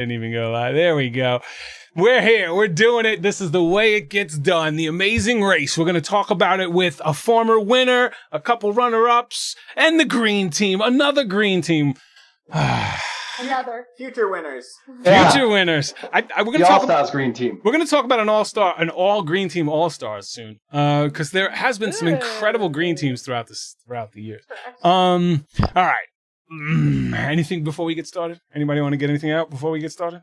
Didn't even go live. There we go. We're here. We're doing it. This is the way it gets done. The Amazing Race. We're going to talk about it with a former winner, a couple runner-ups, and the green team. Another green team. Another. Future winners. Future winners. We're going to talk All-Stars green team. We're going to talk about an all green team all-stars soon. Because there has been some incredible green teams throughout the years. All right. Anything before we get started? Anybody want to get anything out before we get started?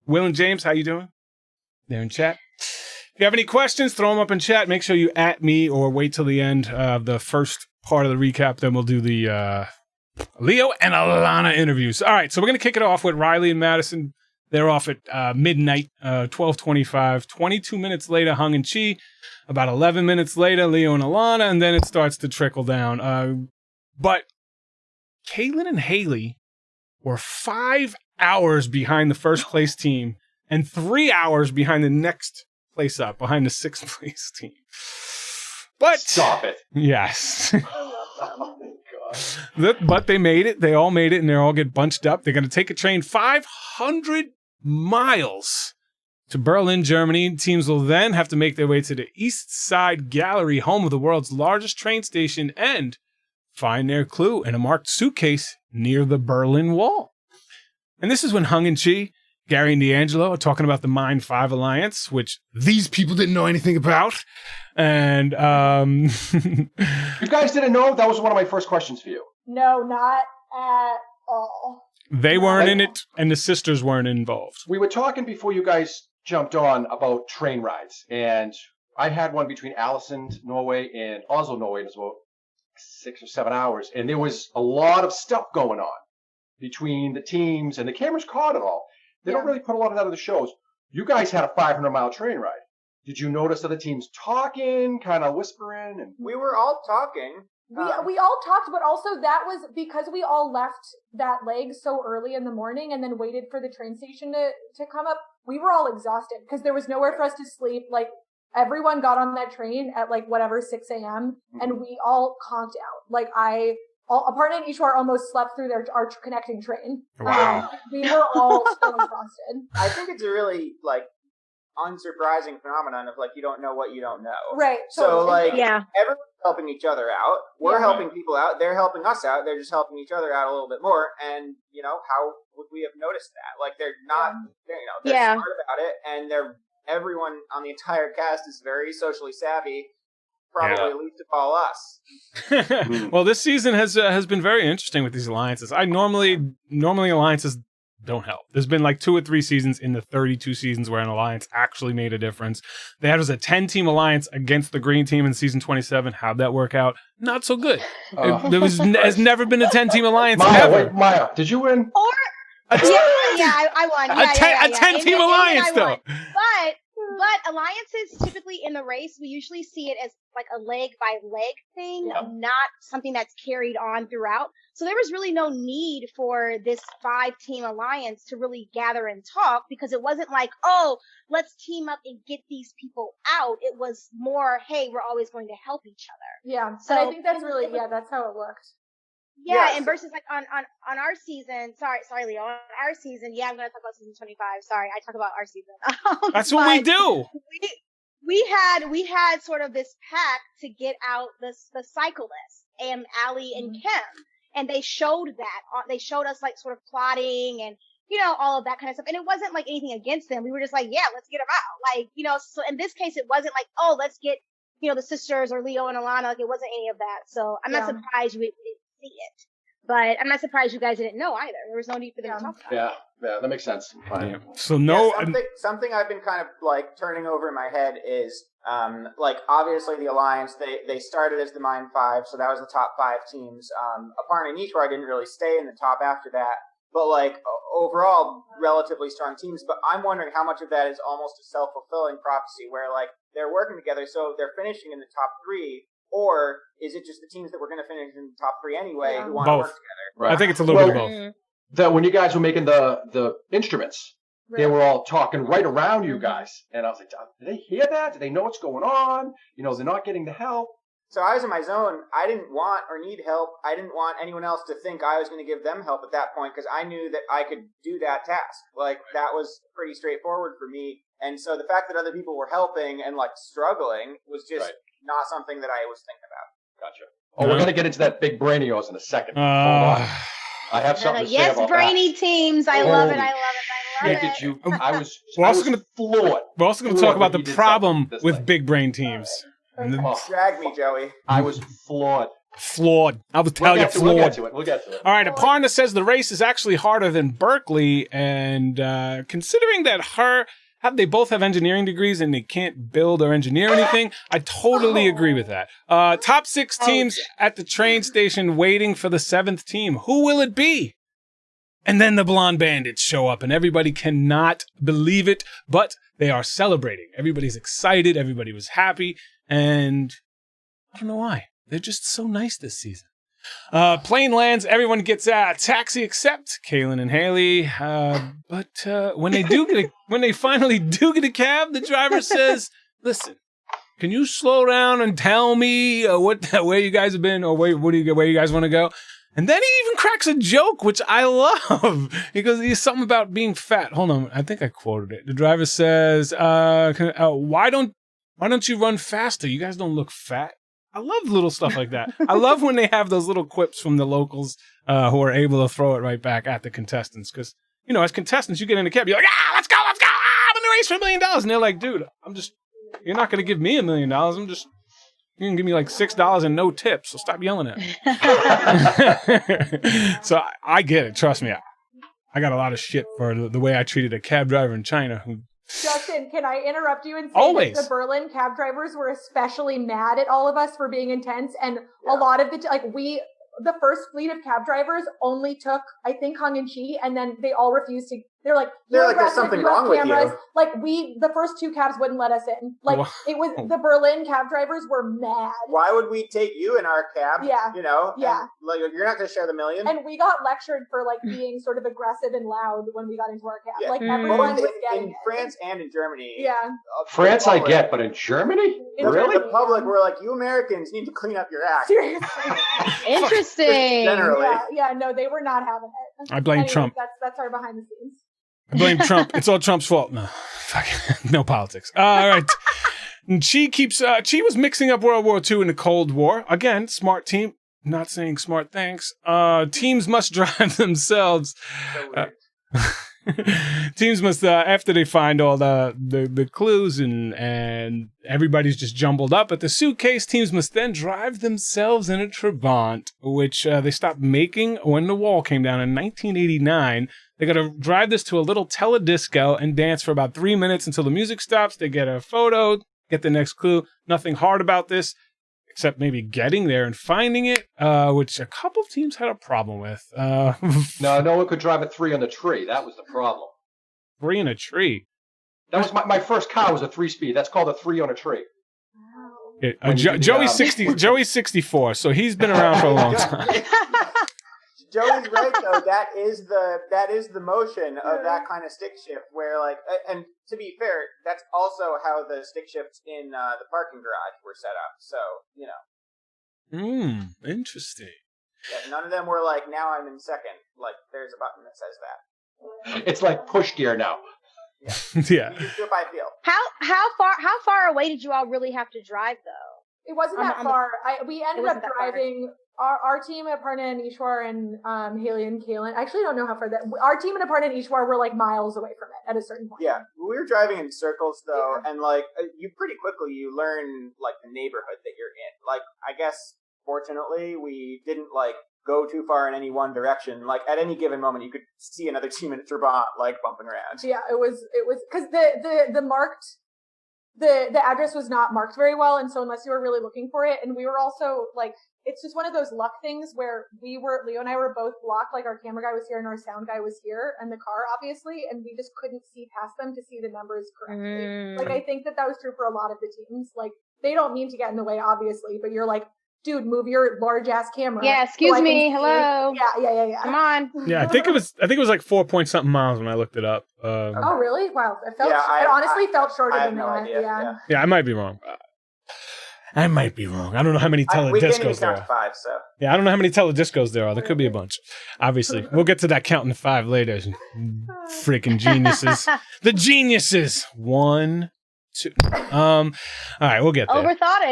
Will and James, how you doing? They're in chat. If you have any questions, throw them up in chat. Make sure you at me or wait till the end of the first part of the recap. Then we'll do the Leo and Alana interviews. All right, so we're going to kick it off with Riley and Madison. They're off at midnight, 12:25. 22 minutes later, Hung and Chi. About 11 minutes later, Leo and Alana. And then it starts to trickle down. But Kaylin and Haley were 5 hours behind the first place team and 3 hours behind the next place up, behind the sixth place team. But stop it. Yes. Oh my God. But they made it. They all made it, and they all get bunched up. They're going to take a train 500 miles to Berlin, Germany. Teams will then have to make their way to the East Side Gallery, home of the world's largest train station, and find their clue in a marked suitcase near the Berlin Wall. And this is when Hung and Chi, Gary and D'Angelo are talking about the Mind 5 Alliance, which these people didn't know anything about. And you guys didn't know? That was one of my first questions for you. No, not at all. They weren't in it, and the sisters weren't involved. We were talking before you guys jumped on about train rides, and I had one between Allison, Norway, and Oslo, Norway. It was about 6 or 7 hours, and there was a lot of stuff going on between the teams, and the cameras caught it all. They don't really put a lot of that on the shows. You guys had a 500-mile train ride. Did you notice other teams talking, kind of whispering? And we were all talking. We all talked, but also that was because we all left that leg so early in the morning and then waited for the train station to come up. We were all exhausted because there was nowhere for us to sleep. Like, everyone got on that train at 6 a.m. and we all conked out. Like, a partner and Ishwar almost slept through our connecting train. Wow. We were all so exhausted. I think it's a really unsurprising phenomenon of you don't know what you don't know. Right. So yeah. Everyone's helping each other out. We're helping people out. They're helping us out. They're just helping each other out a little bit more. And how would we have noticed that? They're not. They're smart about it, and everyone on the entire cast is very socially savvy. Probably at least of all us. Well, this season has been very interesting with these alliances. Normally alliances don't help. There's been 2 or 3 seasons in the 32 seasons where an alliance actually made a difference. There was a 10-team alliance against the green team in season 27. How'd that work out? Not so good. Has never been a 10-team alliance ever. Wait, Maya, did you win? I won. A 10-team alliance, though. But alliances, typically in the race, we usually see it as a leg-by-leg thing, not something that's carried on throughout. So there was really no need for this 5-team alliance to really gather and talk, because it wasn't let's team up and get these people out. It was more, hey, we're always going to help each other. Yeah. So I think that's really, that's how it looked. Yeah, and versus on our season, sorry, Leo, on our season, I'm going to talk about season 25. Sorry, I talk about our season. That's what we do. We had sort of this pact to get out the cyclists, Allie and Kim, and they showed that. They showed us sort of plotting and all of that kind of stuff, and it wasn't anything against them. We were just let's get them out. So in this case, it wasn't let's get the sisters or Leo and Alana. It wasn't any of that. So I'm not surprised we didn't see it, but I'm not surprised you guys didn't know either. There was no need for them to talk about it. Yeah, that makes sense. Yeah. So something I've been kind of turning over in my head is obviously the alliance they started as the Mind 5, so that was the top 5 teams. Aparna and Ishwar didn't really stay in the top after that, but overall relatively strong teams. But I'm wondering how much of that is almost a self-fulfilling prophecy, where they're working together, so they're finishing in the top 3. Or is it just the teams that were going to finish in the top 3 anyway who want to work together? Right. I think it's a little bit of both. That when you guys were making the instruments, they were all talking right around you guys. And I was like, did they hear that? Do they know what's going on? They're not getting the help. So I was in my zone. I didn't want or need help. I didn't want anyone else to think I was going to give them help at that point because I knew that I could do that task. Like, that was pretty straightforward for me. And so the fact that other people were helping and, like, struggling was just not something that I was thinking about. Gotcha. Oh, we're going to get into that big brain of yours in a second. Hold on. I have something to say about brainy that. teams. I love it. I was floored. We're also going to talk about the problem with big brain teams. Drag me, Joey. I was floored. I will tell you, floored. We'll get to it. All right, Aparna says the race is actually harder than Berkeley, and considering that they both have engineering degrees and they can't build or engineer anything, I totally agree with that. Top 6 teams at the train station waiting for the 7th team. Who will it be? And then the Blonde Bandits show up, and everybody cannot believe it, but they are celebrating. Everybody's excited. Everybody was happy. And I don't know why. They're just so nice this season. Plane lands. Everyone gets a taxi except Kaylin and Haley. But when they finally do get a cab, the driver says, "Listen, can you slow down and tell me where you guys have been or where you guys want to go?" And then he even cracks a joke, which I love, because he's something about being fat. Hold on, I think I quoted it. The driver says, "Why don't you run faster? You guys don't look fat." I love little stuff like that. I love when they have those little quips from the locals who are able to throw it right back at the contestants. Because, as contestants, you get in the cab, you're like, let's go, I'm in the race for $1 million. And they're like, dude, you're not going to give me $1 million. You can give me like $6 and no tips, so stop yelling at me. So I get it. Trust me. I got a lot of shit for the way I treated a cab driver in China who... Justin, can I interrupt you and say Always. that the Berlin cab drivers were especially mad at all of us for being intense, and a lot of the first fleet of cab drivers only took, I think, Hung and Chi, and then they all refused to. They're like, there's something wrong with you. Like the first 2 cabs wouldn't let us in. Like it was the Berlin cab drivers were mad. Why would we take you in our cab? Yeah. And, like, you're not going to share the $1 million. And we got lectured for like being sort of aggressive and loud when we got into our cab. Yeah. Like everyone was getting in France and in Germany. Yeah. France I get, but in Germany? Really? The public were like, you Americans need to clean up your act. Seriously. Interesting. Generally. Yeah, no, they were not having it. I blame Trump. That's our behind the scenes. I blame Trump. It's all Trump's fault. No, fuck it. No politics. All right. And Chi was mixing up World War II and the Cold War. Again, smart team. Not saying smart things. Teams must drive themselves. Teams must, after they find all the clues and everybody's just jumbled up at the suitcase, teams must then drive themselves in a Trabant, which they stopped making when the wall came down in 1989. They got to drive this to a little teledisco and dance for about 3 minutes until the music stops. They get a photo, get the next clue. Nothing hard about this, except maybe getting there and finding it, which a couple of teams had a problem with. No one could drive a 3 on the tree. That was the problem. 3 in a tree? That was my first car was a 3-speed. That's called a 3 on a tree. Wow. Joey's 64, so he's been around for a long time. Joey's right though. That is the motion of that kind of stick shift. Where and to be fair, that's also how the stick shifts in the parking garage were set up. So interesting. Yeah, none of them were like, now I'm in second. Like, there's a button that says that. It's like push gear now. Yeah. You just do it by feel. How far away did you all really have to drive though? It wasn't that far. We ended up driving. Our team at Aparna and Ishwar and Haley and Kaylin. I actually don't know how far that. Our team at Aparna and Ishwar were like miles away from it at a certain point. Yeah, we were driving in circles though, and like you pretty quickly you learn like the neighborhood that you're in. Like I guess fortunately we didn't like go too far in any one direction. Like at any given moment you could see another team in a Trabant like bumping around. Yeah, it was because the marked. The address was not marked very well, and so unless you were really looking for it, and we were also like, it's just one of those luck things where Leo and I were both blocked, like our camera guy was here and our sound guy was here, and the car obviously, and we just couldn't see past them to see the numbers correctly. Like I think that was true for a lot of the teams. Like they don't mean to get in the way, obviously, but you're like, dude, move your large ass camera. Yeah, excuse me. Hello. Yeah. Come on. Yeah, I think it was like 4 point something miles when I looked it up. Oh really? Wow. It honestly felt shorter than that. Yeah, I might be wrong. I might be wrong. I don't know how many We can't even telediscos there count to are. 5, so. Yeah, I don't know how many telediscos there are. There could be a bunch. Obviously. We'll get to that counting to 5 later. Freaking geniuses. The geniuses. 1, 2. All right, we'll get there. Overthought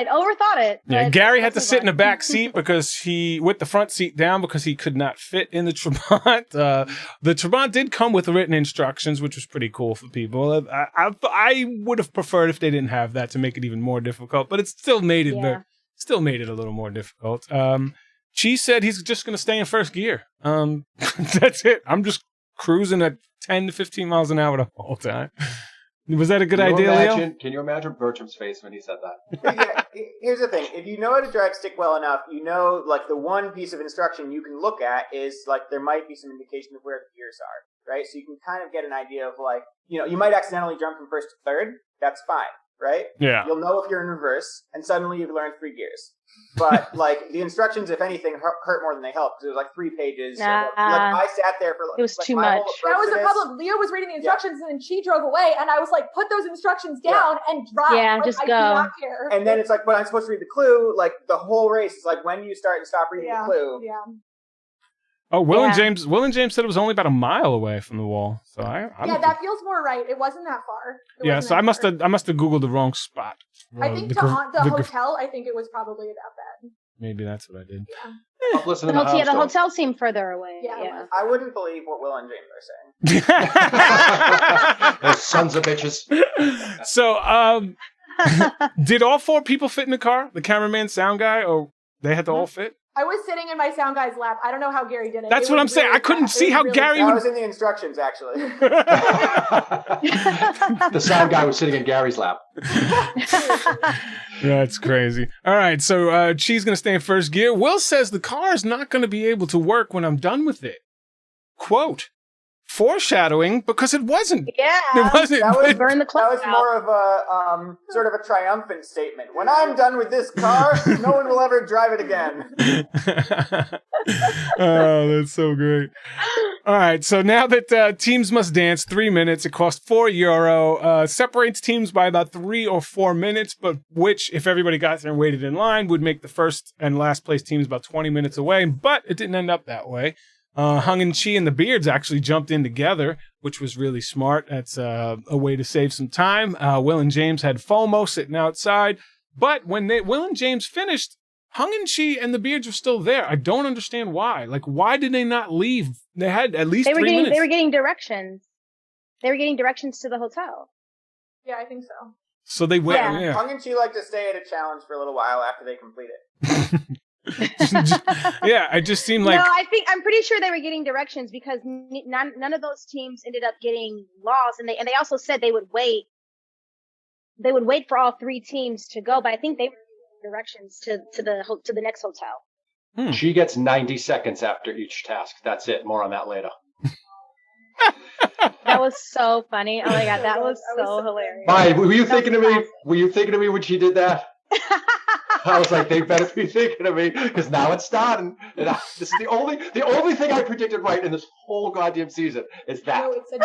it. Yeah, but Gary had to let's sit move in the on. back seat because with the front seat down because he could not fit in the Trabant. The Trabant did come with written instructions, which was pretty cool for people. I would have preferred if they didn't have that to make it even more difficult, but it still made it a little more difficult. Chi said he's just going to stay in first gear. That's it. I'm just cruising at 10 to 15 miles an hour the whole time. Was that a good idea, Leo? Can you imagine Bertram's face when he said that? Yeah, here's the thing. If you know how to drive stick well enough, you know, like, the one piece of instruction you can look at is, like, there might be some indication of where the gears are, right? So you can kind of get an idea of, like, you know, you might accidentally jump from first to third. That's fine, right? Yeah. You'll know if you're in reverse, and suddenly you've learned 3 gears. But, like, the instructions, if anything, hurt more than they help, because it was, like, 3 pages. Like, I sat there for, like, it was too my much. whole That was approach the to this. problem. Leo was reading the instructions and then she drove away, and I was like, put those instructions down and drive. Yeah, Like, just I go. do not care. And then it's like, but I'm supposed to read the clue. Like, the whole race is like, when do you start and stop reading the clue? Yeah. Oh, Will and James said it was only about a mile away from the wall. So That feels more right. It wasn't that far. So I must have Googled the wrong spot. I think the hotel, I think it was probably about that. Maybe that's what I did. Yeah. I'll listen to the The hotel seemed further away. Yeah. I wouldn't believe what Will and James are saying. Those sons of bitches. So, did all 4 people fit in the car? The cameraman, sound guy, or they had to all fit? I was sitting in my sound guy's lap. I don't know how Gary did it. That's what I'm saying. I couldn't see how Gary That would. was in the instructions, actually. The sound guy was sitting in Gary's lap. That's crazy. All right, so Chi's going to stay in first gear. Will says the car is not going to be able to work when I'm done with it. Quote, foreshadowing, because it wasn't. Yeah. It wasn't. That was, burn the clutch that was more of a sort of a triumphant statement. When I'm done with this car, no one will ever drive it again. Oh, that's so great. All right, so now that teams must dance 3 minutes, it costs €4. Separates teams by about 3 or 4 minutes, but which, if everybody got there and waited in line, would make the first and last place teams about 20 minutes away. But it didn't end up that way. Hung and Chi and the Beards actually jumped in together, which was really smart. That's a way to save some time. Will and James had FOMO sitting outside, but when Will and James finished, Hung and Chi and the Beards were still there. I don't understand why. Like, why did they not leave? They had at least 3 minutes. They were getting directions. They were getting directions to the hotel. Yeah, I think so. So they went. Yeah. Yeah. Hung and Chi like to stay at a challenge for a little while after they complete it. Yeah, it just seemed like. No, I'm pretty sure they were getting directions because none of those teams ended up getting lost, and they also said they would wait. They would wait for all 3 teams to go, but I think they were getting directions to the next hotel. She gets 90 seconds after each task. That's it. More on that later. That was so funny. Oh my god, that was so hilarious. Maya, were you thinking of me? Were you thinking of me when she did that? I was like, they better be thinking of me because now it's starting. And this is the only thing I predicted right in this whole goddamn season is that. No, it's a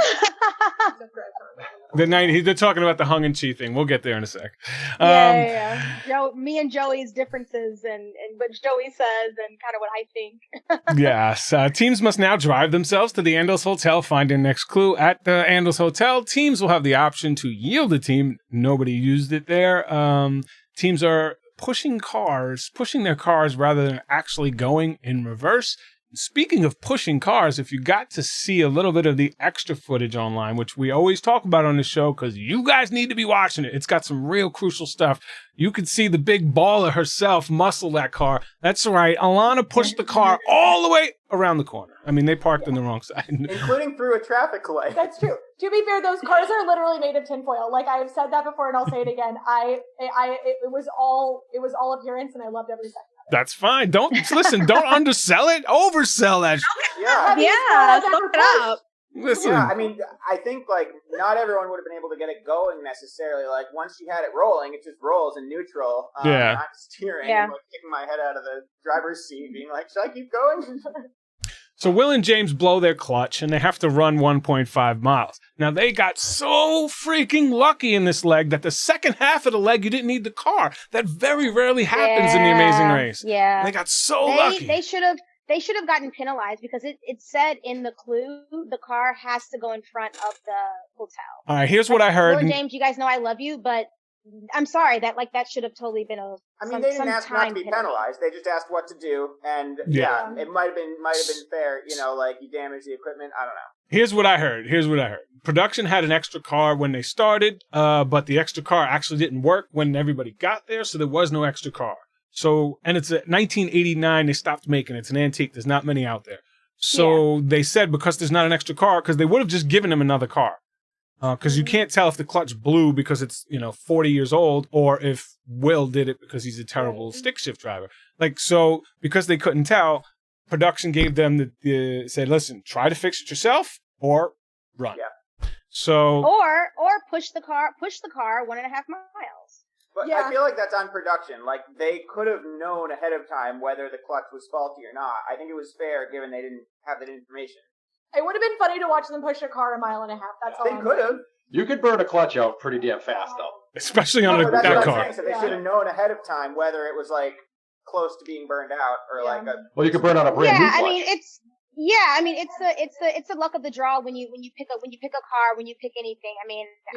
They're talking about the Hung and Chi thing. We'll get there in a sec. Yeah. Me and Joey's differences and what Joey says and kind of what I think. Yes. Teams must now drive themselves to the Andos Hotel, find their next clue at the Andos Hotel. Teams will have the option to yield the team. Nobody used it there. Teams are pushing their cars rather than actually going in reverse. Speaking of pushing cars, if you got to see a little bit of the extra footage online, which we always talk about on the show because you guys need to be watching it. It's got some real crucial stuff. You could see the big baller herself muscle that car. That's right. Alana pushed the car all the way around the corner. I mean, they parked on the wrong side. Including through a traffic light. That's true. To be fair, those cars are literally made of tinfoil. Like, I have said that before and I'll say it again. It was all appearance and I loved every second. That's fine. Don't undersell it. Oversell that. Yeah, fuck it up. Listen. Yeah, I mean, I think, like, not everyone would have been able to get it going necessarily. Like, once you had it rolling, it just rolls in neutral. Not steering. Yeah. And, like, kicking my head out of the driver's seat, being like, should I keep going? So Will and James blow their clutch, and they have to run 1.5 miles. Now, they got so freaking lucky in this leg that the second half of the leg, you didn't need the car. That very rarely happens in the Amazing Race. Yeah. They got so lucky. They should have gotten penalized because it said in the clue the car has to go in front of the hotel. All right, here's what I heard. Will and James, you guys know I love you, but I'm sorry that should have totally been they didn't ask not to be penalized. They just asked what to do, and it might have been fair. You damage the equipment. I don't know. Here's what I heard. Production had an extra car when they started, but the extra car actually didn't work when everybody got there, so there was no extra car. So, and it's a 1989. They stopped making it. It's an antique. There's not many out there. So they said because there's not an extra car, because they would have just given him another car. Because you can't tell if the clutch blew because it's 40 years old, or if Will did it because he's a terrible stick shift driver. So because they couldn't tell, production gave them said, listen, try to fix it yourself or run. Yeah. So or push the car 1.5 miles. But I feel like that's on production. They could have known ahead of time whether the clutch was faulty or not. I think it was fair given they didn't have that information. It would have been funny to watch them push a car 1.5 miles. That's all. They could have. You could burn a clutch out pretty damn fast, though. Especially on that car. So they should have known ahead of time whether it was close to being burned out or Well, you could burn out a brand new clutch. It's the luck of the draw when you pick a car, when you pick anything.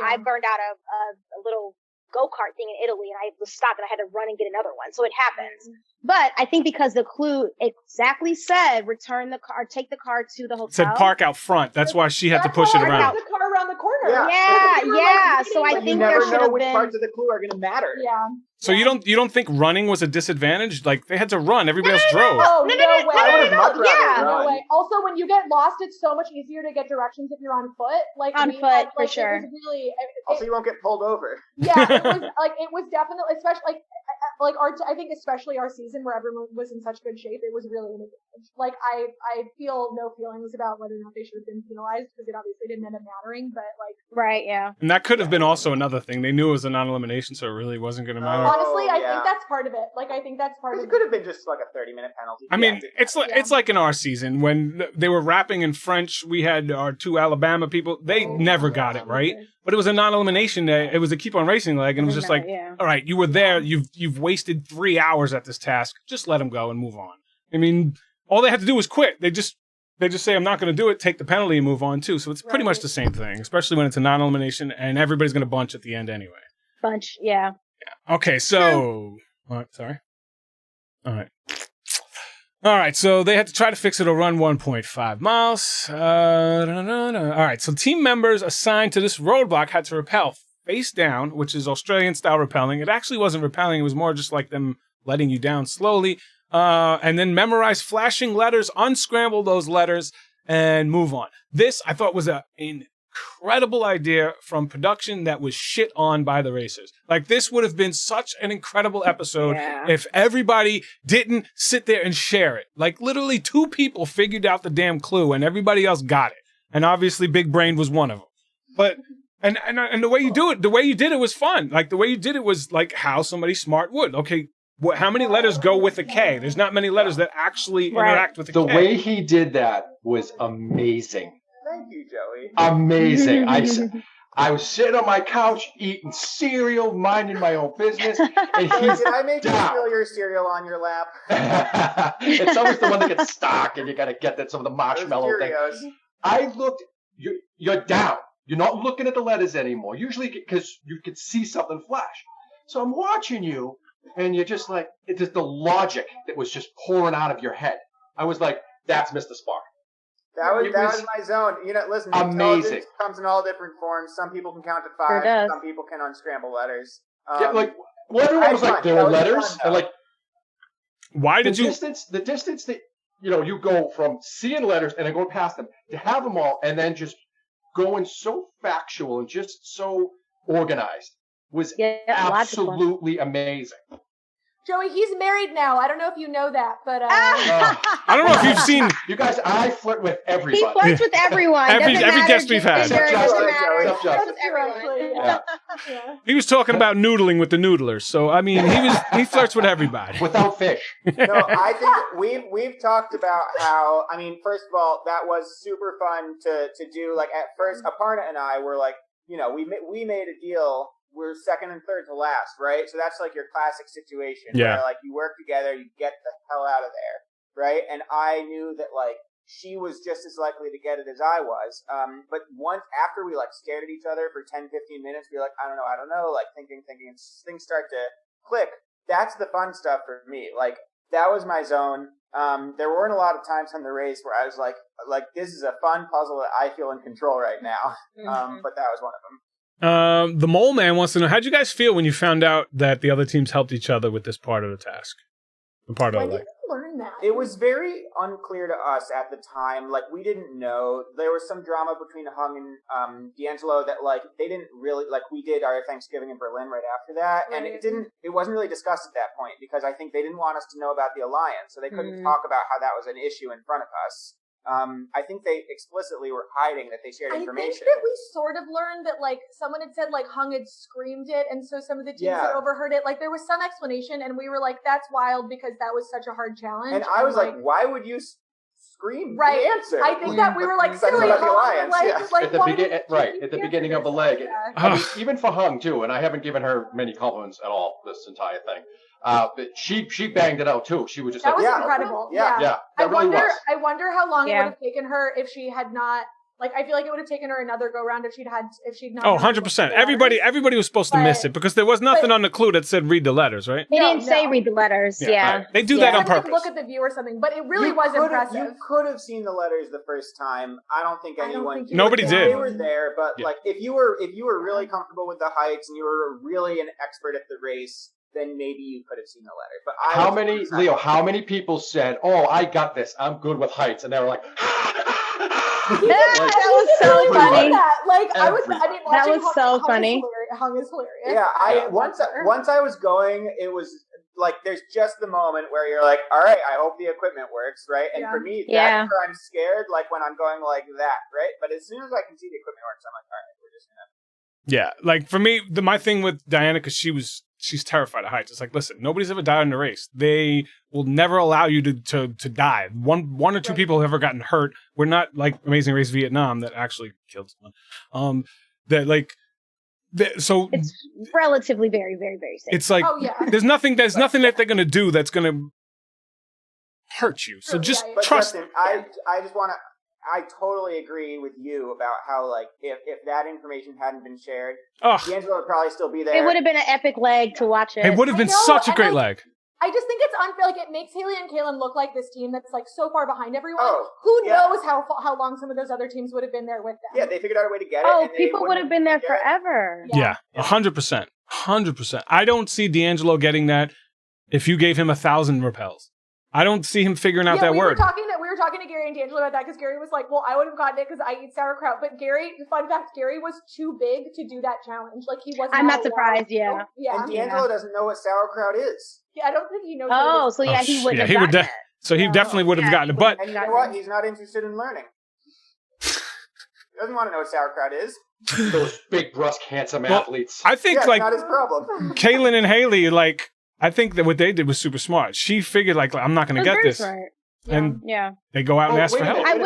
I burned out a little go-kart thing in Italy, and I was stopped and I had to run and get another one. So it happens. But I think because the clue exactly said return the car, take the car to the hotel. It said park out front. That's why she had to push it around. The car around the corner. Yeah. So I think there should have been. You never know which parts of the clue are going to matter. Yeah. So you don't think running was a disadvantage? They had to run. Everybody else drove. No way. No way. Also, when you get lost, it's so much easier to get directions if you're on foot. For sure. It was really. Also, you won't get pulled over. Yeah, it was definitely, especially I think especially our season where everyone was in such good shape, it was really an advantage. I feel no feelings about whether or not they should have been penalized because it obviously didn't end up mattering, but right, yeah. And that could have been also another thing. They knew it was a non-elimination, so it really wasn't going to matter. Honestly, I think that's part of it. I think that's part of it. It could have been just a 30-minute penalty. I mean, it's like in our season when they were rapping in French. We had our two Alabama people. They never got it right. But it was a non-elimination. It was a keep on racing leg, and it was just all right, you were there. You've wasted 3 hours at this task. Just let them go and move on. I mean, all they had to do was quit. They just say, I'm not going to do it, take the penalty and move on too. So it's pretty much the same thing, especially when it's a non-elimination and everybody's going to bunch at the end anyway. Bunch, yeah. Okay, so... sorry. All right, so they had to try to fix it or run 1.5 miles. All right, so team members assigned to this roadblock had to rappel face down, which is Australian-style rappelling. It actually wasn't rappelling. It was more just like them letting you down slowly. And then memorize flashing letters, unscramble those letters, and move on. This, I thought, was an incredible idea from production that was shit on by the racers. This would have been such an incredible episode if everybody didn't sit there and share it. Literally 2 people figured out the damn clue and everybody else got it. And obviously Big Brain was one of them. But, and the way you did it was fun. The way you did it was how somebody smart would. Okay, how many letters go with a K? There's not many letters that actually interact with a K. The way he did that was amazing. Thank you, Joey. Amazing. I was sitting on my couch eating cereal, minding my own business, and did I make you feel your cereal on your lap? It's always the one that gets stuck, and you got to get some of the marshmallow thing. I looked. You're down. You're not looking at the letters anymore. Usually, because you could see something flash. So I'm watching you, and you're just it's just the logic that was just pouring out of your head. I was like, "That's Mr. Spark." That was my zone. Listen, intelligence comes in all different forms. Some people can count to 5. Sure some people can unscramble letters. Everyone was there were letters, and why did the distance that you go from seeing letters and then going past them to have them all and then just going so factual and just so organized was absolutely amazing. Joey, he's married now. I don't know if you know that, but I don't know if you've seen You guys, I flirt with everybody. He flirts with everyone. Every Doesn't matter guest we've had. gender, Except doesn't Joey. matter. Except He flirts with That's true, everyone. actually, Yeah. yeah. he was talking about noodling with the noodlers. So I mean, he flirts with everybody. Without fish. No, I think we've talked about how, I mean, first of all, that was super fun to do. Like at first, Aparna and I were like, you know, we made a deal. We're second and third to last, right? So that's like your classic situation Yeah. where like you work together, you get the hell out of there, right? And I knew that like she was just as likely to get it as I was. But once after we like stared at each other for 10, 15 minutes, we were like, I don't know, like thinking, and things start to click. That's the fun stuff for me. Like that was my zone. There weren't a lot of times on the race where I was like this is a fun puzzle that I feel in control right now. But that was one of them. The Mole Man wants to know, how'd you guys feel when you found out that the other teams helped each other with this part of the task? The part of When the did you learn that? It was very unclear to us at the time. Like, we didn't know. There was some drama between Hung and D'Angelo that, like, they didn't really, like, we did our Thanksgiving in Berlin right after that, and it wasn't really discussed at that point, because I think they didn't want us to know about the alliance, so they couldn't talk about how that was an issue in front of us. I think they explicitly were hiding that they shared information. I think that we sort of learned that, like, someone had said, like, Hung had screamed it, and so some of the teams had overheard it. Like, there was some explanation, and we were like, that's wild because that was such a hard challenge. And I was like, why would you scream the answer? I think that we were like, silly about the alliance. At the beginning of the leg. I mean, even for Hung, too, and I haven't given her many compliments at all this entire thing. But she banged it out too. She was just that like, was incredible. Yeah. I Really was. wonder how long it would have taken her if she had not. Like, I feel like it would have taken her another go round if she'd not. Oh, 100%. Everybody was supposed to miss it because there was nothing on the clue that said read the letters, right? They didn't say read the letters. Yeah. Right. They do that on purpose. Look at the view or something, but it really was impressive. You could have seen the letters the first time. I don't think anyone. Nobody did. They were there, but like if you were really comfortable with the heights and you were really an expert at the race, then maybe you could have seen the letter. But how many people said, "Oh, I got this. I'm good with heights," and they were like, that was so funny. That was so funny. Hung is hilarious. Yeah, once I was going, it was like there's just the moment where you're like, all right, I hope the equipment works, right? And for me, that's where I'm scared, like when I'm going like that, right? But as soon as I can see the equipment works, I'm like, all right, we're just gonna. Yeah, like for me, my thing with Diana, because she's terrified of heights. It's like, listen, nobody's ever died in a race. They will never allow you to die. One or two people have ever gotten hurt. We're not like Amazing Race Vietnam that actually killed someone. So it's relatively very, very, very safe. It's like there's nothing that they're gonna do that's gonna hurt you. So just trust. Justin, I just want to. I totally agree with you about how, like, if that information hadn't been shared, D'Angelo would probably still be there. It would have been an epic leg to watch it. It would have been such a great leg. I just think it's unfair. Like, it makes Haley and Kaylin look like this team that's, like, so far behind everyone. Who knows how long some of those other teams would have been there with them. Yeah, they figured out a way to get it. Oh, people would have been there forever. Yeah, 100%. 100%. I don't see D'Angelo getting that if you gave him 1,000 repels. I don't see him figuring out that word. We were talking to Gary and D'Angelo about that because Gary was like, well, I would have gotten it because I eat sauerkraut. But fun fact, Gary was too big to do that challenge. Like, he wasn't. I'm not surprised, yeah. And D'Angelo doesn't know what sauerkraut is. Yeah, I don't think he knows. Oh, so yeah, he wouldn't have gotten it. So he definitely would have gotten it. But and you know what? He's not interested in learning. He doesn't want to know what sauerkraut is. Those big, brusque, handsome athletes. I think, like, not his problem. Kaylin and Haley, like, I think that what they did was super smart. She figured, like, I'm not going to get this. Smart. And they go out and ask for help. I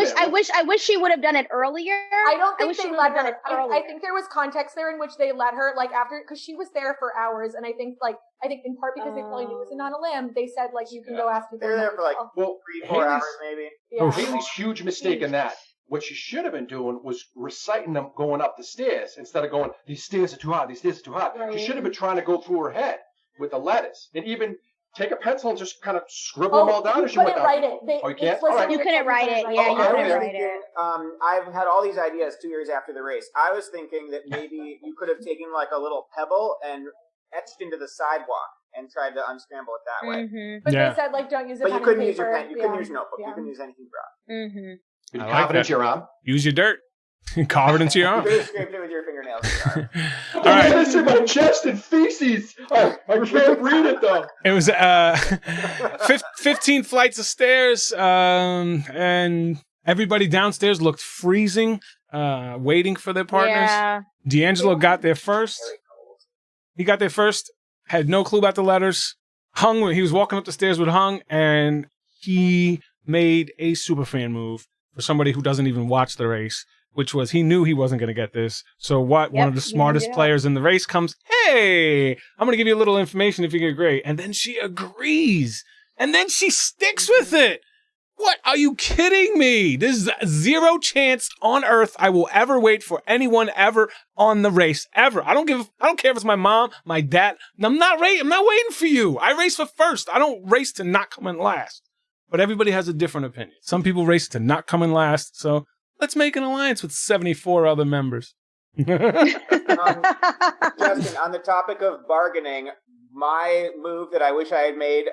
wish she would have done it earlier. I don't think they let her. I think there was context there in which they let her, like, after, because she was there for hours, and I think in part because they probably knew it was not a lamb, they said, like, you can go ask people. They're there for like 3-4 hours maybe. Yeah. Haley's huge mistake in that. What she should have been doing was reciting them going up the stairs instead of going, these stairs are too hard, these stairs are too hard. Right. She should have been trying to go through her head with the letters and even take a pencil and just kind of scribble them all down as she went down. You can't? Right. You couldn't write it. Yeah, you couldn't write it. I've had all these ideas 2 years after the race. I was thinking that maybe you could have taken like a little pebble and etched into the sidewalk and tried to unscramble it that way. But they said, like, don't use a pen. But you couldn't use your pen. You couldn't use your notebook. You couldn't use anything brown. Confidence your arm. Use your dirt. Carve it into your You arm. could have scraped it with your fingernails. In your arm. All right. It's in my chest and feces. I can't read it though. It was 15 flights of stairs, and everybody downstairs looked freezing, waiting for their partners. Yeah. D'Angelo got there first. He got there first, had no clue about the letters. He was walking up the stairs with Hung, and he made a superfan move for somebody who doesn't even watch the race, which was he knew he wasn't going to get this. So one of the smartest players in the race comes, hey, I'm going to give you a little information if you get great. And then she agrees. And then she sticks with it. What? Are you kidding me? There's zero chance on earth I will ever wait for anyone ever on the race. Ever. I don't care if it's my mom, my dad. I'm not waiting for you. I race for first. I don't race to not come in last. But everybody has a different opinion. Some people race to not come in last, so let's make an alliance with 74 other members. Justin, on the topic of bargaining, my move that I wish I had made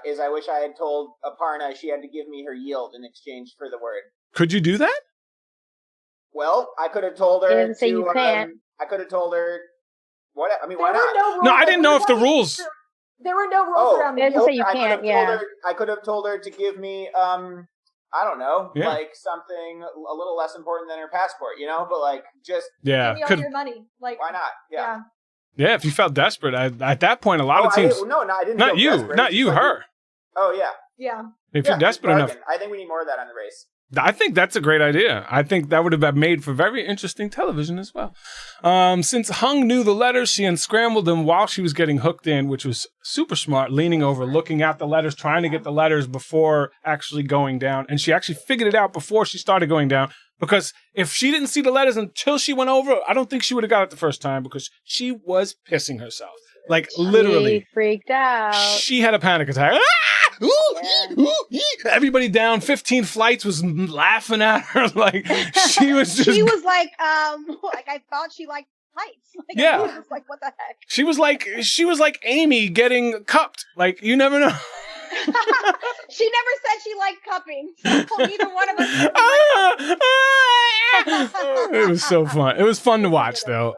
is I wish I had told Aparna she had to give me her yield in exchange for the word. Could you do that? Well, I could have told her didn't say you can't. I could have told her. What? I mean, There why were not? no rules. No, I didn't know if the rules. There were no rules around They the didn't say you I could can't, have told yeah. her. I could have told her to give me, I don't know, Yeah. like something a little less important than her passport, you know. But like, just Yeah. Give me all your money. Like, why not? Yeah. Yeah, if you felt desperate, at that point, a lot of I teams. didn't. Not feel you, desperate. not you, Like, her. Oh yeah. yeah. If you're desperate enough, bargain. I think we need more of that on the race. I think that's a great idea. I think that would have been made for very interesting television as well. Since Hung knew the letters, she unscrambled them while she was getting hooked in, which was super smart, leaning over, looking at the letters, trying to get the letters before actually going down. And she actually figured it out before she started going down, because if she didn't see the letters until she went over, I don't think she would have got it the first time, because she was pissing herself. Like, literally. She freaked out. She had a panic attack. Ah! Ooh, ooh, ee. Everybody down 15 flights was laughing at her. Like, she was just. She was like I thought she liked heights. Like, Yeah. I was just like, what the heck? She was like Amy getting cupped. Like, you never know. She never said she liked cupping. So neither one of us. It was so fun. It was fun to watch, though.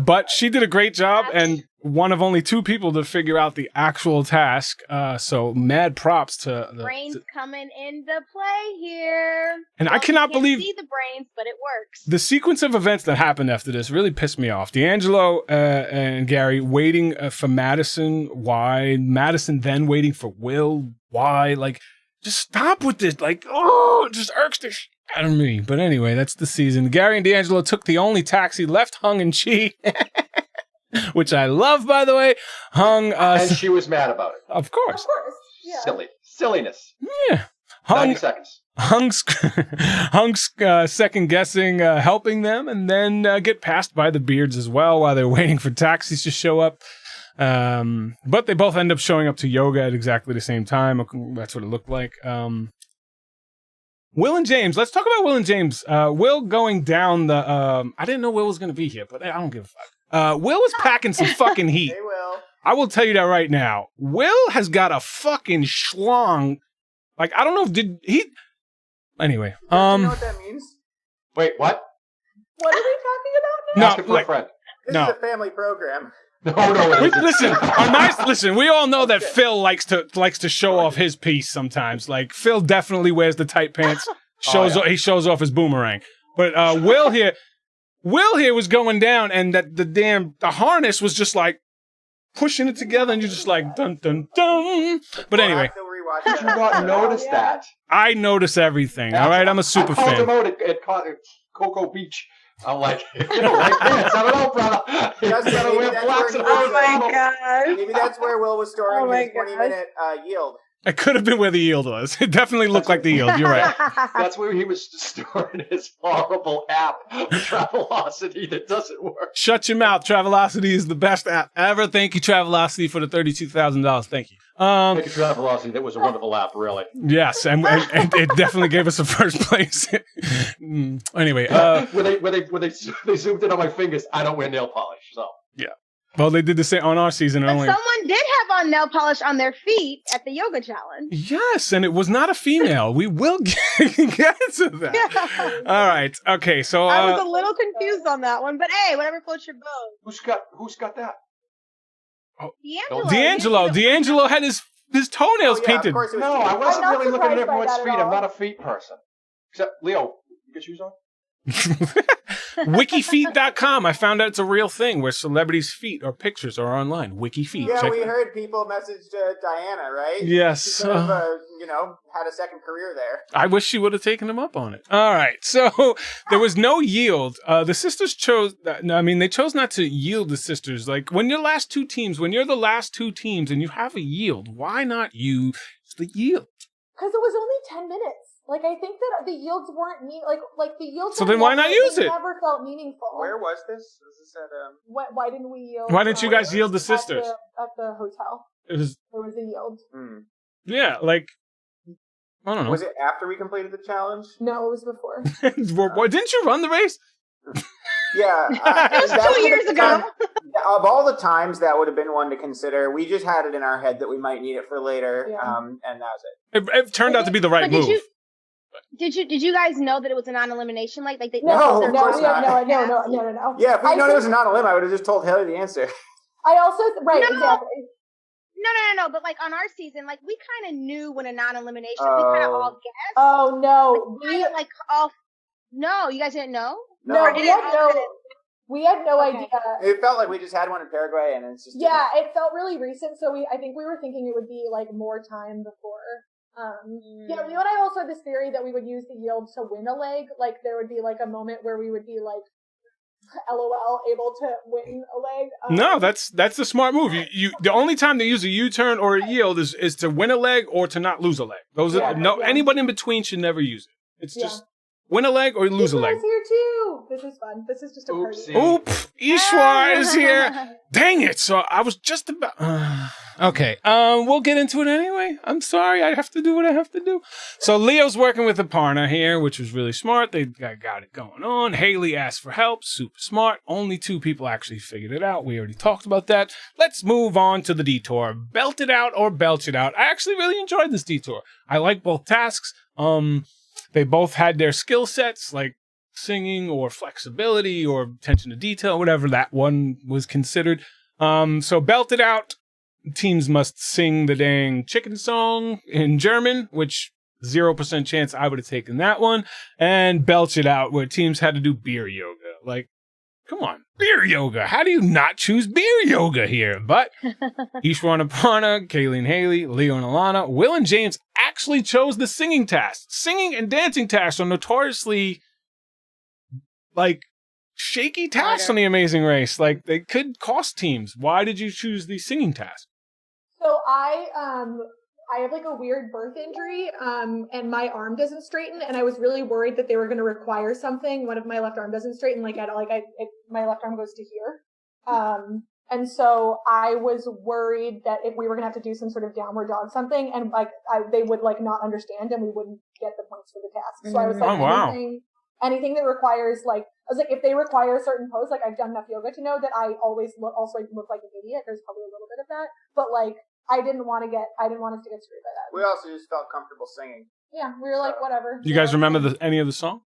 But she did a great job, and one of only two people to figure out the actual task. So mad props to the brains coming into play here. And I cannot you can't believe see the brains, but it works. the sequence of events that happened after this really pissed me off. D'Angelo and Gary waiting for Madison. Why? Madison then waiting for Will. Why? Like, just stop with this. Like, oh, it just irks the shit out of me. But anyway, that's the season. Gary and D'Angelo took the only taxi left, Hung and Chi. Which I love, by the way. Hung. And she was mad about it. Of course. Of course. Yeah. Silliness. Yeah. 90 seconds. Hung's second guessing, helping them, and then get passed by the Beards as well while they're waiting for taxis to show up. But they both end up showing up to yoga at exactly the same time. That's what it looked like. Will and James. Let's talk about Will and James. Will going down the. I didn't know Will was going to be here, but I don't give a fuck. Will was packing some fucking heat. They will. I will tell you that right now. Will has got a fucking schlong. Like, I don't know if did he. Anyway, Do you know what that means? Wait, what? What are we talking about now? No, Ask it for like- a friend. This No. is a family program. No, it isn't. Listen. We all know that Phil likes to show off his piece sometimes. Like, Phil definitely wears the tight pants. He shows off his boomerang. But Will here was going down, and that the harness was just like pushing it together, and you're just like dun dun dun. But I'll anyway, have to rewatch Did you that. not notice Yeah. that? I notice everything. All right, I'm a super I called him fan. out at Cocoa Beach. I'm like, you don't like this. I don't know, brother. You Justin, gotta maybe wear that's flats where and he wear was. sandals. gosh. Maybe that's where Will was storing Oh my his 20-minute yield. It could have been where the yield was. It definitely looked like the yield. You're right. That's where he was storing his horrible app, Travelocity, that doesn't work. Shut your mouth. Travelocity is the best app ever. Thank you, Travelocity, for the $32,000. Thank you. Thank you, Travelocity. That was a wonderful app, really. Yes, and it definitely gave us a first place. Anyway, When they zoomed in on my fingers, I don't wear nail polish, so. Well, they did the same on our season. But Only. someone did have on nail polish on their feet at the yoga challenge. Yes, and it was not a female. We will get to that. Yeah. All right. Okay. So I was a little confused on that one, but hey, whatever floats your boat. Who's got that? D'Angelo had his toenails Oh, yeah, painted. Of course it was No, Steve. I wasn't I'm not really looking at surprised by everyone's that at feet. I'm all. not a feet person. Except Leo, you got shoes on? Wikifeet.com. I found out it's a real thing where celebrities' feet or pictures are online. Wikifeet. Yeah, Check we that. heard people messaged Diana, right? Yes. She could have, had a second career there. I wish she would have taken him up on it. All right. So there was no yield. The sisters chose, they chose not to yield the sisters. Like when you're the last two teams and you have a yield, why not use the yield? Because it was only 10 minutes. Like, I think that the yields weren't like the yields. So then why not use it? Never felt meaningful. Where was this? Was this at Why didn't we yield? Why didn't you guys yield the sisters? At the hotel? It was, There was a yield. yeah, like, I don't know. Was it after we completed the challenge? No, it was before. Didn't you run the race? Yeah. It was 2 years ago. Of all the times, that would have been one to consider. We just had it in our head that we might need it for later, Yeah. and that was it. It turned out to be the right But move. Did you guys know that it was a non-elimination? Like they No, they're of course we not. had no. Yeah, if we'd I known it was think- a non-elim, I would have just told Haley the answer. I also No. exactly. No. But like on our season, like we kind of knew when a non-elimination. We kind of all guessed. Oh no, No, you guys didn't know. no, Or we did had it no. all- We had no Okay. idea. It felt like we just had one in Paraguay, and it's just Yeah, it felt really recent, so I think we were thinking it would be like more time before. Yeah, Leo and I also had this theory that we would use the yield to win a leg. Like there would be like a moment where we would be like, LOL, able to win a leg. No, that's the smart move. You the only time they use a U-turn or a yield is to win a leg or to not lose a leg. Those are anybody in between should never use it. It's just win a leg or lose a leg. Ishwar's here too. This is fun. This is just a party. Oopsie. Oop, Ishwar is here. Dang it. So I was just about okay. We'll get into it anyway. I'm sorry. I have to do what I have to do. So Leo's working with Aparna here, which was really smart. They got it going on. Haley asked for help. Super smart. Only 2 people actually figured it out. We already talked about that. Let's move on to the detour. Belt it out or belch it out. I actually really enjoyed this detour. I like both tasks. They both had their skill sets, like singing or flexibility or attention to detail, whatever that one was considered. So belt it out. Teams must sing the dang chicken song in German, which 0% chance I would have taken that one. And belch it out, where teams had to do beer yoga. Like, come on, beer yoga. How do you not choose beer yoga here? But Ishwar and Aparna, Kaylee and Haley, Leo and Alana, Will and James actually chose the singing task. Singing and dancing tasks are notoriously, like, shaky tasks on The Amazing Race. Like, they could cost teams. Why did you choose the singing task? So I have like a weird birth injury, and my arm doesn't straighten, and I was really worried that they were going to require something. One of my left arm doesn't straighten, my left arm goes to here. And so I was worried that if we were going to have to do some sort of downward dog something, and they would like not understand, and we wouldn't get the points for the task. So I was like, anything that requires if they require a certain pose, like I've done enough yoga to know that I always look like an idiot. There's probably a little bit of that, but like I didn't want us to get screwed by that. We also just felt comfortable singing. Yeah, we were like, whatever. Do you guys remember any of the song?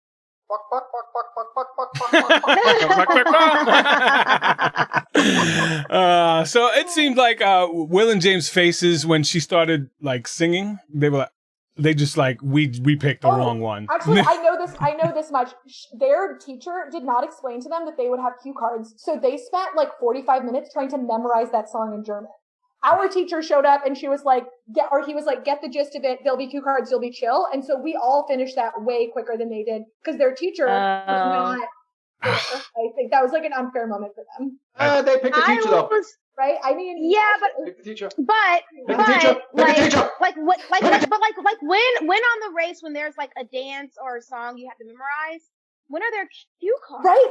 So it seemed like Will and James' faces when she started like singing, they just like we picked the wrong one. Actually, I know this much. Their teacher did not explain to them that they would have cue cards, so they spent like 45 minutes trying to memorize that song in German. Our teacher showed up and he was like, get the gist of it. There'll be cue cards. You'll be chill. And so we all finished that way quicker than they did because their teacher was not. I think that was like an unfair moment for them. They picked a teacher though. Right? I mean, yeah, Pick the teacher. but Pick the teacher. Pick the teacher. when on the race when there's like a dance or a song you have to memorize, when are their cue cards? Right?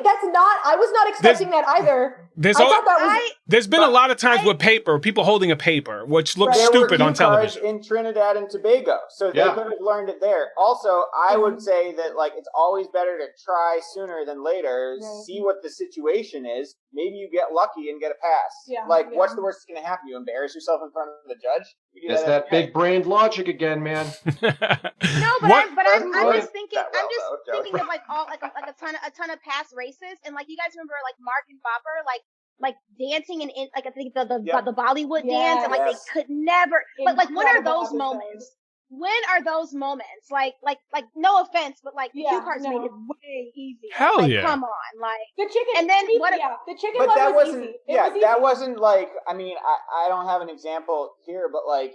I was not expecting that either. I thought that was... There's been a lot of times with paper, people holding a paper, which looks stupid on television. In Trinidad and Tobago, so they could have learned it there. Also, I would say that like it's always better to try sooner than later. Right. See what the situation is. Maybe you get lucky and get a pass. Yeah, what's the worst that's going to happen? You embarrass yourself in front of the judge? It's that big brain logic again, man. No, but I'm just thinking. Thinking of like a ton of past races, and like you guys remember like Mark and Bopper like dancing and like I think the Bollywood dance, and like they could never. But like when are those moments? When are those moments? Like no offense, but like the cue cards made it way easier. Hell like, come on, like the chicken. And then the chicken. But that was wasn't. Easy. That wasn't like. I mean, I don't have an example here, but like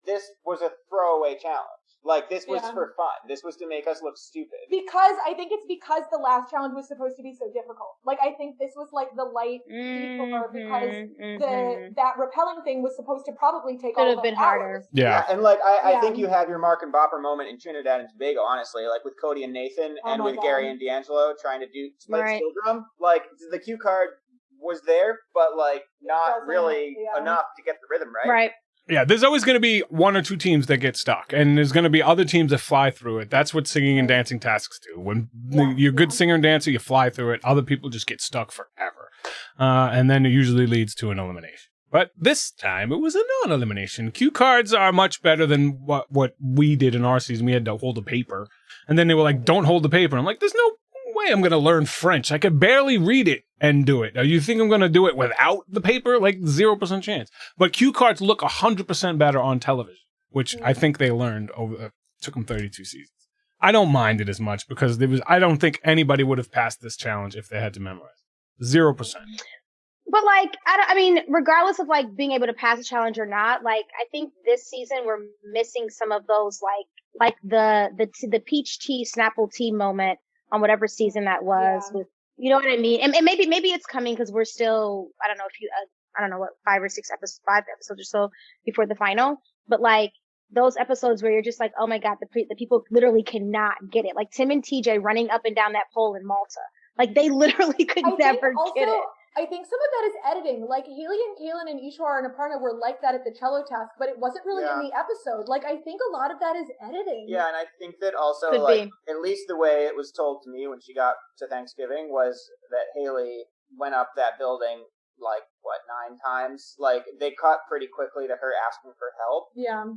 this was a throwaway challenge. Like, this was for fun. This was to make us look stupid. Because, I think it's because the last challenge was supposed to be so difficult. Like, I think this was, like, the light detour because that repelling thing was supposed to probably take all of been harder. Yeah. And, like, I think you have your Mark and Bopper moment in Trinidad and Tobago, honestly. Like, with Cody and Nathan and with Gary and D'Angelo trying to do Spike Steel Drum. Like, the cue card was there, but, like, not really enough to get the rhythm right. Right. Yeah, there's always going to be one or two teams that get stuck, and there's going to be other teams that fly through it. That's what singing and dancing tasks do. When you're a good singer and dancer, you fly through it. Other people just get stuck forever. And then it usually leads to an elimination. But this time, it was a non-elimination. Cue cards are much better than what we did in our season. We had to hold a paper. And then they were like, don't hold the paper. I'm like, there's no way I'm going to learn French. I could barely read it and do it. You think I'm going to do it without the paper? Like 0% chance. But cue cards look 100% better on television, which I think they learned took them 32 seasons. I don't mind it as much because I don't think anybody would have passed this challenge if they had to memorize. 0%. But like, I mean, regardless of like being able to pass a challenge or not, like I think this season we're missing some of those like the peach tea, Snapple tea moment on whatever season that was with, you know what I mean? And maybe it's coming because we're still, I don't know what, 5 episodes or so before the final. But like those episodes where you're just like, oh my God, the people literally cannot get it. Like Tim and TJ running up and down that pole in Malta. Like they literally could never get it. I think some of that is editing. Like Haley and Kaylin and Ishwar and Aparna were like that at the cello task, but it wasn't really in the episode. Like I think a lot of that is editing. Yeah, and I think that also at least the way it was told to me when she got to Thanksgiving was that Haley went up that building 9 times. Like they cut pretty quickly to her asking for help. Yeah.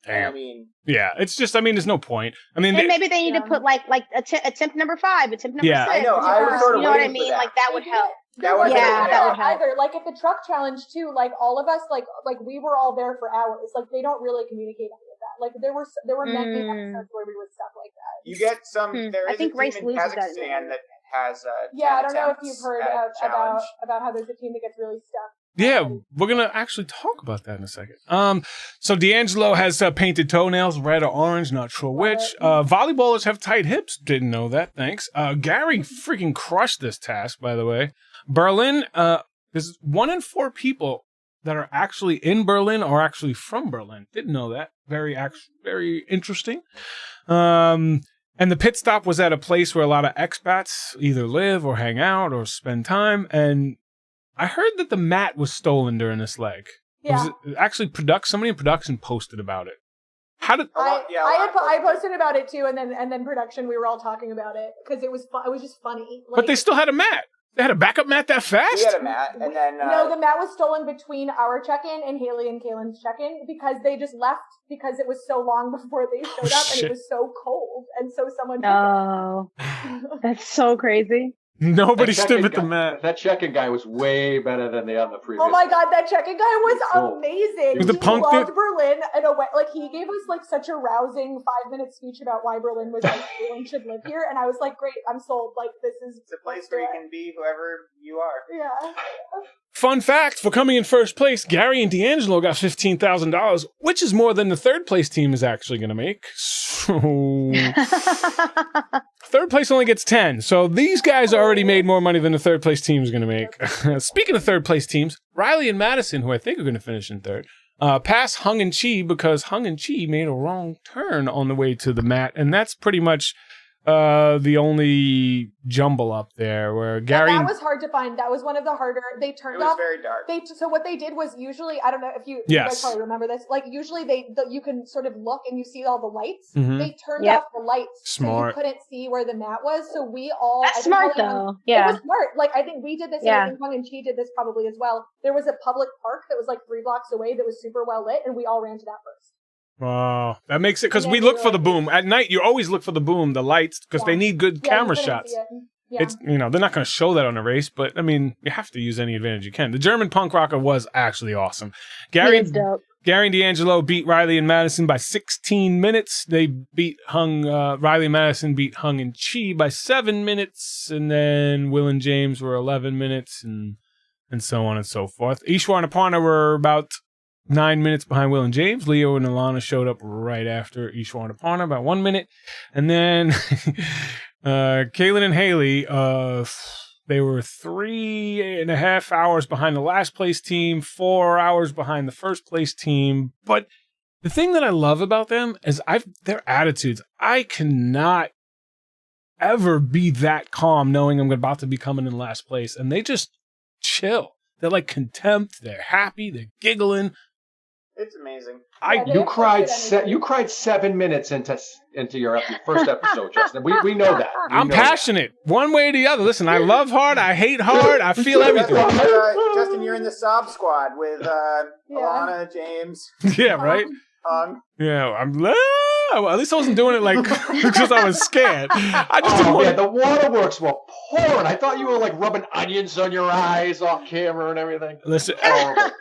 I mean, yeah, it's just, there's no point. I mean, and maybe they need to put like attempt number 5, attempt number 6. I know. I was sort of, you know what I mean? Like that would help. That would help. Either like at the truck challenge too, like all of us, like we were all there for hours. Like they don't really communicate any of that. Like there were many episodes where we were stuck like that. You get some. There is a team in Kazakhstan that has a. Yeah, I don't know if you've heard about how there's a team that gets really stuck. Yeah, we're going to actually talk about that in a second. So D'Angelo has painted toenails, red or orange, not sure which. Volleyballers have tight hips. Didn't know that, thanks. Gary freaking crushed this task, by the way. Berlin, there's 1 in 4 people that are actually in Berlin or actually from Berlin. Didn't know that. Very interesting. And the pit stop was at a place where a lot of expats either live or hang out or spend time. And I heard that the mat was stolen during this leg. Yeah. Actually, somebody in production posted about it. How did I posted about it too, and then production, we were all talking about it because it was just funny. But they still had a mat. They had a backup mat that fast? We had a mat, and then... No, the mat was stolen between our check-in and Haley and Kaylin's check-in because they just left because it was so long before they showed up, and it was so cold, and so someone took it. That's so crazy. Nobody stood with the mat. That check-in guy was way better than the other previous. Oh my God, that check-in guy was amazing. He loved Berlin in a way. Like he gave us like such a rousing 5-minute speech about why Berlin was like Berlin should live here, and I was like, great, I'm sold. Like it's a place where you can be whoever you are. Yeah. Fun fact, for coming in first place, Gary and D'Angelo got $15,000, which is more than the third place team is actually going to make. So third place only gets 10. So these guys already made more money than the third place team is going to make. Speaking of third place teams, Riley and Madison, who I think are going to finish in third, pass Hung and Chi because Hung and Chi made a wrong turn on the way to the mat. And that's pretty much the only jumble up there where Gary. And that was hard to find. That was one of the harder. They turned It was off. very dark. So what they did was usually, I don't know if you guys probably remember this. Like usually you can sort of look and you see all the lights. Mhm. They turned off the lights, Smart. so you couldn't see where the mat was. So we all. That's smart though. Yeah. It was smart. Like I think we did this. Yeah. And I think Hung and Chi did this probably as well. There was a public park that was like 3 blocks away that was super well lit, and we all ran to that first. Oh, that makes it because And we then look we for were the boom at night. You always look for the boom, the lights, because they need good Yeah, camera you couldn't shots. see it. Yeah. It's they're not going to show that on a race, but I mean, you have to use any advantage you can. The German punk rocker was actually awesome. Gary and D'Angelo beat Riley and Madison by 16 minutes. They beat Riley and Madison beat Hung and Chi by 7 minutes, and then Will and James were 11 minutes, and so on and so forth. Ishwar and Aparna were about 9 minutes behind Will and James. Leo and Alana showed up right after Ishwar and Aparna, about 1 minute. And then Kaylin and Haley, they were 3.5 hours behind the last place team, 4 hours behind the first place team. But the thing that I love about them is their attitudes. I cannot ever be that calm knowing I'm about to be coming in last place. And they just chill. They're like contempt. They're happy. They're giggling. It's amazing. You cried 7 minutes into your first episode, Justin. We know that. I'm passionate, one way or the other. Listen, I love hard, I hate hard, I feel everything. Justin, you're in the sob squad with Alana, James. Yeah, right. Yeah, well, at least I wasn't doing it like because I was scared. I just didn't want the waterworks were pouring. I thought you were like rubbing onions on your eyes off camera and everything. Listen, and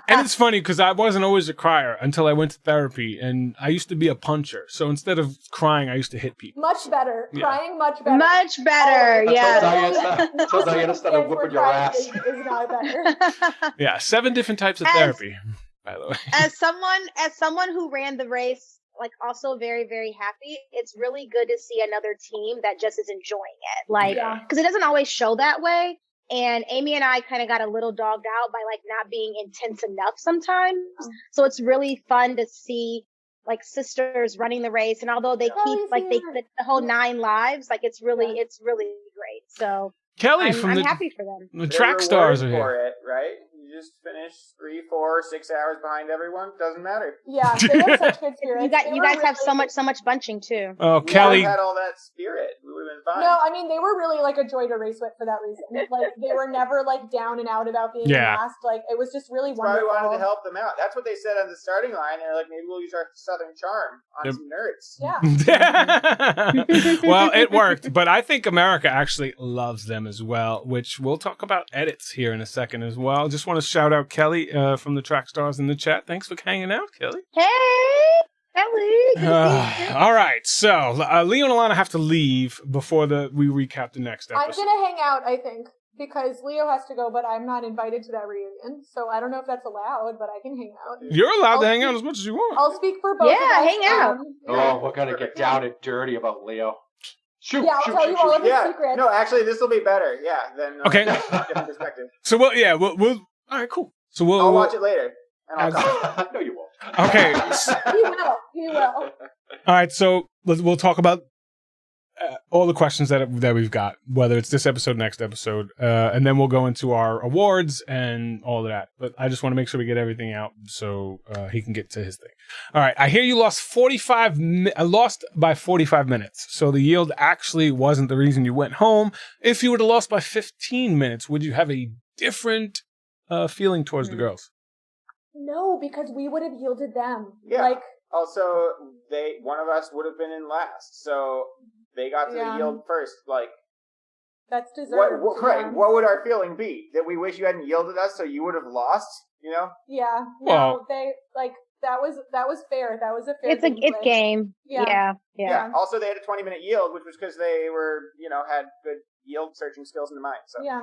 it's funny because I wasn't always a crier until I went to therapy, and I used to be a puncher. So instead of crying, I used to hit people. Much better. Yeah. Crying much better. Much better. Until Diana started whipping your ass. Is not better. Yeah, 7 different types of therapy, by the way. As someone who ran the race, like also very, very happy. It's really good to see another team that just is enjoying it. Like, because it doesn't always show that way. And Amy and I kind of got a little dogged out by like not being intense enough sometimes. So it's really fun to see like sisters running the race. And although they keep like the whole 9 lives, like it's really great. So Kelly I'm happy for them. The track stars are here. For it, right? You just finished 3, 4, 6 hours behind everyone. Doesn't matter. Yeah, they have such good spirits. You guys have so much bunching too. Oh, Kelly had all that spirit. We would have been fine. No, I mean they were really like a joy to race with for that reason. Like they were never like down and out about being last. Like it was just really wonderful. That's why we wanted to help them out. That's what they said on the starting line. They're like, maybe we'll use our Southern charm on some nerds. Yeah. Well, it worked, but I think America actually loves them as well, which we'll talk about edits here in a second as well. Just want to shout out Kelly from the Track Stars in the chat. Thanks for hanging out, Kelly. Hey, Kelly. All right, so Leo and Alana have to leave before we recap the next episode. I'm gonna hang out, I think, because Leo has to go, but I'm not invited to that reunion, so I don't know if that's allowed, but I can hang out. You're allowed to hang out as much as you want. I'll speak for both. of us. hang out. We're gonna get down and dirty about Leo. I'll tell you all of his secrets. No, actually, this will be better. Yeah, then okay. Different perspective. So we'll all right, cool. So I'll watch it later. And I'll no, you won't. Okay. He will. All right, so we'll talk about all the questions that we've got, whether it's this episode, next episode, and then we'll go into our awards and all of that. But I just want to make sure we get everything out so he can get to his thing. All right, I hear you lost lost by 45 minutes. So the yield actually wasn't the reason you went home. If you would have lost by 15 minutes, would you have a different feeling towards the girls? No, because we would have yielded them. Yeah. Like, also, one of us would have been in last, so they got to the yield first. Like, that's deserved. What would our feeling be? That we wish you hadn't yielded us, so you would have lost? You know? Yeah. Well, they like that was fair. That was a fair. It's game. Yeah. Also, they had a 20-minute yield, which was because they were, had good yield searching skills in the mine. So. Yeah.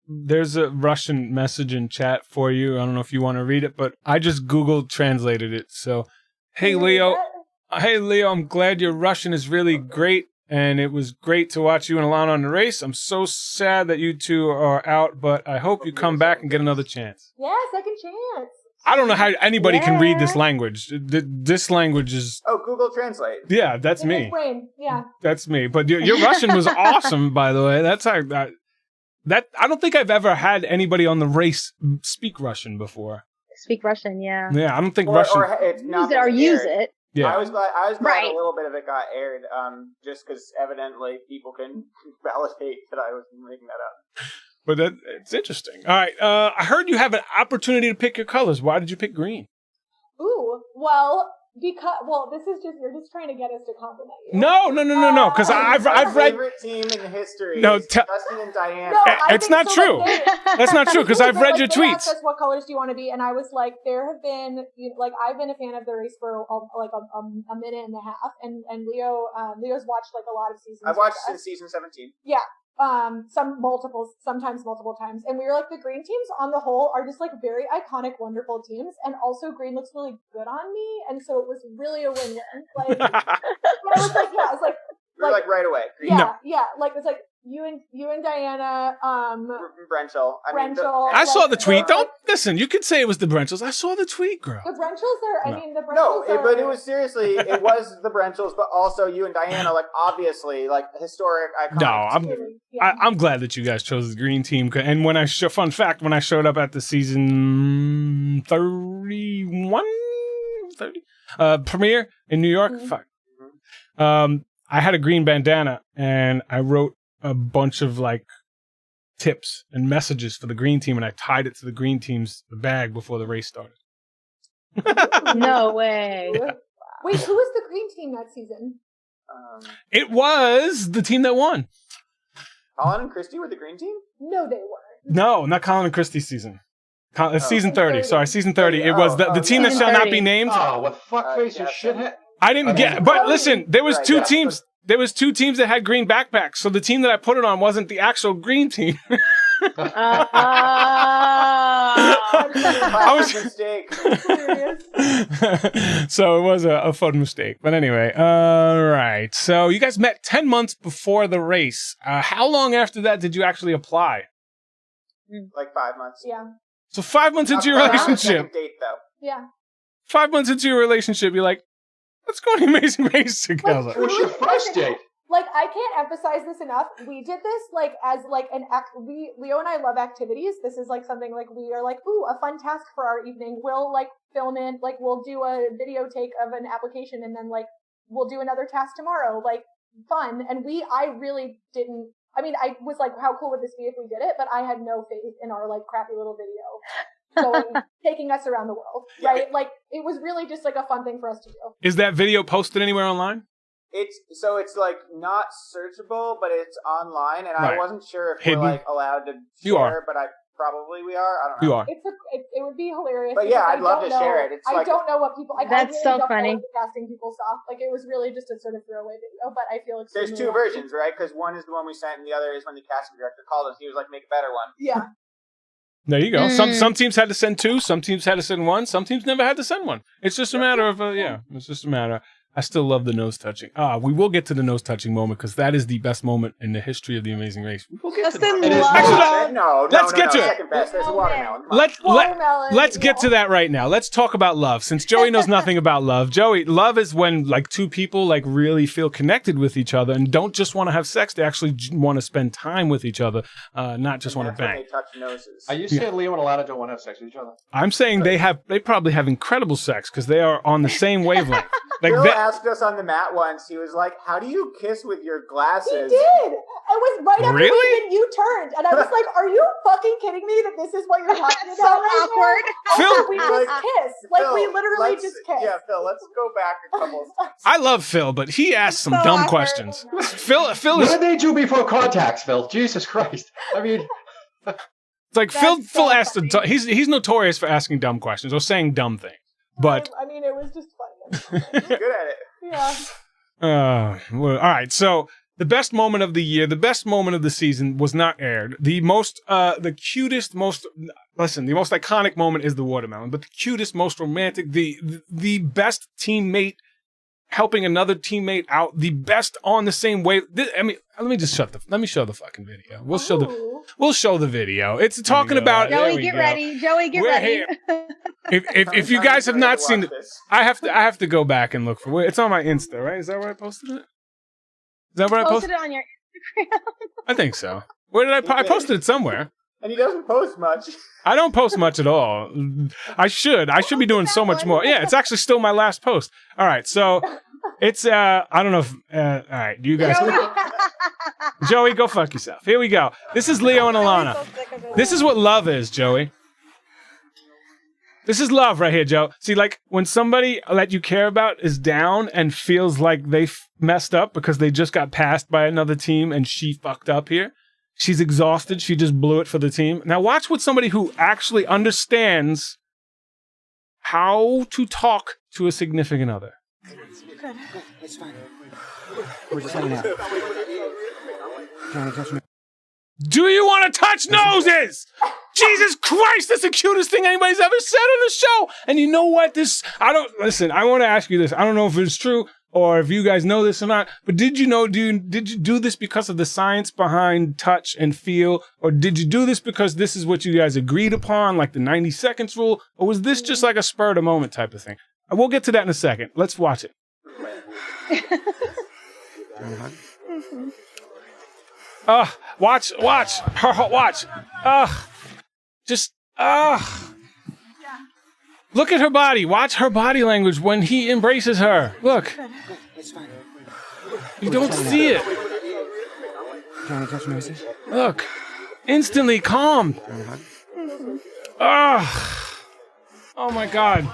There's a Russian message in chat for you. I don't know if you want to read it, but I just Google translated it. So, hey Leo, I'm glad your Russian is really great, and it was great to watch you and Alana on the race. I'm so sad that you two are out, but I hope you come back and get another chance. Yeah, second chance. I don't know how anybody can read this language. This language is. Oh, Google Translate. Yeah, that's In me. his brain. Yeah. That's me. But your Russian was awesome, by the way. That's how that. I don't think I've ever had anybody on the race speak Russian before. Speak Russian, yeah. Yeah, I don't think Russian. Or it's not use it. Yeah. I was glad Right. a little bit of it got aired, just because evidently people can validate that I was making that up. But it's interesting. All right. I heard you have an opportunity to pick your colors. Why did you pick green? Ooh, well, this is just, you're just trying to get us to compliment you. No. Because I've read. Favorite team in history. No, Justin and Diane. No, I it's think not so, true. like, That's not true because I've read your they asked tweets. us what colors do you want to be, and I was like, there have been, I've been a fan of the race for a minute and a half, and Leo's watched like a lot of seasons. I've watched since season 17. Yeah. Sometimes multiple times. And we were like, the green teams on the whole are just like very iconic, wonderful teams. And also green looks really good on me. And so it was really a win-win. Like, I was like, We're like right away. Green. yeah. Like, it's like you and Diana, Brenchel. Brenchel. I saw the tweet. Don't listen. You could say it was the Brenchels. I saw the tweet, girl. The Brenchels are, the Brenchels No, are... but it was seriously, it was the Brenchels, but also you and Diana, like, obviously, like, historic, iconic. No, I'm glad that you guys chose the green team. And when fun fact, when I showed up at the season 31, 30 premiere in New York, I had a green bandana and I wrote a bunch of like tips and messages for the green team, and I tied it to the green team's bag before the race started. No way. Yeah. Wait, who was the green team that season? It was the team that won. Colin and Christy were the green team? No, they weren't. No, not Colin and Christy's season. Season 30. Sorry, season 30. It was the team that shall not be named. Oh, what fuckface and shithead. I didn't get, but listen, there was two teams. There was two teams that had green backpacks, so the team that I put it on wasn't the actual green team. I was mistake. So it was a fun mistake. But anyway, all right. So you guys met 10 months before the race. How long after that did you actually apply? Like 5 months. Yeah. So 5 months into your relationship. Date, though. Yeah. 5 months into your relationship, you're like, let's go on the Amazing Race together. What's your first date? Like, I can't emphasize this enough. We did this, like, as, like, Leo and I love activities. This is, like, something, like, we are, like, ooh, a fun task for our evening. We'll, like, film it, like, we'll do a video take of an application, and then, like, we'll do another task tomorrow. Like, fun. And I really didn't, I mean, I was like, how cool would this be if we did it? But I had no faith in our, like, crappy little video taking us around the world, right? Like, it was really just, like, a fun thing for us to do. Is that video posted anywhere online? It's like not searchable, but it's online, and Right. I wasn't sure if Hidden. we're like allowed to share, You are. but we are. I don't know. You are. It would be hilarious. But yeah, because I'd love to don't know- share it. It's I like- don't know what people. Like, That's I really so don't funny. know what the casting people saw. Like, it was really just a sort of throwaway video, but I feel There's extremely two lucky. versions, right? Because one is the one we sent, and the other is when the casting director called us. He was like, "Make a better one." Yeah. There you go. Some teams had to send two. Some teams had to send one. Some teams never had to send one. It's just a matter of, it's just a matter. I still love the nose touching. We will get to the nose touching moment because that is the best moment in the history of the Amazing Race. We will get to that. It is No, Let's get to it. Second best. There's watermelon. Come on. Watermelon, Let's get to that right now. Let's talk about love. Since Joey knows nothing about love, Joey, love is when like two people like really feel connected with each other and don't just want to have sex. They actually want to spend time with each other, not just want to That's when bang. they touch noses. Are you saying Leo and Alana don't want to have sex with each other? I'm saying they probably have incredible sex because they are on the same wavelength. Like Bill that, asked us on the mat once. He was like, "How do you kiss with your He glasses?" did. It was right after Really? you turned, and I was like, "Are you fucking kidding me? That this is what you're talking about So right awkward. now?" Phil- Also, we just kiss. Like, Phil, we literally let's- just kiss. Yeah, Phil, let's go back a couple of steps. I love Phil, but he asked some So dumb awkward. questions. Phil What is did they do before contacts, Phil? Jesus Christ. I mean, it's like That's Phil so asked. funny. He's notorious for asking dumb questions or saying dumb things. But I mean, it was just funny. He's good at it. Yeah. well, all right. So the best moment of the year, the best moment of the season was not aired. The most, the cutest, the most iconic moment is the watermelon. But the cutest, most romantic, the best teammate helping another teammate out the best on the same way. Let me show the fucking video. We'll show the video. It's talking about Joey, get ready. Joey, get ready. Here. If you guys have not seen it, I have to go back and look for it. It's on my Insta, right? Is that where I posted it? Is that where I posted it on your Instagram? I think so. Where did I posted it somewhere. And he doesn't post much. I don't post much at all. I should be doing so much more. Yeah, it's actually still my last post. All right, so it's I don't know if all right, you guys Joey, go fuck yourself. Here we go. This is Leo and Alana. This is what love is, Joey. This is love right here, Joe. See, like when somebody that you care about is down and feels like they messed up because they just got passed by another team and she fucked up here. She's exhausted. She just blew it for the team. Now watch with somebody who actually understands how to talk to a significant other. Good. It's fine. We're just hanging out. Trying to touch me. Do you want to touch noses? Jesus Christ, that's the cutest thing anybody's ever said on the show. And you know what? I want to ask you this. I don't know if it's true or if you guys know this or not, but did you do this because of the science behind touch and feel? Or did you do this because this is what you guys agreed upon, like the 90 seconds rule? Or was this just like a spur of the moment type of thing? We'll get to that in a second. Let's watch it. Watch. Look at her body. Watch her body language when he embraces her. Look. It's fine. You don't see it. Trying to touch noses. Look. Instantly calm. Oh my God.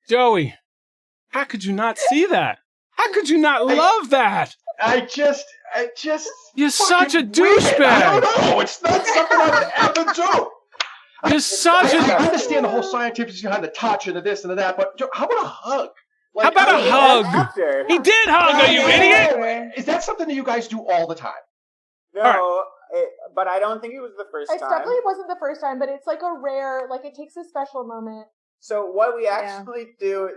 Joey, how could you not see that? How could you not love that? I just. You're such a douchebag. I don't know. It's not something I would ever do. You're such I understand the whole scientific behind the touch and the this and the that, but how about a hug? How about a hug? He did hug. Are you idiot? Is that something that you guys do all the time? No, but I don't think it was the first time. It definitely wasn't the first time, but it's like a rare, like it takes a special moment. So what we actually do,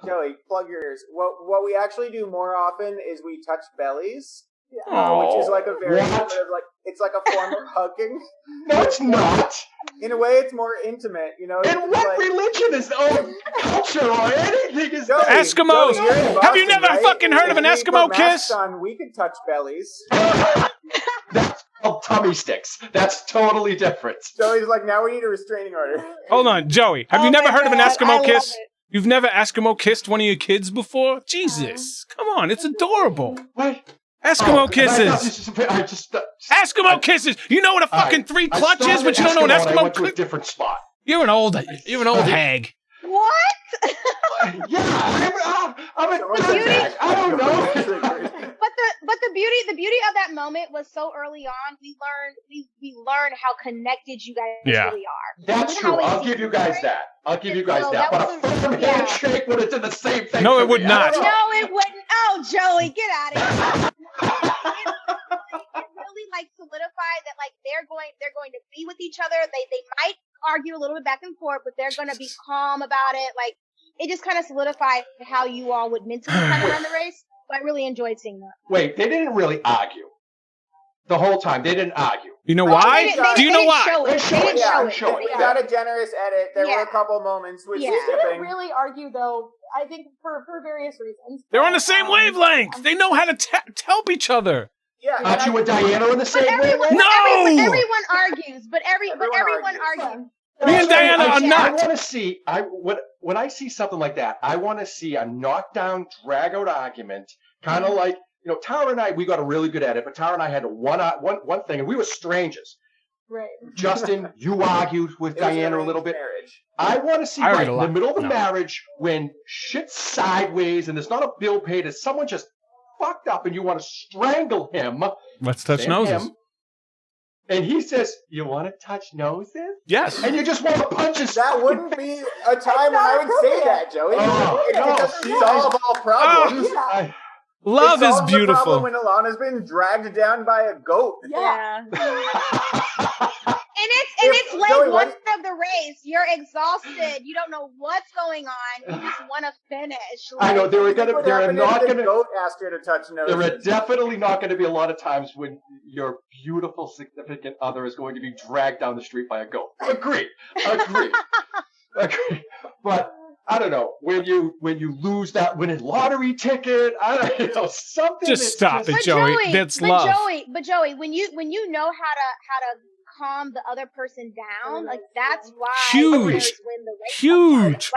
Joey, plug your ears. What we actually do more often is we touch bellies, which is like a very sort of like it's like a form of hugging. No, it's not. In a way, it's more intimate, you know. And what religion is culture or anything is Joey, Eskimos? Joey, you're in Boston, have you never right? fucking heard of an Eskimo kiss? We could touch bellies. That's called tummy sticks. That's totally different. Joey's like, now we need a restraining order. Hold on, Joey. Have you never heard of an Eskimo kiss? You've never Eskimo kissed one of your kids before? Jesus, come on, it's adorable. What? Eskimo kisses. Eskimo kisses. You know what a fucking three clutch is, but you don't know an Eskimo kiss. To a different spot. You're an old hag. What? Yeah, I'm a nutbag. I don't know. But the beauty of that moment was so early on. We learned how connected you guys really are. That's true. I'll give you guys that. But a firm handshake would have done the same thing. No, it would not. No, it wouldn't. Oh, Joey, get out of here. It really like solidified that like they're going to be with each other. They might argue a little bit back and forth, but they're going to be calm about it. Like it just kind of solidified how you all would mentally kind of run the race. I really enjoyed seeing that. Wait, they didn't really argue. The whole time, they didn't argue. You know why? Do you know why? They didn't show it. We got a generous edit. There were a couple moments with They didn't really argue, though, I think for various reasons. They're on the same wavelength. They know how to help each other. Yeah. Aren't you and Diana on the same wavelength? No! Everyone argues, but everyone argues. Me and Diana are not. I want to see. When I see something like that, I want to see a knockdown, drag-out argument, kind of like Tara and I. We got really good at it, but Tara and I had one thing, and we were strangers. Right. Justin, you argued with Diana a little bit. I want to see in the middle of the marriage when shit's sideways and there's not a bill paid, and someone just fucked up, and you want to strangle him. Let's touch noses. And he says, "You want to touch noses?" Yes. And you just want to punch his. That wouldn't be a time when I would say that, Joey. It doesn't solve all problems. Love is beautiful. The problem when Alana's been dragged down by a goat. Yeah. And it's leg one of the race. You're exhausted. You don't know what's going on. You just want to finish. I know there are not the going to. goat asked her to touch noses. There are definitely not going to be a lot of times when your beautiful significant other is going to be dragged down the street by a goat. Agree. But I don't know, when you lose that winning lottery ticket, I don't know, something. Just stop it, Joey. That's love. But Joey, when you know how to calm the other person down, like that's why Huge. winners win the race. Huge.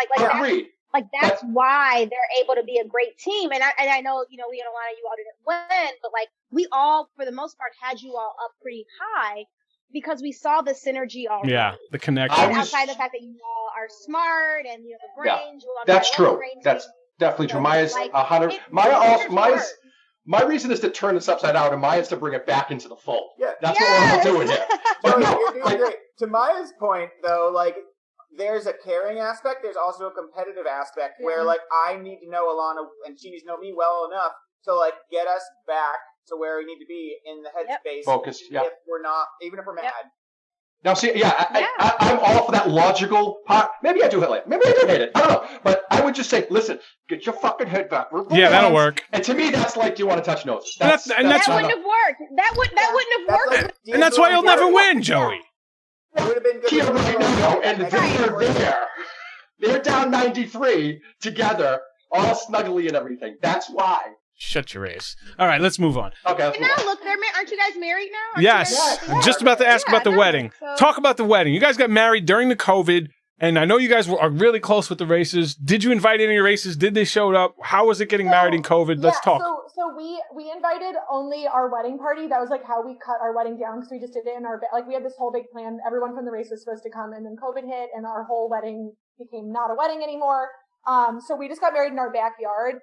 That's why they're able to be a great team. And I know, we had a lot of you all didn't win, but like we all, for the most part, had you all up pretty high because we saw the synergy already. Yeah, the connection. And outside the fact that you all are smart and the brains. Yeah, that's true. That's definitely true. Maya's 100. My reason is to turn this upside down, and Maya's to bring it back into the fold. Yeah, that's what we're all doing here. But no, you're doing great. To Maya's point, though, like there's a caring aspect. There's also a competitive aspect where, like, I need to know Alana, and she needs to know me well enough to like get us back to where we need to be in the headspace. Focus. If we're not, even if we're mad. Now, see, I'm all for that logical part. Maybe I do hate it. Maybe I do hate it. I don't know. But I would just say, listen, get your fucking head back. Yeah, that'll work. And to me, that's like, do you want to touch noses? That wouldn't have worked. That wouldn't have worked. Like, and that's why you'll never win, Joey. It would have been good. Here right now, and they're there. They're down 93 together, all snuggly and everything. That's why. Shut your ass. All right, let's move on. Okay. And now look, aren't you guys married now? Yes. I'm just about to ask about the wedding. So... Talk about the wedding. You guys got married during the COVID, and I know you guys are really close with the races. Did you invite any races? Did they show up? How was it getting married in COVID? Let's talk. So we invited only our wedding party. That was like how we cut our wedding down because we just did it in our like we had this whole big plan. Everyone from the race was supposed to come, and then COVID hit, and our whole wedding became not a wedding anymore. So we just got married in our backyard.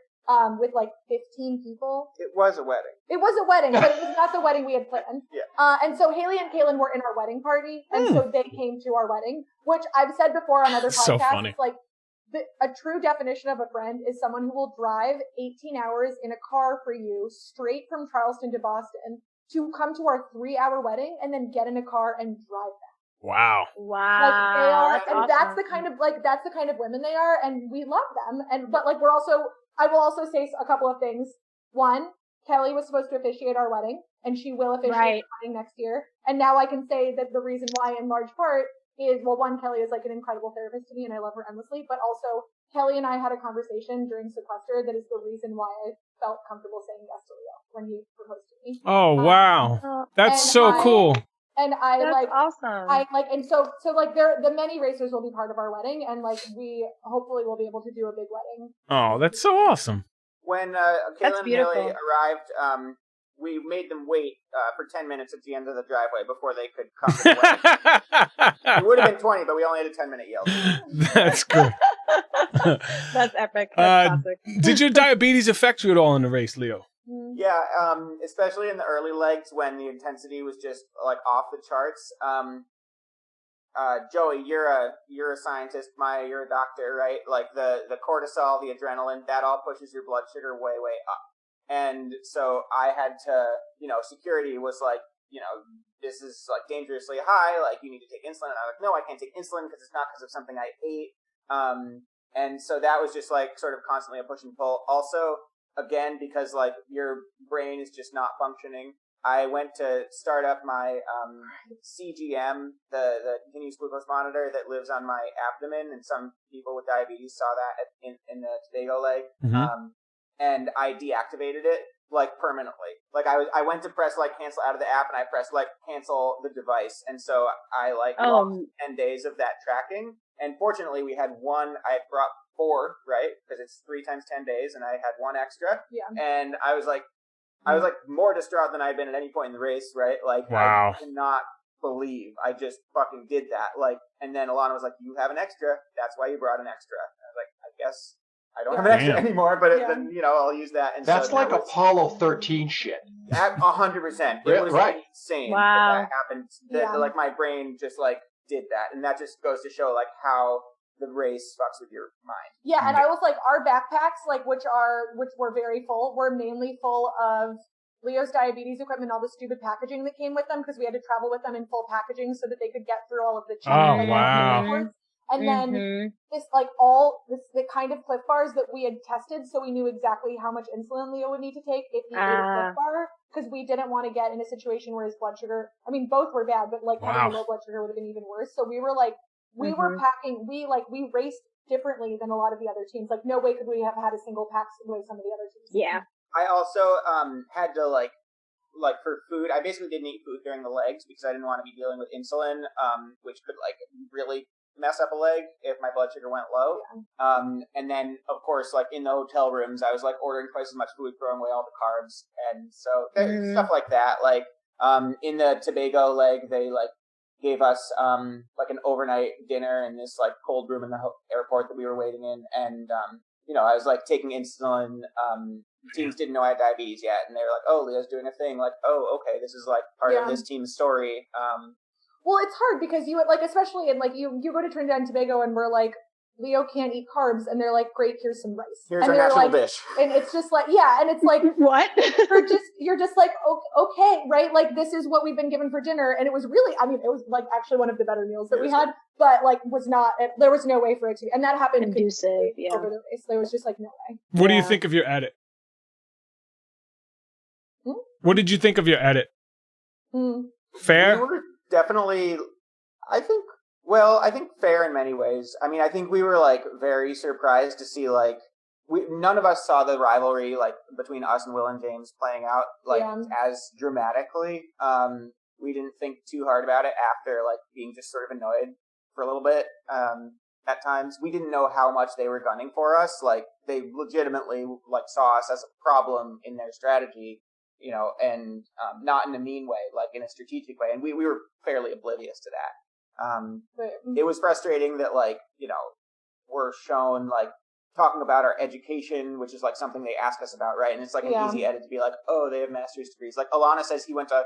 With like 15 people. It was a wedding. It was a wedding, but it was not the wedding we had planned. Yeah. And so Haley and Kaylin were in our wedding party, and so they came to our wedding, which I've said before on other podcasts. So funny. Like, a true definition of a friend is someone who will drive 18 hours in a car for you straight from Charleston to Boston to come to our 3-hour wedding and then get in a car and drive back. Wow. Like they are, and that's the kind of women they are, and we love them. But like I will also say a couple of things. One, Kelly was supposed to officiate our wedding, and she will officiate our wedding next year. And now I can say that the reason why, in large part, is, well, one, Kelly is like an incredible therapist to me, and I love her endlessly. But also, Kelly and I had a conversation during sequester that is the reason why I felt comfortable saying yes to Leo when he proposed to me. Oh, wow. That's so cool. And That's awesome. So the many racers will be part of our wedding, and like we hopefully will be able to do a big wedding. Oh, that's so awesome. When Kaylin and Haley arrived, we made them wait for 10 minutes at the end of the driveway before they could come to the wedding. It would have been 20, but we only had a 10-minute yell. That's cool. That's epic. That's classic. Did your diabetes affect you at all in the race, Leo? Yeah, especially in the early legs when the intensity was just like off the charts. Joey, you're a scientist. Maya, you're a doctor, right? Like the cortisol, the adrenaline, that all pushes your blood sugar way, way up. And so I had to, security was like, this is like dangerously high. Like you need to take insulin. And I was like, no, I can't take insulin because it's not because of something I ate. And so that was just like sort of constantly a push and pull. Also, again, because like your brain is just not functioning, I went to start up my CGM, the continuous glucose monitor that lives on my abdomen, and some people with diabetes saw that in the Tobago leg, and I deactivated it like permanently. Like I went to press like cancel out of the app, and I pressed like cancel the device, and so I lost 10 days of that tracking. And fortunately, we had one. I had brought 4, right? Because it's 3 times 10 days, and I had 1 extra. Yeah. And I was like more distraught than I'd been at any point in the race, right? Like, wow. I cannot believe I just fucking did that. Like, and then Alana was like, "You have an extra. That's why you brought an extra." And I was like, "I guess I don't have an extra anymore, but then I'll use that." And that's so like Apollo 13 shit. 100%. It was insane. Wow. That happened. Like my brain just like did that, and that just goes to show like how the race fucks with your mind. Yeah, and I was like, our backpacks, like which were very full, were mainly full of Leo's diabetes equipment, all the stupid packaging that came with them, because we had to travel with them in full packaging so that they could get through all of the Oh, wow. And then the kind of Cliff Bars that we had tested, so we knew exactly how much insulin Leo would need to take if he ate a Cliff Bar, because we didn't want to get in a situation where his blood sugar, I mean, both were bad, but like having a low blood sugar would have been even worse. So we were like, we were packing, we raced differently than a lot of the other teams. Like, no way could we have had a single pack the way some of the other teams. Yeah. I also had to like for food, I basically didn't eat food during the legs because I didn't want to be dealing with insulin, which could like really mess up a leg if my blood sugar went low. Yeah. And then of course, like in the hotel rooms, I was like ordering twice as much food, throwing away all the carbs, and so stuff like that. Like in the Tobago leg, they like gave us like an overnight dinner in this like cold room in the airport that we were waiting in, and I was like taking insulin. Teams didn't know I had diabetes yet, and they were like, "Oh, Leo's doing a thing." Like, "Oh, okay, this is like part of this team's story." Well, it's hard because you like, especially in like you go to Trinidad and Tobago, and we're like, Leo can't eat carbs, and they're like, "Great, here's some rice." Here's and our national dish. And it's just like, and it's like, what? you're just like, okay, right? Like this is what we've been given for dinner, and it was really, I mean, it was like actually one of the better meals that we had, but like there was no way for it to, and that happened conducive, over the race. There was just like no way. What do you think of your edit? What did you think of your edit? Fair? We were definitely, I think fair in many ways. I mean, I think we were like very surprised to see like none of us saw the rivalry like between us and Will and James playing out like as dramatically. We didn't think too hard about it after like being just sort of annoyed for a little bit. At times, we didn't know how much they were gunning for us. Like they legitimately like saw us as a problem in their strategy. And not in a mean way, like in a strategic way. And we were fairly oblivious to that. It was frustrating that, like, we're shown, like, talking about our education, which is, like, something they ask us about, right? And it's, like, an easy edit to be like, oh, they have master's degrees. Like, Alana says he went to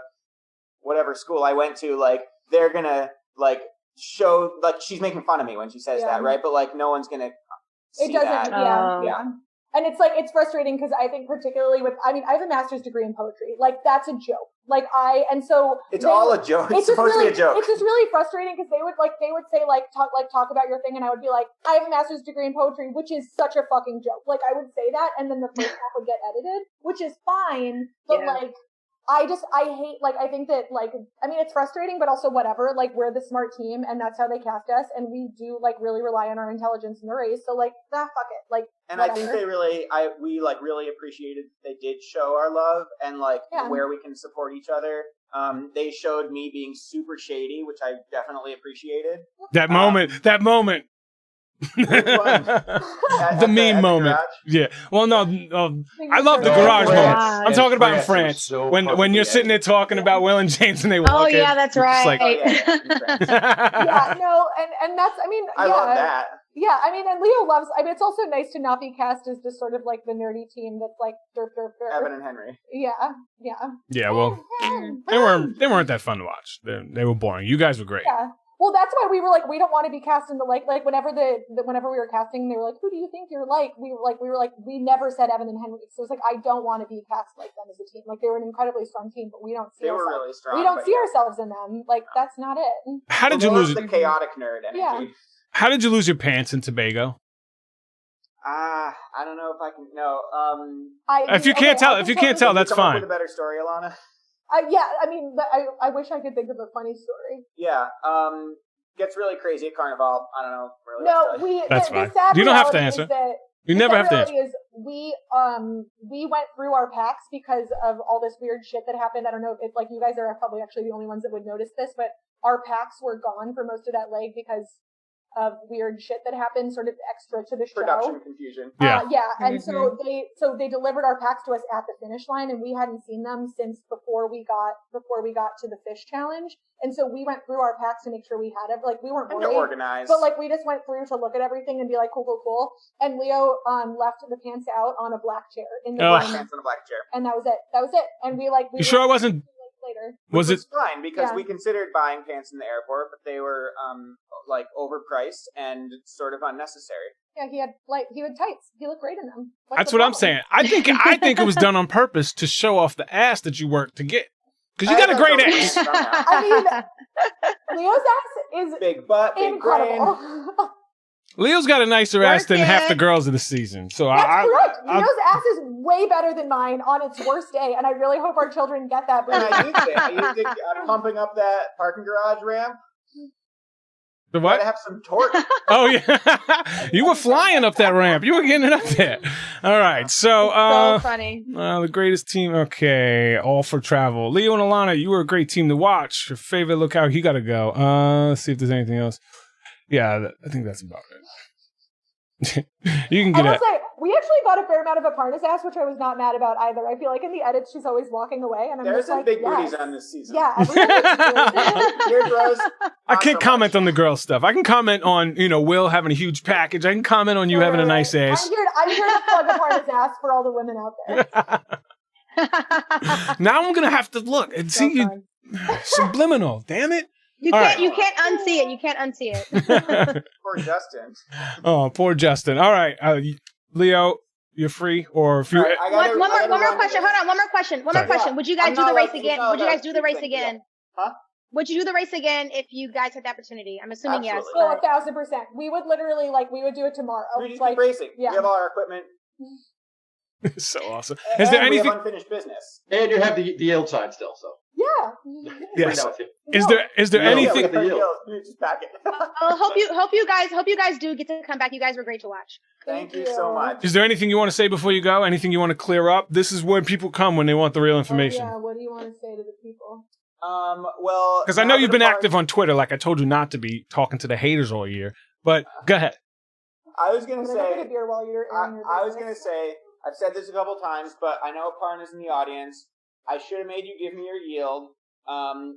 whatever school I went to, like, they're gonna, like, show, like, she's making fun of me when she says that, right? But, like, no one's gonna see that. Yeah. And it's like, it's frustrating because I think particularly I have a master's degree in poetry. Like, that's a joke. Like, it's all a joke. It's supposed to be a joke. It's just really frustrating because they would say, talk about your thing. And I would be like, I have a master's degree in poetry, which is such a fucking joke. Like, I would say that. And then the first half would get edited, which is fine. But like, I hate, like, I think that, like, I mean, it's frustrating, but also whatever. Like, we're the smart team, and that's how they cast us, and we do, like, really rely on our intelligence in the race, so, like, fuck it. Like, and whatever. I think we really appreciated they did show our love, and, like, where we can support each other. They showed me being super shady, which I definitely appreciated. That moment. The meme moment. Yeah. Well, no, I love the garage moment. I'm talking about in France so when you're sitting there talking about Will and James and they walk in. Oh yeah, that's right. Like, and that's, I mean, I love that. Yeah, I mean, and Leo loves, I mean, it's also nice to not be cast as just sort of like the nerdy team that's like derp. Evan and Henry. Yeah. Yeah, well, they weren't that fun to watch. They were boring. You guys were great. Yeah. Well, that's why we were like, we don't want to be cast in the like whenever whenever we were casting, they were like, who do you think you're like? We were like, we never said Evan and Henry. So it was like, I don't want to be cast like them as a team. Like, they were an incredibly strong team, but we don't see ourselves. Really strong. We don't see ourselves in them. Like, that's not it. How did you lose the chaotic nerd energy? Yeah. How did you lose your pants in Tobago? I don't know if I can. No. If you can't tell, that's fine. With a better story, Alana. Yeah, I mean, I wish I could think of a funny story. Yeah. Gets really crazy at Carnival. I don't know. Really no, that's fine. You don't have to answer. You never have to answer. We went through our packs because of all this weird shit that happened. I don't know if like you guys are probably actually the only ones that would notice this, but our packs were gone for most of that leg because of weird shit that happened, sort of extra to the show. Production confusion. Yeah. And so they delivered our packs to us at the finish line, and we hadn't seen them since before we got to the fish challenge. And so we went through our packs to make sure we had it. Like, we weren't worried, organized, but like we just went through to look at everything and be like, cool. And Leo left the pants out on a black chair in the room, pants on a black chair, and that was it. And we you sure it wasn't? Later. Was it fine because we considered buying pants in the airport, but they were like overpriced and sort of unnecessary. Yeah, he had tights. He looked great in them. That's what I'm saying. I think it was done on purpose to show off the ass that you worked to get. Because you got a great ass. I mean, Leo's ass is big butt, big incredible. Leo's got a nicer ass than half the girls of the season. So That's correct. Leo's ass is way better than mine on its worst day, and I really hope our children get that. I used it pumping up that parking garage ramp. The what? Gotta have some torque. Oh yeah, you were flying up that ramp. You were getting it up there. All right, so funny. The greatest team. Okay, all for travel. Leo and Alana, you were a great team to watch. Your favorite lookout. He got to go. Let's see if there's anything else. Yeah, I think that's about it. You can get it. We actually got a fair amount of Aparna's ass, which I was not mad about either. I feel like in the edits she's always walking away, and I'm There's just some like, big booties on this season. Yeah, I can't comment on the girl stuff. I can comment on Will having a huge package. I can comment on you having a nice ass. I'm here to plug Aparna's ass for all the women out there. Now I'm gonna have to look and see you. Subliminal, damn it. You can't unsee it. You can't unsee it. Poor Justin. Oh, poor Justin. All right, Leo, you're free. Or if you one more question. Hold on. One more question. Would you guys do the race again? Would you guys do the race again? Huh? Would you do the race again if you guys had the opportunity? I'm assuming yes. Oh, 1,000%. We would literally we would do it tomorrow. We just keep racing. Yeah. We have all our equipment. So awesome. Is there anything? We have unfinished business. And you have the yield sign still, so. Yeah. Yes. Is there anything? Hope you guys do get to come back. You guys were great to watch. Thank you so much. Is there anything you want to say before you go? Anything you want to clear up? This is when people come when they want the real information. Yeah. What do you want to say to the people? Well, because I know you've been active on Twitter. Like I told you not to be talking to the haters all year. But go ahead. I was gonna say. I was gonna say. I've said this a couple times, but I know Aparna's in the audience. I should have made you give me your yield.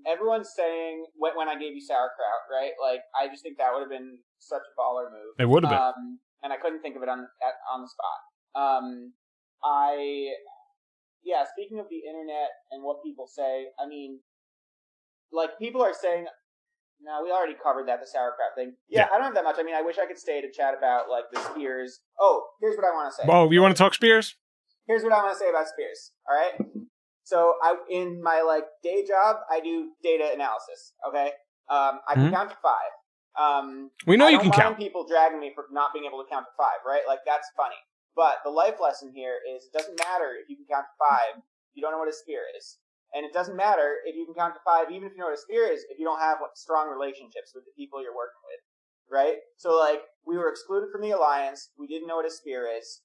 Everyone's saying when I gave you sauerkraut, right? Like, I just think that would have been such a baller move. It would have been. And I couldn't think of it on the spot. Speaking of the internet and what people say, I mean, like, people are saying, no, we already covered that, the sauerkraut thing. Yeah, I don't have that much. I mean, I wish I could stay to chat about, like, the Spears. Oh, here's what I want to say. Oh, you want to talk Spears? Here's what I want to say about Spears, all right? So, in my, day job, I do data analysis, okay? I can count to 5. We know you can count. I don't mind people dragging me for not being able to count to 5, right? Like, that's funny. But the life lesson here is it doesn't matter if you can count to 5, you don't know what a spear is. And it doesn't matter if you can count to 5, even if you know what a spear is, if you don't have strong relationships with the people you're working with, right? So, we were excluded from the Alliance. We didn't know what a spear is.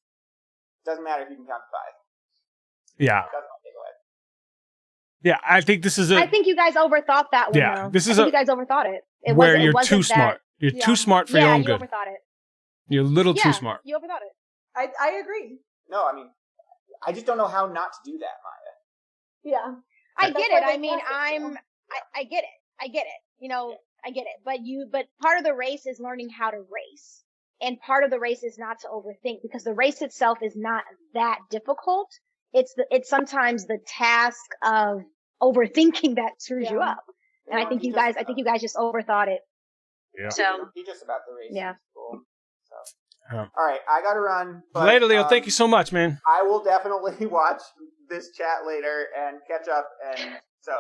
It doesn't matter if you can count to 5. Yeah. Yeah, I think this is I think you guys overthought that one. Yeah, though. You guys overthought it. Where you're too smart. You're too smart for your own good. You overthought it. You're a little too smart. You overthought it. I agree. No, I mean, I just don't know how not to do that, Maya. Yeah. I get it. I mean, I get it. I get it. I get it. But part of the race is learning how to race. And part of the race is not to overthink, because the race itself is not that difficult. It's sometimes the task of overthinking that screws you up. And I think you guys just overthought it. Yeah. So teach us about the race. Yeah. Cool. So. All right, I gotta run. But, later, Leo. Thank you so much, man. I will definitely watch this chat later and catch up. And so.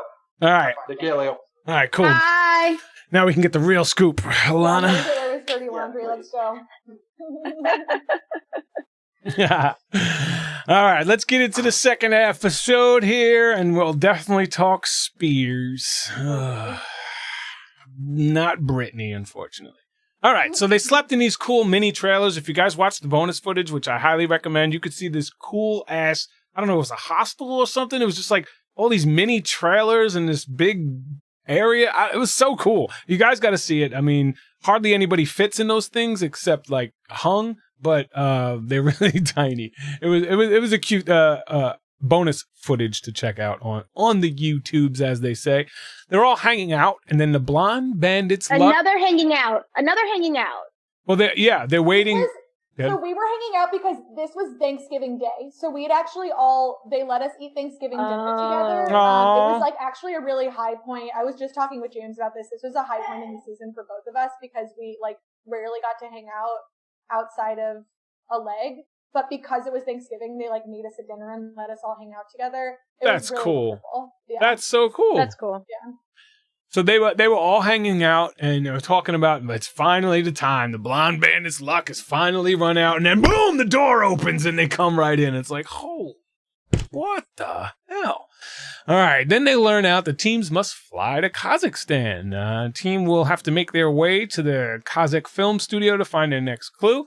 All right. Take care, Leo. All right, cool. Bye. Now we can get the real scoop, Alana. There is dirty laundry. Let's go. Yeah. All right, let's get into the second episode here, and we'll definitely talk Spears. Not Brittany, unfortunately. All right, so they slept in these cool mini trailers. If you guys watch the bonus footage, which I highly recommend, you could see this cool ass, I don't know, it was a hospital or something. It was just like all these mini trailers in this big area. It was so cool. You guys got to see it. I mean, hardly anybody fits in those things except like Hung, but they're really tiny. It was a cute bonus footage to check out on the YouTubes, as they say. They're all hanging out, and then the blonde bandits. Another hanging out. Well, they're waiting. So we were hanging out because this was Thanksgiving Day. So we had actually they let us eat Thanksgiving dinner together. It was actually a really high point. I was just talking with James about this. This was a high point in the season for both of us because we rarely got to hang out outside of a leg. But because it was Thanksgiving, they like made us a dinner and let us all hang out together. That's really cool. wonderful. Yeah. That's so cool. That's cool. Yeah. So they were all hanging out and they were talking about it's finally the time. The Blonde Bandit's luck has finally run out, and then boom, the door opens and they come right in. It's like, oh, what the hell? All right, then they learn out the teams must fly to Kazakhstan. Team will have to make their way to the Kazakh film studio to find their next clue.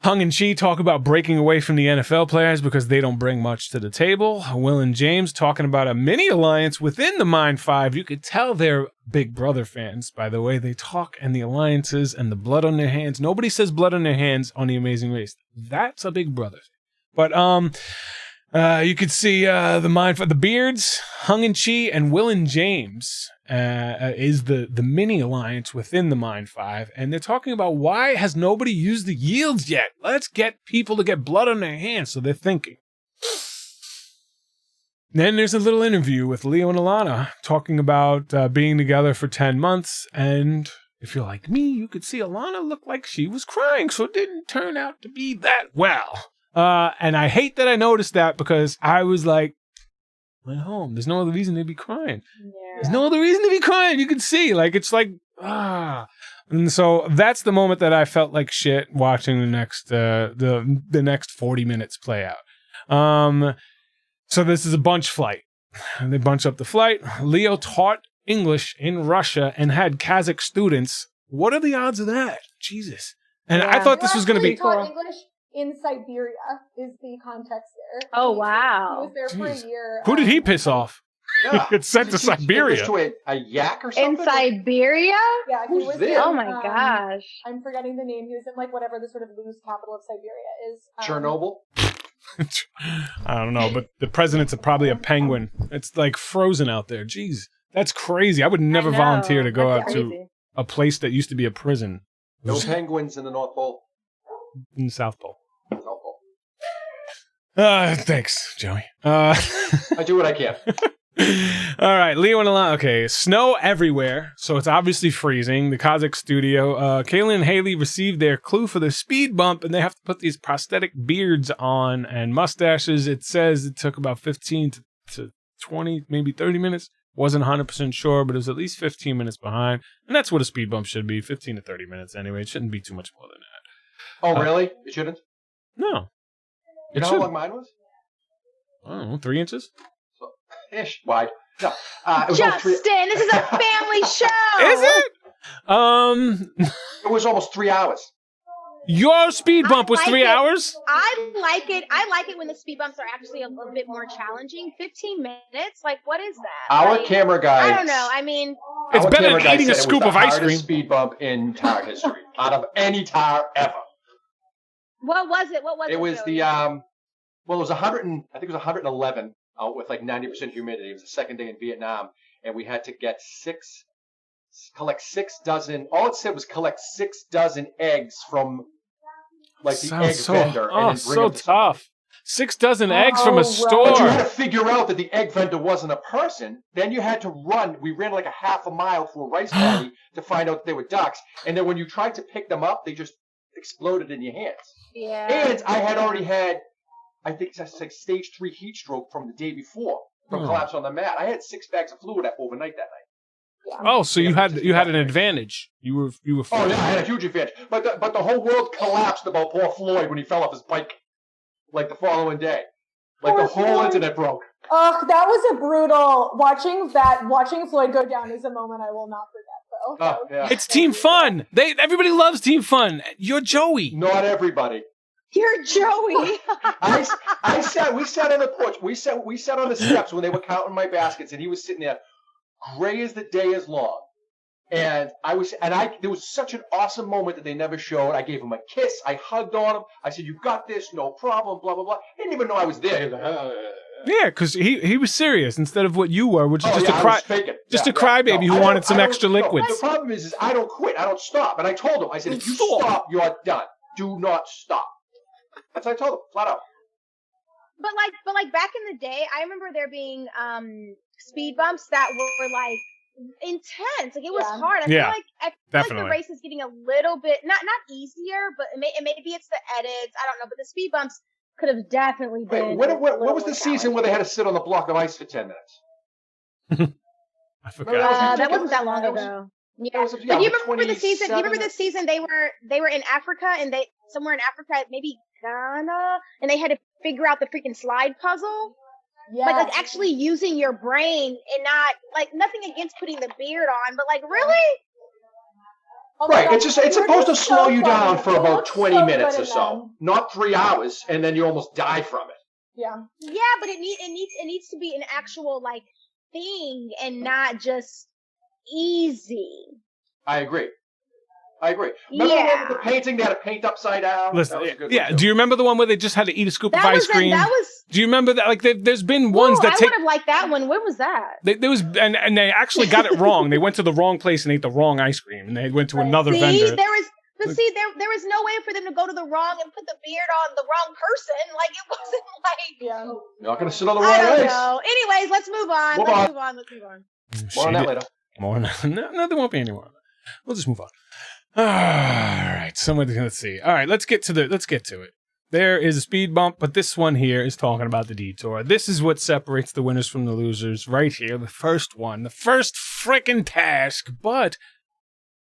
Hung and Chi talk about breaking away from the NFL players because they don't bring much to the table. Will and James talking about a mini alliance within the Mind Five. You could tell they're Big Brother fans by the way they talk and the alliances and the blood on their hands. Nobody says blood on their hands on The Amazing Race. That's a Big Brother. But you could see the Mind Five, the Beards, Hung and Chi, and Will and James is the mini alliance within the Mind Five, and they're talking about why has nobody used the yields yet? Let's get people to get blood on their hands. So they're thinking. Then there's a little interview with Leo and Alana talking about being together for 10 months, and if you're like me, you could see Alana look like she was crying, so it didn't turn out to be that well. And I hate that I noticed that because I was like, went home. There's no other reason to be crying. Yeah. There's no other reason to be crying. You can see, like, it's like, And so that's the moment that I felt like shit watching the next, the next 40 minutes play out. So this is a bunch flight. They bunch up the flight. Leo taught English in Russia and had Kazakh students. What are the odds of that? Jesus. And I thought this was going to be taught English in Siberia is the context there. Oh, wow. He was there for a year. Who did he piss off? Yeah. He gets sent to Siberia. To a yak or something? In Siberia? Yeah, he Who's was this? in, Oh my gosh. I'm forgetting the name. He was in like whatever the sort of loose capital of Siberia is. Chernobyl? I don't know, but the president's probably a penguin. It's like frozen out there. Jeez, that's crazy. I would never volunteer to go out to a place that used to be a prison. No penguins in the North Pole. In the South Pole. South Pole. Thanks, Joey. I do what I can. All right, Leo and Alana. Okay, snow everywhere, so it's obviously freezing. The Kazakh studio. Kaylin and Haley received their clue for the speed bump, and they have to put these prosthetic beards on and mustaches. It says it took about 15 to 20, maybe 30 minutes. Wasn't 100% sure, but it was at least 15 minutes behind, and that's what a speed bump should be, 15 to 30 minutes anyway. It shouldn't be too much more than that. Oh, really? It shouldn't? No. You know how long mine was? I don't know, 3 inches? Ish wide. No. It was Justin, this is a family show. Is it? It was almost 3 hours. Your speed bump was 3 hours? I like it. I like it when the speed bumps are actually a little bit more challenging. 15 minutes? Like, what is that? Our camera guy. I don't know. I mean, it's better than eating a scoop of ice cream. Speed bump in tire history, out of any tire ever. what was it? What was it? It was Joey? the well, it was 100. I think it was 111 out with like 90% humidity. It was the second day in Vietnam, and we had to collect 6 dozen. All it said was collect 6 dozen eggs from like the egg vendor. Oh, and then bring so them to tough. 6 dozen eggs from a store. But you had to figure out that the egg vendor wasn't a person. Then you had to run. We ran like a half a mile through a rice paddy to find out they were ducks. And then when you tried to pick them up, they just exploded in your hands. Yeah. And I had already had, I think that's like stage 3 heat stroke from the day before from collapse on the mat. I had 6 bags of fluid overnight that night. Oh, so you had an advantage. You were. Oh yeah, I had a huge advantage. But the whole world collapsed about poor Floyd when he fell off his bike, like the following day. Like the whole internet broke. Ugh, that was a brutal watching Floyd go down is a moment I will not forget though. Oh, yeah. It's team fun. Everybody loves team fun. You're Joey. Not everybody. You're Joey. We sat on the porch. We sat on the steps when they were counting my baskets, and he was sitting there, gray as the day is long. And there was such an awesome moment that they never showed. I gave him a kiss. I hugged on him. I said, "You got this, no problem." Blah blah blah. He didn't even know I was there. He was like, Yeah, because he was serious instead of what you were, which is just a crybaby who wanted some extra liquids. The problem is I don't quit. I don't stop. And I told him, I said, if you stop, you're done. Do not stop. That's what I told him, flat out. But like back in the day, I remember there being speed bumps that were like intense. Like it was hard. I Definitely. Like the race is getting a little bit not easier, but maybe it's the edits. I don't know, but the speed bumps could have definitely been. What was the season where they had to sit on the block of ice for 10 minutes? I forgot. That wasn't that long ago. Yeah. But do you remember the season? Do you remember the season they were in Africa and they somewhere in Africa, maybe Ghana, and they had to figure out the freaking slide puzzle? Yeah. Like actually using your brain and not like nothing against putting the beard on, but like really? Oh right. God, It's supposed to slow you down for about 20 so minutes or so, not 3 hours, and then you almost die from it. Yeah. Yeah, but it needs to be an actual like thing and not just easy. I agree. Remember the painting? They had to paint upside down. Listen, do you remember the one where they just had to eat a scoop of ice cream? Do you remember that? Like, there's been ones that I would have liked that one. Where was that? There was, and they actually got it wrong. They went to the wrong place and ate the wrong ice cream, and they went to another vendor. There was no way for them to go to the wrong and put the beard on the wrong person. Like it wasn't like. Yeah. You're not gonna sit on the wrong ice. No. Anyways, let's move on. Let's move on. More on that later. More on that. No, there won't be any more. We'll just move on. All right. Let's see. All right. Let's get to it. There is a speed bump, but this one here is talking about the detour. This is what separates the winners from the losers right here. The first one, the first frickin' task. But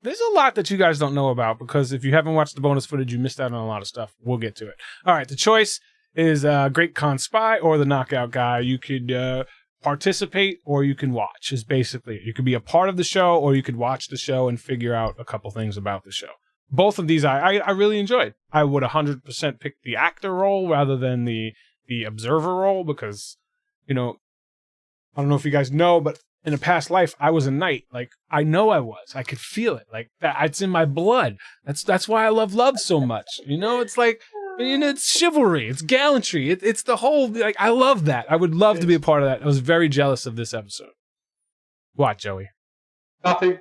there's a lot that you guys don't know about because if you haven't watched the bonus footage, you missed out on a lot of stuff. We'll get to it. All right. The choice is Great Con Spy or the Knockout Guy. You could participate or you can watch is basically it. You could be a part of the show or you could watch the show and figure out a couple things about the show. Both of these I really enjoyed. I would 100% pick the actor role rather than the observer role because, you know, I don't know if you guys know, but in a past life, I was a knight. Like, I know I was. I could feel it. Like, that. It's in my blood. That's why I love so much. You know, it's like, you know, it's chivalry. It's gallantry. It's the whole, like, I love that. I would love to be a part of that. I was very jealous of this episode. What, Joey? Nothing.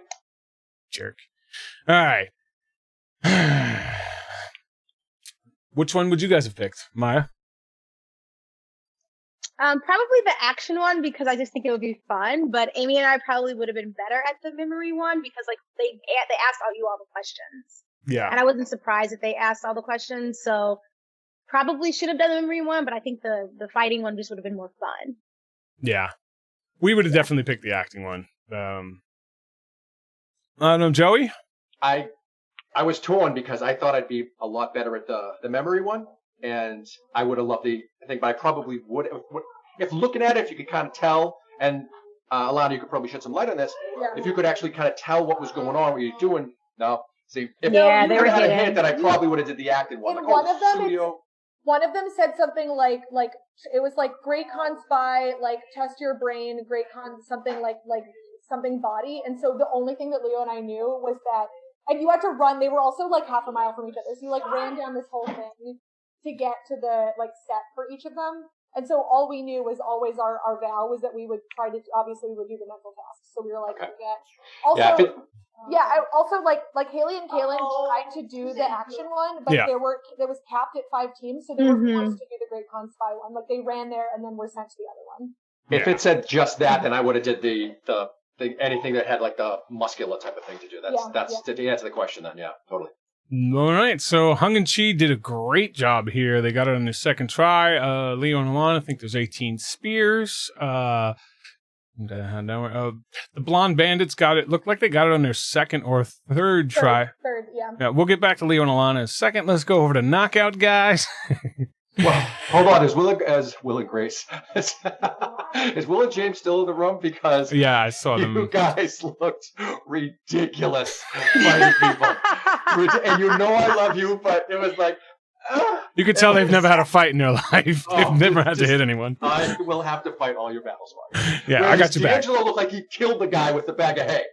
Jerk. All right. Which one would you guys have picked, Maya? Probably the action one because I just think it would be fun. But Amy and I probably would have been better at the memory one because like they asked you all the questions. Yeah. And I wasn't surprised that they asked all the questions. So probably should have done the memory one, but I think the fighting one just would have been more fun. Yeah. We would have definitely picked the acting one. I don't know, Joey? I was torn because I thought I'd be a lot better at the memory one, and I would have loved the thing, but I probably would. If looking at it, if you could kind of tell, and Alana, you could probably shed some light on this, if you could actually kind of tell what was going on, what you're doing. No, see, if you would have had a hint, that I probably would have did the acting one. In like, one of them said something like it was like Great Con Spy, like test your brain, Great Con something like something body, and so the only thing that Leo and I knew was that. And you had to run. They were also like half a mile from each other. So you like ran down this whole thing to get to the like set for each of them. And so all we knew was always our vow was that we would try to, obviously we would do the mental tasks. So we were like, also like Haley and Kaylin tried to do the action one, but there was capped at 5 teams. So they were forced to do the Great Con Spy one. Like they ran there and then were sent to the other one. If it said just that, then I would have did the anything that had like the muscular type of thing to do. That's to answer the question then. Yeah, totally. All right. So Hung and Chi did a great job here. They got it on their second try. Leo and Alana, I think there's 18 spears. The Blonde Bandits got it. Looked like they got it on their second or third try. Third, yeah. We'll get back to Leo and Alana in a second. Let's go over to Knockout Guys. Well, hold on. Is Will and Grace? Is Will and James still in the room? Because I saw them. You guys looked ridiculous fighting people, and you know I love you, but it was like you could tell they've never had a fight in their life. They've never had to hit anyone. I will have to fight all your battles. Yeah, whereas I got you back. D'Angelo looked like he killed the guy with the bag of hay.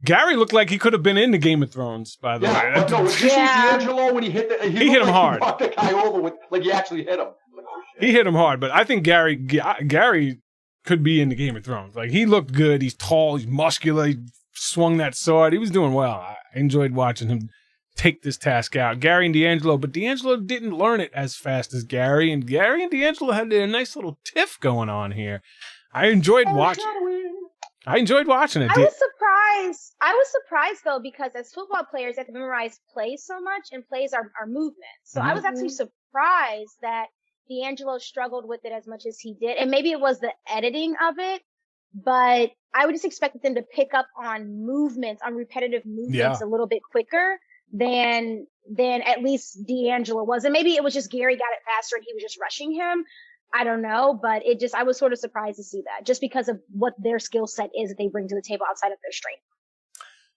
Gary looked like he could have been in the Game of Thrones, by the way. But no, did you see D'Angelo when he hit he hit him hard. He knocked the guy over with, like he actually hit him. Like, he hit him hard, but I think Gary could be in the Game of Thrones. Like, he looked good. He's tall. He's muscular. He swung that sword. He was doing well. I enjoyed watching him take this task out. Gary and D'Angelo, but D'Angelo didn't learn it as fast as Gary, and Gary and D'Angelo had a nice little tiff going on here. I enjoyed watching. I enjoyed watching it. I was surprised though, because as football players, they have to memorize plays so much, and plays are movements. So I was actually surprised that D'Angelo struggled with it as much as he did. And maybe it was the editing of it, but I would just expect them to pick up on movements, on repetitive movements a little bit quicker than at least D'Angelo was. And maybe it was just Gary got it faster and he was just rushing him. I don't know, but I was sort of surprised to see that, just because of what their skill set is that they bring to the table outside of their strength.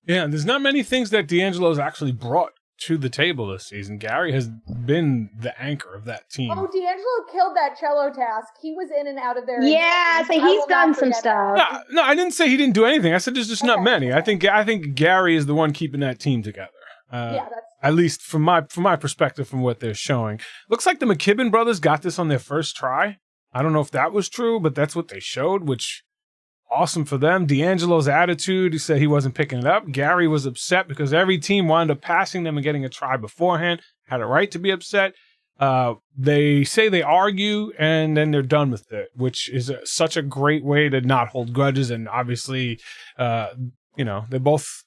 Yeah, there's not many things that D'Angelo's actually brought to the table this season. Gary has been the anchor of that team. Oh, D'Angelo killed that cello task. He was in and out of there. Yeah, so he's done some stuff. No, I didn't say he didn't do anything. I said there's just not many. I think Gary is the one keeping that team together. At least from my perspective, from what they're showing. Looks like the McKibben brothers got this on their first try. I don't know if that was true, but that's what they showed, which awesome for them. D'Angelo's attitude, he said he wasn't picking it up. Gary was upset because every team wound up passing them and getting a try beforehand. Had a right to be upset. They say they argue and then they're done with it, which is such a great way to not hold grudges. And obviously, they're both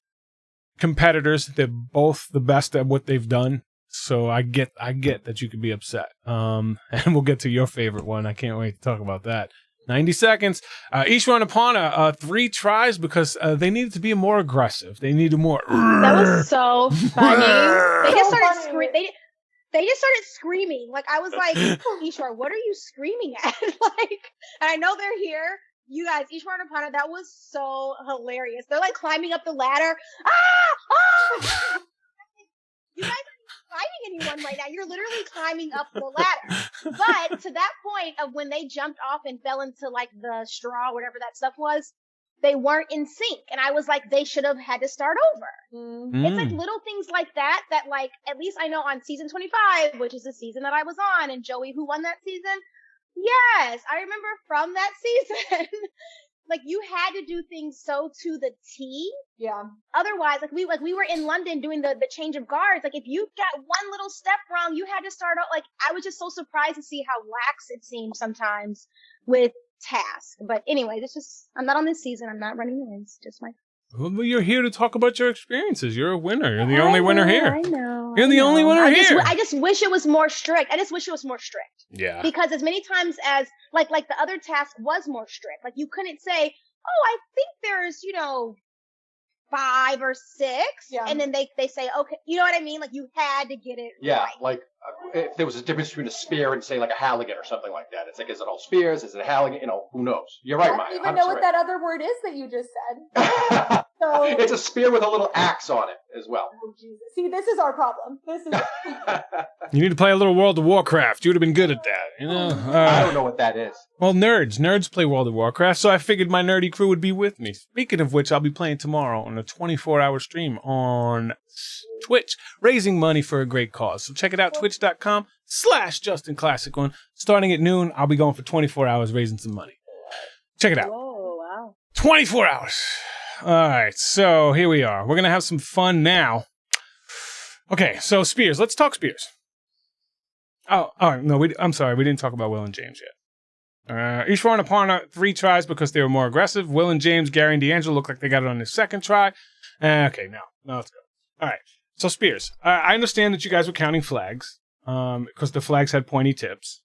competitors. They're both the best at what they've done. So I get that you could be upset. And we'll get to your favorite one. I can't wait to talk about that. 90 seconds. Ishwan Apana, 3 tries because they needed to be more aggressive. They needed more. That was so funny. They just started screaming. They just started screaming. Like, I was like, Ishwar, what are you screaming at? And I know they're here. You guys, Ishwar and Apana, that was so hilarious. They're like climbing up the ladder. You guys aren't fighting anyone right now. You're literally climbing up the ladder. But to that point of when they jumped off and fell into like the straw, whatever that stuff was, they weren't in sync. And I was like, they should have had to start over. It's like little things like that, like, at least I know on season 25, which is the season that I was on, and Joey, who won that season. Yes, I remember from that season, like, you had to do things so to the T. Yeah. Otherwise, we were in London doing the change of guards. Like, if you got one little step wrong, you had to start out. Like, I was just so surprised to see how lax it seemed sometimes with tasks. But anyway, I'm not on this season. I'm not running the race. Just my. Well, you're here to talk about your experiences. You're a winner. You're the only winner here. I know. You're the only winner here. I just wish it was more strict. Yeah. Because as many times as like the other task was more strict. Like, you couldn't say, oh, I think there's, 5 or 6. Yeah. And then they say, okay, you know what I mean? Like, you had to get it right. Like if there was a difference between a spear and, say, like a halligan or something like that. It's like, is it all spears? Is it a halligan? Who knows? You're right, Maya. I don't even know what that other word is that you just said. So it's a spear with a little axe on it as well. Oh, Jesus. See, this is our problem. You need to play a little World of Warcraft. You would have been good at that. I don't know what that is. Well, nerds play World of Warcraft, so I figured my nerdy crew would be with me. Speaking of which, I'll be playing tomorrow on a 24-hour stream on Twitch, raising money for a great cause. So check it out, twitch.com/JustinClassic1. Starting at noon, I'll be going for 24 hours raising some money. Check it out. Whoa, wow. 24 hours. All right, so here we are. We're going to have some fun now. Okay, so Spears. Let's talk Spears. Oh, no, I'm sorry. We didn't talk about Will and James yet. Ishwar and Aparna, 3 tries because they were more aggressive. Will and James, Gary and D'Angelo look like they got it on their second try. Okay, now let's go. All right, so Spears. I understand that you guys were counting flags because the flags had pointy tips.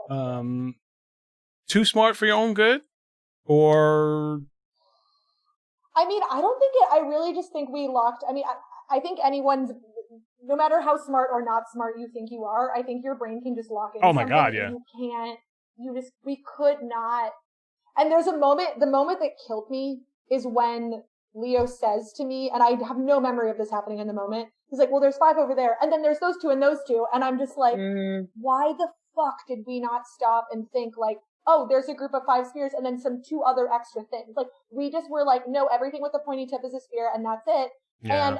Too smart for your own good? Or... I mean, I don't think I really just think we locked. I mean, I think anyone's, no matter how smart or not smart you think you are, I think your brain can just lock in. Oh my God, yeah. We could not. And there's a moment, the moment that killed me is when Leo says to me, and I have no memory of this happening in the moment. He's like, well, there's 5 over there. And then there's those 2 and those 2. And I'm just like, why the fuck did we not stop and think like, oh, there's a group of 5 spears and then some 2 other extra things. Like, we just were like, no, everything with the pointy tip is a spear and that's it. Yeah. And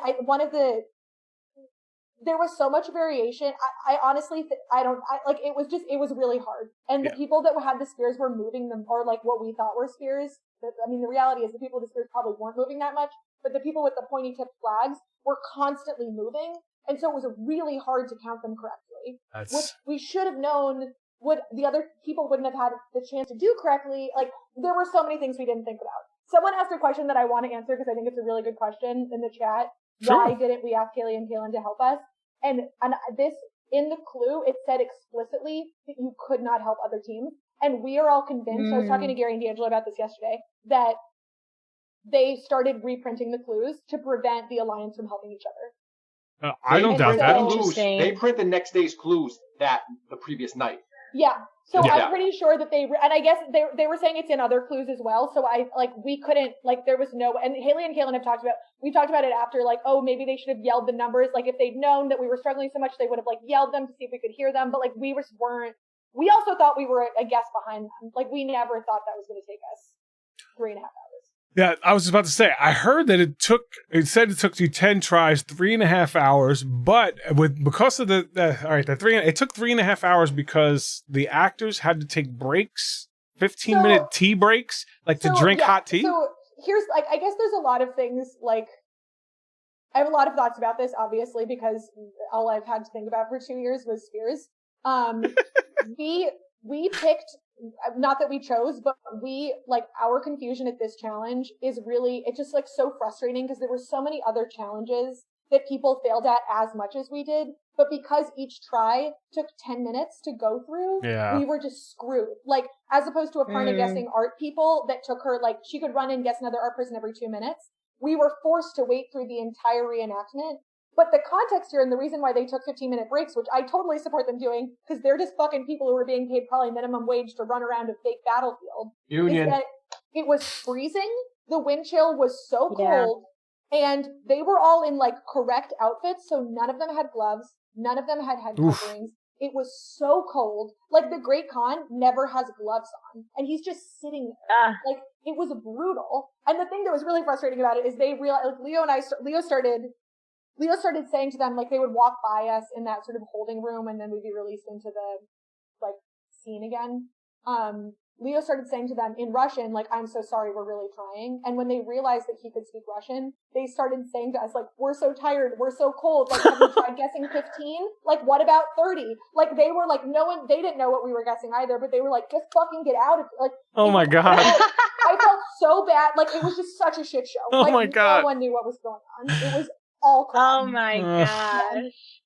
there was so much variation. I honestly, it was really hard. And the people that had the spears were moving them, or like what we thought were spears. I mean, the reality is the people with the spears probably weren't moving that much, but the people with the pointy tip flags were constantly moving. And so it was really hard to count them correctly, which we should have known what the other people wouldn't have had the chance to do correctly. Like, there were so many things we didn't think about. Someone asked a question that I want to answer because I think it's a really good question in the chat. Sure. Why didn't we ask Haley and Kaylin to help us? And this, in the clue, it said explicitly that you could not help other teams. And we are all convinced, I was talking to Gary and D'Angelo about this yesterday, that they started reprinting the clues to prevent the Alliance from helping each other. I don't doubt that. They print the next day's clues the previous night. Yeah. So Yeah. I'm pretty sure that and I guess they were saying it's in other clues as well. So we couldn't, there was no, and Haley and Kaylin we've talked about it after, maybe they should have yelled the numbers. If they'd known that we were struggling so much, they would have yelled them to see if we could hear them. But we we also thought we were a guess behind them. We never thought that was going to take us 3.5 hours. Yeah, I was about to say, I heard that it said it took you 10 tries, 3.5 hours, but because of it took 3.5 hours because the actors had to take breaks, 15-minute tea breaks, to drink hot tea. So here's, I guess there's a lot of things, I have a lot of thoughts about this, obviously, because all I've had to think about for 2 years was Spears. We picked, not that we chose, but our confusion at this challenge is really, it's just so frustrating because there were so many other challenges that people failed at as much as we did. But because each try took 10 minutes to go through, we were just screwed. As opposed to Aparna guessing art people that took her, she could run and guess another art person every 2 minutes. We were forced to wait through the entire reenactment. But the context here and the reason why they took 15-minute breaks, which I totally support them doing, because they're just fucking people who are being paid probably minimum wage to run around a fake battlefield. Union. Is that it was freezing. The wind chill was so cold. And they were all in correct outfits. So none of them had gloves. None of them had head coverings. It was so cold. The Great Khan never has gloves on. And he's just sitting there. It was brutal. And the thing that was really frustrating about it is they realized, Leo started saying to them, they would walk by us in that sort of holding room and then we'd be released into the, scene again. Leo started saying to them in Russian, I'm so sorry, we're really trying. And when they realized that he could speak Russian, they started saying to us, we're so tired, we're so cold, have you tried guessing 15? What about 30? They were they didn't know what we were guessing either, but they were just fucking get out of it. Oh my God. I felt so bad. It was just such a shit show. Oh my God. No one knew what was going on. It was all crap. Oh my gosh.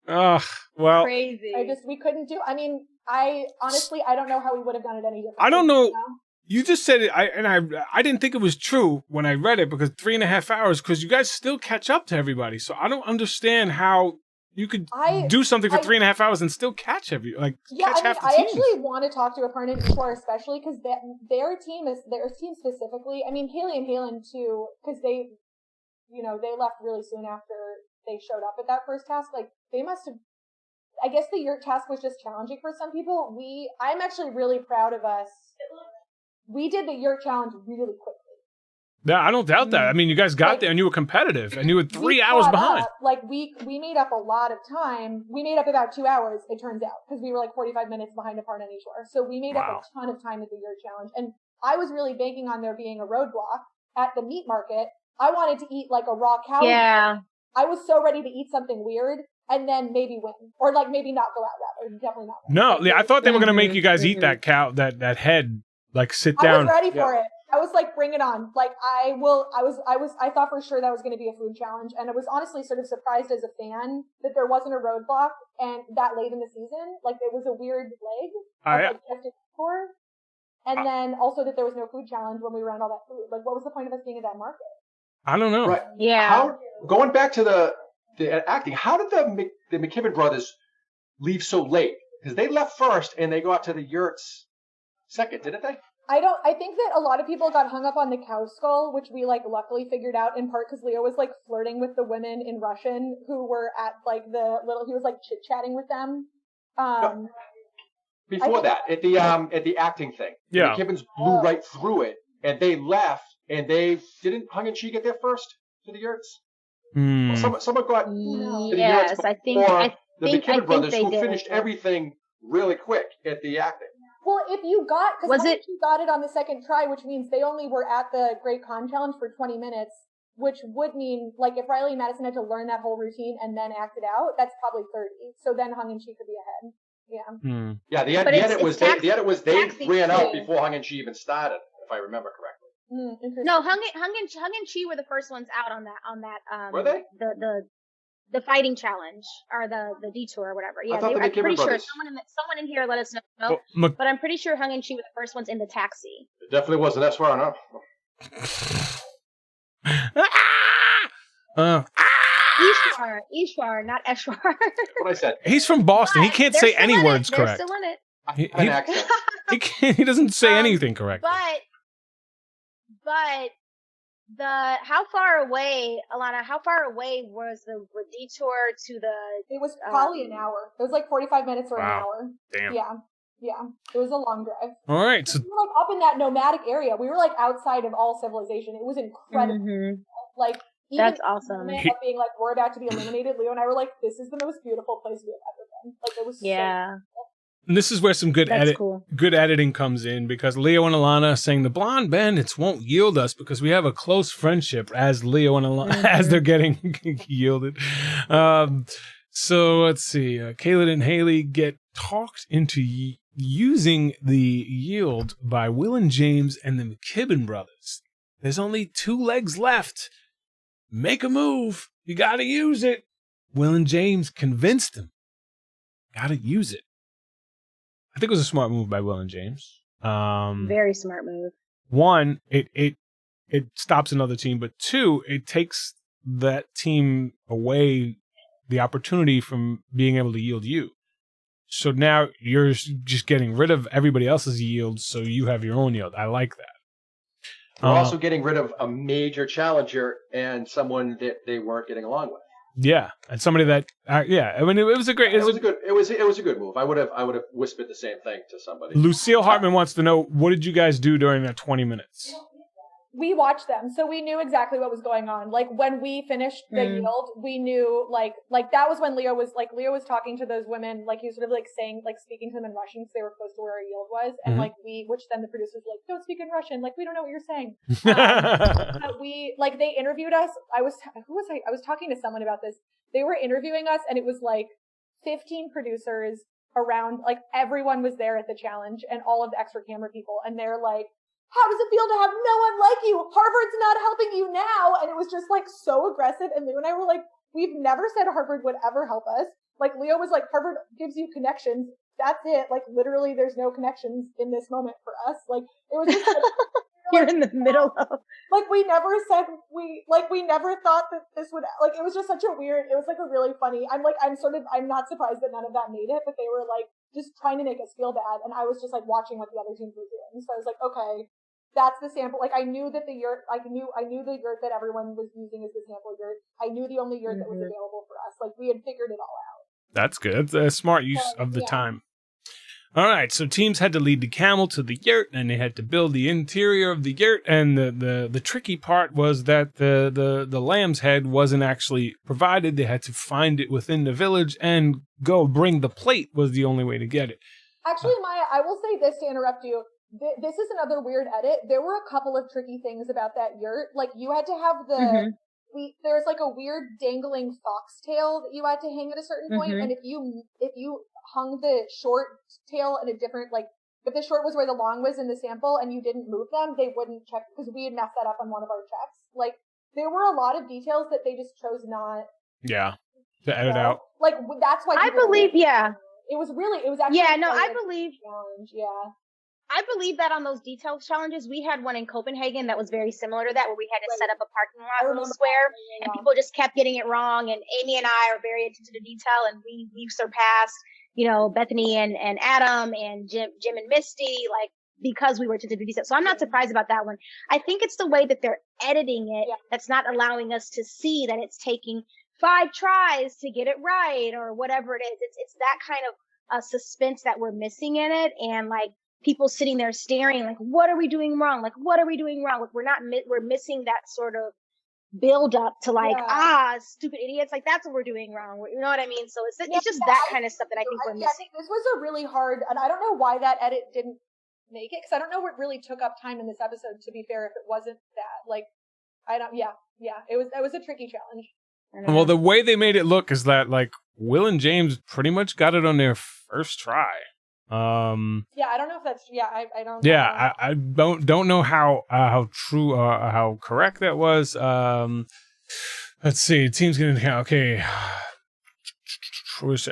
Ugh, well. Crazy. We couldn't do, I honestly, I don't know how we would have done it any differently. I don't know. You just said it, I didn't think it was true when I read it because 3.5 hours, because you guys still catch up to everybody. So I don't understand how you could do something for 3.5 hours and still catch half the team. I actually want to talk to Aparna and Ishwar especially because their team specifically. Haley and Halen too, because they left really soon after they showed up at that first task. They must have. I guess the yurt task was just challenging for some people. I'm actually really proud of us. We did the yurt challenge really quickly. Yeah, I don't doubt that. You guys got there and you were competitive and you were 3 hours behind. We made up a lot of time. We made up about 2 hours, it turns out, because we were 45 minutes behind Aparna and Ishwar. So we made up a ton of time at the yurt challenge. And I was really banking on there being a roadblock at the meat market. I wanted to eat a raw cow. Yeah. I was so ready to eat something weird and then maybe win. Or maybe not go out rather. Definitely not win. No, I thought they were going to make you guys eat that cow, that head, sit down. I was ready for it. I was bring it on. I thought for sure that was going to be a food challenge. And I was honestly sort of surprised as a fan that there wasn't a roadblock and that late in the season. It was a weird leg. And then also that there was no food challenge when we ran all that food. What was the point of us being at that market? I don't know. Right. Yeah. Going back to the acting, how did the McKibben brothers leave so late? Because they left first and they go out to the yurts second, didn't they? I think that a lot of people got hung up on the cow skull, which we luckily figured out in part because Leo was flirting with the women in Russian who were at he was chit-chatting with them. Before that, at the acting thing, the McKibbens blew right through it and they left and they didn't Hung and Chi get there first to the yurts? Well, someone got to the yurts before the McKibben brothers who finished everything really quick at the acting. Well, if you got, because you got it on the second try, which means they only were at the Great Con Challenge for 20 minutes, which would mean, if Riley and Madison had to learn that whole routine and then act it out, that's probably 30. So then Hung and Chi could be ahead. Yeah. Yeah, the edit was they ran out before Hung and Chi even started, if I remember correctly. Interesting. No, Hung and Chi were the first ones out on that. Were they? The fighting challenge or the detour or whatever. Yeah, I thought I'm the McKibben pretty sure brothers. someone in here let us know. Well, But I'm pretty sure Hung and Chi were the first ones in the taxi. It definitely wasn't Eswar, no. Ishwar, not Eshwar. What I said. He's from Boston. He can't say any words They're correct. still in it. I have an accent. He doesn't say anything correct. But how far away, Alana? How far away was the detour to the? It was probably an hour. It was like 45 minutes or an hour. Damn. Yeah. It was a long drive. All right. So we were like up in that nomadic area. We were like outside of all civilization. It was incredible. Mm-hmm. Like even that's awesome. Of being like we're about to be eliminated. Leo and I were like, this is the most beautiful place we have ever been. Like it was. Yeah. This is where some good good editing comes in, because Leo and Alana are saying the blonde bandits won't yield us because we have a close friendship, as Leo and Alana as they're getting yielded. So let's see. Caleb and Haley get talked into using the yield by Will and James and the McKibben brothers. There's only 2 legs left. Make a move. You got to use it. Will and James convinced them. Got to use it. I think it was a smart move by Will and James. Very smart move. 1, it stops another team, but 2, it takes that team away the opportunity from being able to yield you. So now you're just getting rid of everybody else's yield, so you have your own yield. I like that. We're also getting rid of a major challenger and someone that they weren't getting along with. Yeah, and somebody that I mean it was a great It was a good move. I would have whispered the same thing to somebody. Lucille Hartman wants to know, what did you guys do during that 20 minutes? We watched them, so we knew exactly what was going on. Like when we finished the yield, we knew like that was when Leo was talking to those women, like he was sort of like saying, like speaking to them in Russian because they were close to where our yield was, and which then the producers were like, don't speak in Russian, like we don't know what you're saying. But they interviewed us. I was talking to someone about this. They were interviewing us, and it was like 15 producers around, like everyone was there at the challenge, and all of the extra camera people, and they're like, how does it feel to have no one like you? Harvard's not helping you now. And it was just like so aggressive. And Leo and I were like, we've never said Harvard would ever help us. Like Leo was like, Harvard gives you connections. That's it. Like literally there's no connections in this moment for us. Like it was just like, you're in the middle of like we never thought that this would, like it was just such a weird, it was like a really funny, I'm not surprised that none of that made it, but they were like just trying to make us feel bad. And I was just like watching what the other teams were doing. So I was like, okay. That's the sample. Like I knew that the yurt, I knew the yurt that everyone was using as the sample yurt. I knew the only yurt that was available for us. Like we had figured it all out. That's good. That's a smart use of the time. All right, so teams had to lead the camel to the yurt, and they had to build the interior of the yurt. And the tricky part was that the lamb's head wasn't actually provided. They had to find it within the village and go bring the plate was the only way to get it. Actually, Maya, I will say this to interrupt you. This is another weird edit. There were a couple of tricky things about that yurt. Like you had to have there's like a weird dangling foxtail that you had to hang at a certain point, and if you hung the short tail in a different, like if the short was where the long was in the sample and you didn't move them, they wouldn't check because we had messed that up on one of our checks. Like there were a lot of details that they just chose not. Yeah, to edit out. Like that's why I believe. It was actually. Yeah, no, I believe. Challenge. Yeah. I believe that on those detailed challenges, we had one in Copenhagen that was very similar to that, where we had to set up a parking lot in the square, and people just kept getting it wrong. And Amy and I are very attentive to detail, and we've surpassed, Bethany and Adam and Jim and Misty, like because we were attentive to detail. So I'm not surprised about that one. I think it's the way that they're editing it that's not allowing us to see that it's taking 5 tries to get it right or whatever it is. It's that kind of suspense that we're missing in it, and like. People sitting there staring like, what are we doing wrong? Like, what are we doing wrong? Like, we're missing that sort of build up to like, stupid idiots. Like, that's what we're doing wrong. You know what I mean? So it's just that kind of stuff that I think we're missing. I think this was a really hard, and I don't know why that edit didn't make it, because I don't know what really took up time in this episode, to be fair, if it wasn't that. Like, it was a tricky challenge. Well, the way they made it look is that like Will and James pretty much got it on their first try. Yeah, I don't know if that's. Yeah, I don't. Yeah, I don't know how true how correct that was. Let's see. Team's gonna count. Okay.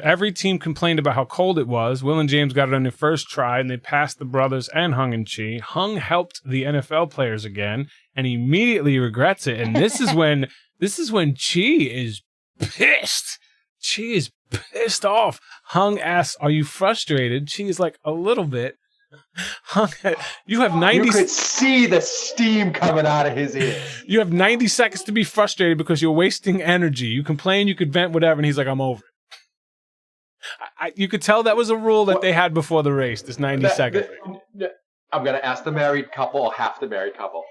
Every team complained about how cold it was. Will and James got it on their first try, and they passed the brothers and Hung and Chi. Hung helped the NFL players again, and he immediately regrets it. And this is when Chi is pissed. Chi is pissed off. Hung asks, "Are you frustrated?" Chi is like, "A little bit." Hung, you have 90. You could see the steam coming out of his ears. You have 90 seconds to be frustrated because you're wasting energy. You complain, you could vent, whatever, and he's like, "I'm over it." You could tell that was a rule that they had before the race, this 90 seconds. I'm going to ask the married couple or half the married couple.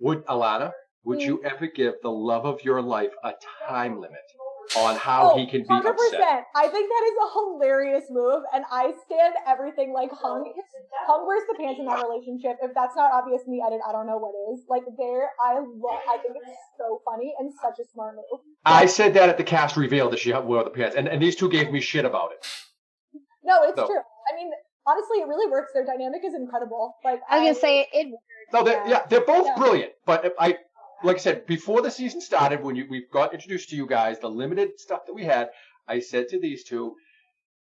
Alana, would you ever give the love of your life a time limit on how he can be 100%. upset? I think that is a hilarious move, and I stand everything like Hung. Hung wears the pants in that relationship. If that's not obvious in the edit, I don't know what is. Like, I think it's so funny and such a smart move. I said that at the cast reveal that she wore the pants, and these two gave me shit about it. No, it's true. I mean, honestly, it really works. Their dynamic is incredible. Like, I was going to say it works. No, they're both brilliant, but like I said, before the season started, when we got introduced to you guys, the limited stuff that we had, I said to these two,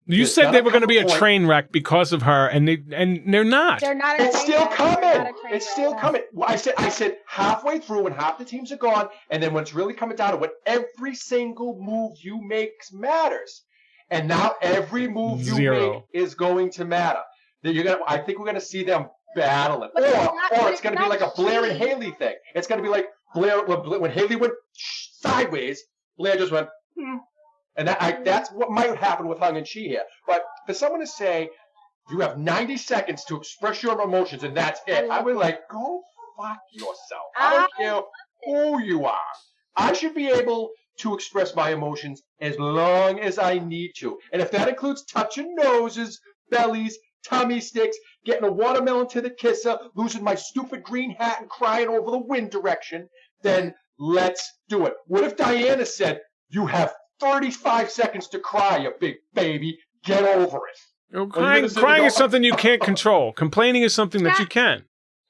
you said they were going to be a train wreck because of her, and they're not. They're not. It's still coming. It's still coming. I said halfway through, when half the teams are gone, and then when it's really coming down to what every single move you make matters, and now every move you make is going to matter. I think we're going to see them battling, or it's going to be like a Blair and Haley thing. It's going to be like Blair when Haley went sideways, Blair just went. And that's what might happen with Hung and Chi here. But for someone to say, you have 90 seconds to express your emotions and that's it, I would like, go fuck yourself. I don't care who you are. I should be able to express my emotions as long as I need to. And if that includes touching noses, bellies, tummy sticks, getting a watermelon to the kisser, losing my stupid green hat and crying over the wind direction, then let's do it. What if Diana said, you have 35 seconds to cry, you big baby. Get over it. Crying is something you can't control. Complaining is something that you can.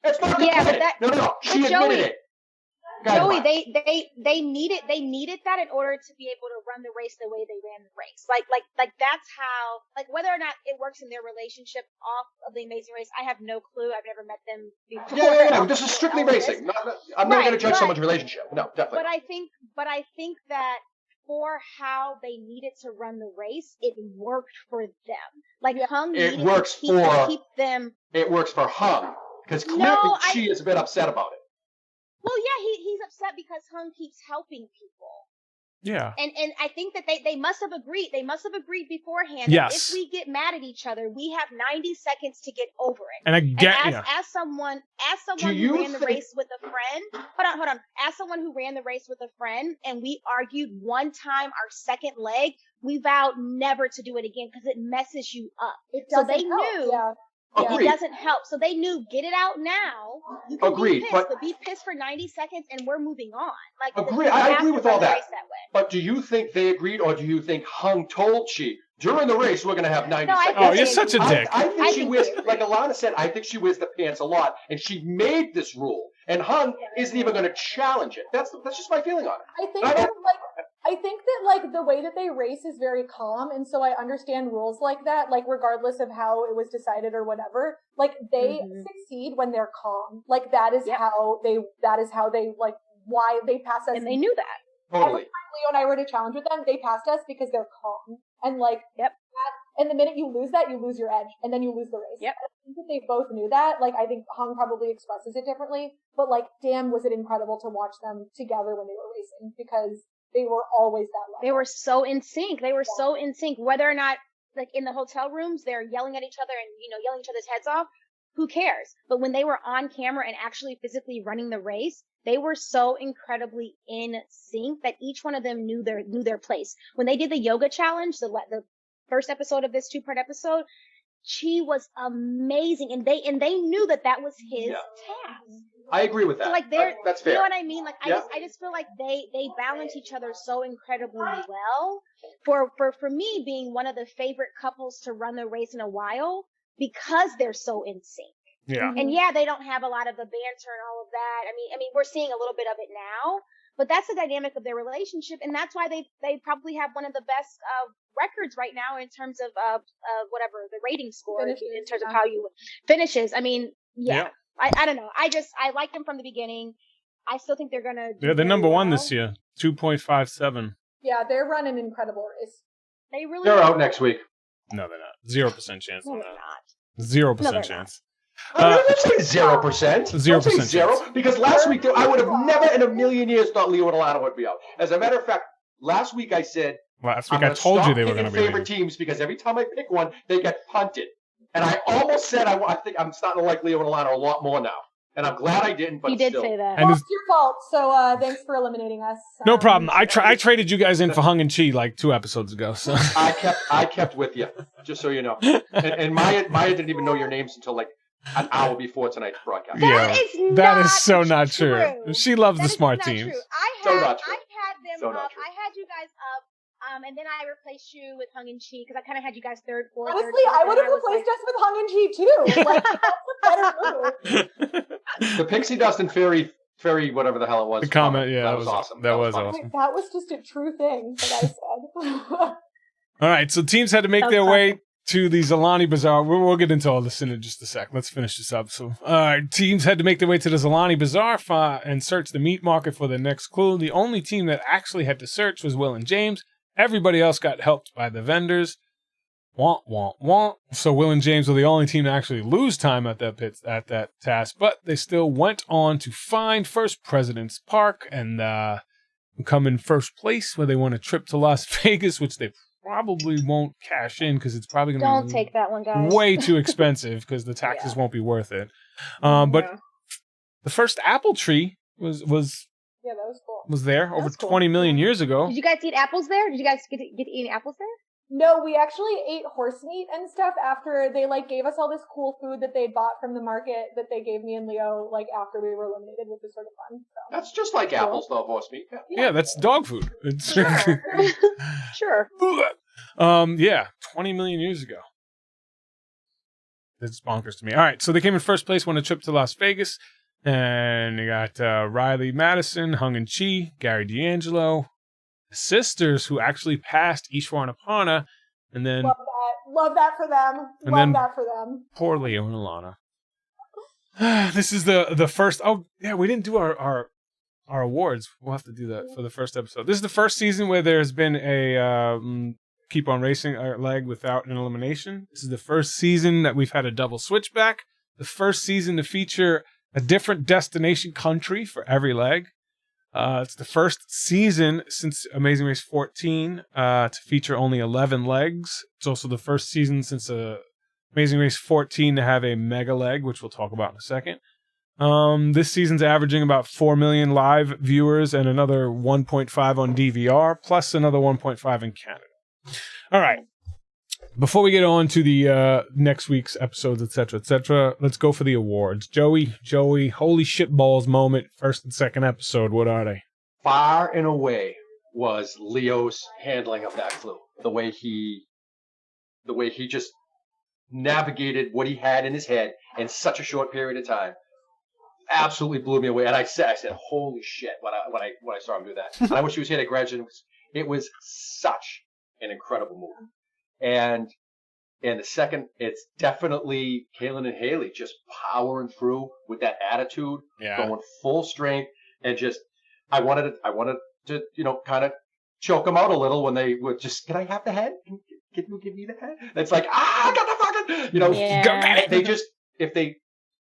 It's not complaining. No. She admitted it. Joey, they needed that in order to be able to run the race the way they ran the race. Like that's how, whether or not it works in their relationship off of the Amazing Race, I have no clue. I've never met them before. Yeah. This is strictly racing. I'm not going to judge someone's relationship. No, definitely. But I think that for how they needed to run the race, it worked for them. Hung needed to keep them. It works for Hung because clearly she is a bit upset about it. Well, yeah, he's upset because Hung keeps helping people. Yeah. And I think that they must have agreed. They must have agreed beforehand. Yes. If we get mad at each other, we have 90 seconds to get over it. And as someone who ran the race with a friend, hold on. As someone who ran the race with a friend, and we argued one time our second leg, we vowed never to do it again because it messes you up. So they knew. Yeah. It doesn't help. So they knew, get it out now. You can be pissed, but be pissed for 90 seconds and we're moving on. I agree with all that. But do you think they agreed, or do you think Hung told Chi, during the race, we're going to have 90 seconds? Oh, you're such a dick. I think she wears, like Alana said, I think she wears the pants a lot, and she made this rule. And Hung isn't even going to challenge it. That's just my feeling on it. I think that the way that they race is very calm, and so I understand rules like that, regardless of how it was decided or whatever. They succeed when they're calm. That is how they why they pass us. And they knew that. Totally. Every time Leo and I were to challenge with them, they passed us because they're calm. And and the minute you lose that, you lose your edge, and then you lose the race. Yep. I think that they both knew that. I think Hung probably expresses it differently, but damn, was it incredible to watch them together when they were racing, because they were always that level. They were so in sync. So in sync. Whether or not, in the hotel rooms, they're yelling at each other and, yelling each other's heads off, who cares? But when they were on camera and actually physically running the race, they were so incredibly in sync that each one of them knew their place. When they did the yoga challenge, the first episode of this 2-part episode, Chi was amazing, and they knew that was his task. I agree with that. So that's fair. You know what I mean? I just feel like they balance each other so incredibly well. For me, being one of the favorite couples to run the race in a while, because they're so in sync. Yeah. And yeah, they don't have a lot of the banter and all of that. I mean, we're seeing a little bit of it now, but that's the dynamic of their relationship, and that's why they probably have one of the best records right now in terms of whatever the rating score Finishes, in terms of how you finishes. I mean, Yeah. I don't know. I like them from the beginning. I still think they're gonna. They're the number one this year. 2.57. Yeah, they're running an incredible race. They really. They're out next week. No, they're not. 0% chance. No, on they're that. not. 0% No, they're chance. I'm saying 0%. 0% Zero, chance. because last week I would have never in a million years thought Leo and Alana would be out. As a matter of fact, last week I said Last I'm week I gonna told you stop they were picking going to be favorite leaving. teams because every time I pick one, they get punted. And I almost said I think I'm starting to like Leo and Alana a lot more now. And I'm glad I didn't, but He did still. say that. And Well, it's your fault. So thanks for eliminating us. no problem. I traded you guys in for Hung and Chi like 2 episodes ago. So I kept with you, just so you know. And Maya didn't even know your names until like an hour before tonight's broadcast. That is so not true. She loves That the is smart not teams. true. So I not true. had them So not up. true. I had you guys up. And then I replaced you with Hung and Chi because I kind of had you guys third, fourth. Honestly, third, fourth, I would and have was replaced like, us with Hung and Chi too. Like, that's a better move. The pixie dust and fairy, whatever the hell it was. The comment, yeah, that was awesome. That was funny. awesome. That was just a true thing that I said. All right, so teams had to make their way to the Zalani Bazaar. We'll get into all this in just a sec. Let's finish this up. So, all right, teams had to make their way to the Zalani Bazaar and search the meat market for their next clue. The only team that actually had to search was Will and James. Everybody else got helped by the vendors. Wah, wah, wah. So Will and James were the only team to actually lose time at that task, but they still went on to find First President's Park and come in first place, where they won a trip to Las Vegas, which they probably won't cash in because it's probably going to don't be take that one, guys. way too expensive because the taxes won't be worth it. But the first apple tree was Yeah, that was cool. was there over was cool. 20 million years ago. Did you guys eat apples there? Did you guys get eating apples there? No, we actually ate horse meat and stuff after they gave us all this cool food that they bought from the market that they gave me and Leo after we were eliminated, which was sort of fun. So. That's just like apples, though, horse meat. Yeah, that's dog food. It's Sure. yeah, 20 million years ago. That's bonkers to me. All right, so they came in first place, won a trip to Las Vegas, and you got Riley Madison, Hung and Chi, Gary D'Angelo, sisters who actually passed Ishwar and Aparna, and then Love that for them. And then- Love that for them. poor Leo and Alana. This is the first. Oh yeah, we didn't do our awards. We'll have to do that for the first episode. This is the first season where there's been a keep on racing leg without an elimination. This is the first season that we've had a double switchback. The first season to feature a different destination country for every leg. It's the first season since Amazing Race 14 to feature only 11 legs. It's also the first season since Amazing Race 14 to have a mega leg, which we'll talk about in a second. This season's averaging about 4 million live viewers and another 1.5 on DVR, plus another 1.5 in Canada. All right. Before we get on to the next week's episodes, etc., let's go for the awards. Joey, holy shitballs moment, first and second episode. What are they? Far and away was Leo's handling of that clue. The way he just navigated what he had in his head in such a short period of time absolutely blew me away. And I said, holy shit, when I saw him do that. And I wish he was here to graduate. It was such an incredible move. And the second, it's definitely Kaylin and Haley just powering through with that attitude, going full strength, and just I wanted to kind of choke them out a little when they would just, can I have the head? Can you give me the head? And it's like, I got the fucking, they just, if they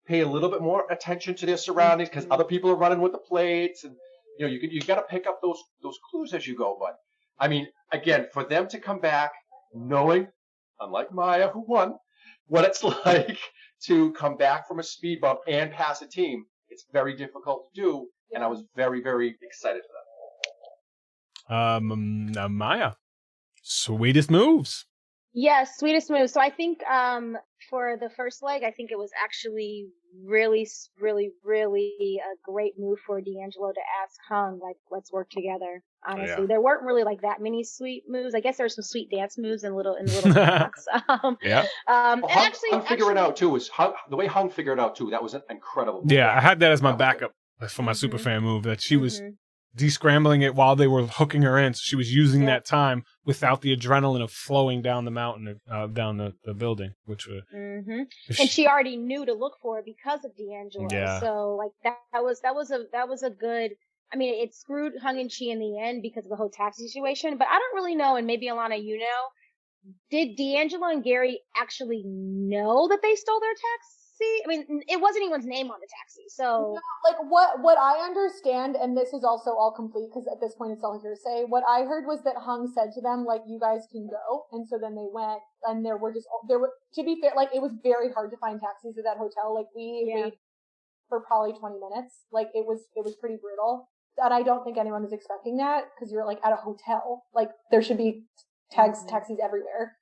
pay a little bit more attention to their surroundings, because other people are running with the plates, and you got to pick up those clues as you go. But I mean, again, for them to come back knowing, unlike Maya, who won, what it's like to come back from a speed bump and pass a team, it's very difficult to do, and I was very, very excited for that. Maya, sweetest moves. Yes, sweetest move. So I think for the first leg, I think it was actually really, really a great move for D'Angelo to ask Hung, like, let's work together. Honestly, there weren't really like that many sweet moves. I guess there were some sweet dance moves in the little box. Yeah. And Hung figured it out too. The way Hung figured it out too. That was an incredible move. Yeah, I had that as my backup for my super fan move, that she was descrambling it while they were hooking her in. So she was using that time without the adrenaline of flowing down the mountain, down the building, which was. And she already knew to look for it because of D'Angelo. Yeah. So like that was a good. I mean, it screwed Hung and Chi in the end because of the whole taxi situation. But I don't really know, and maybe Alana, you know, did D'Angelo and Gary actually know that they stole their taxi? I mean, it wasn't anyone's name on the taxi, so... No, like, what I understand, and this is also all complete, because at this point it's all hearsay, what I heard was that Hung said to them, like, you guys can go, and so then they went, and there were, to be fair, like, it was very hard to find taxis at that hotel, like, we waited for probably 20 minutes, like, it was pretty brutal, and I don't think anyone was expecting that, because you're, like, at a hotel, like, there should be taxis everywhere.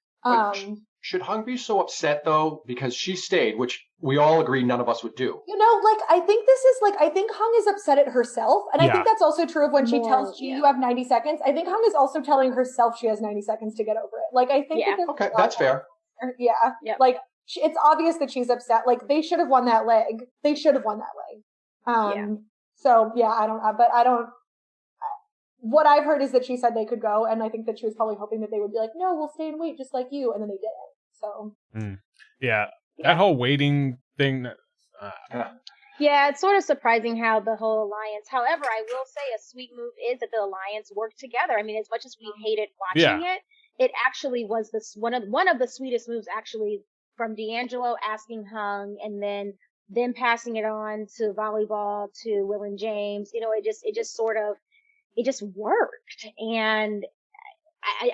Should Hung be so upset though because she stayed, which we all agree none of us would do? You know, like, I think Hung is upset at herself, and I think that's also true of when she tells Chi you have 90 seconds. I think Hung is also telling herself she has 90 seconds to get over it. Like, I think okay, that's fair. Yeah, like, it's obvious that she's upset. Like, they should have won that leg. So yeah, I don't. What I've heard is that she said they could go, and I think that she was probably hoping that they would be like, no, we'll stay and wait just like you, and then they didn't. So. That whole waiting thing. Yeah, it's sort of surprising how the whole alliance. However, I will say a sweet move is that the alliance worked together. I mean, as much as we hated watching it actually was one of the sweetest moves actually from D'Angelo asking Hung, and then them passing it on to volleyball to Will and James. You know, it just worked, and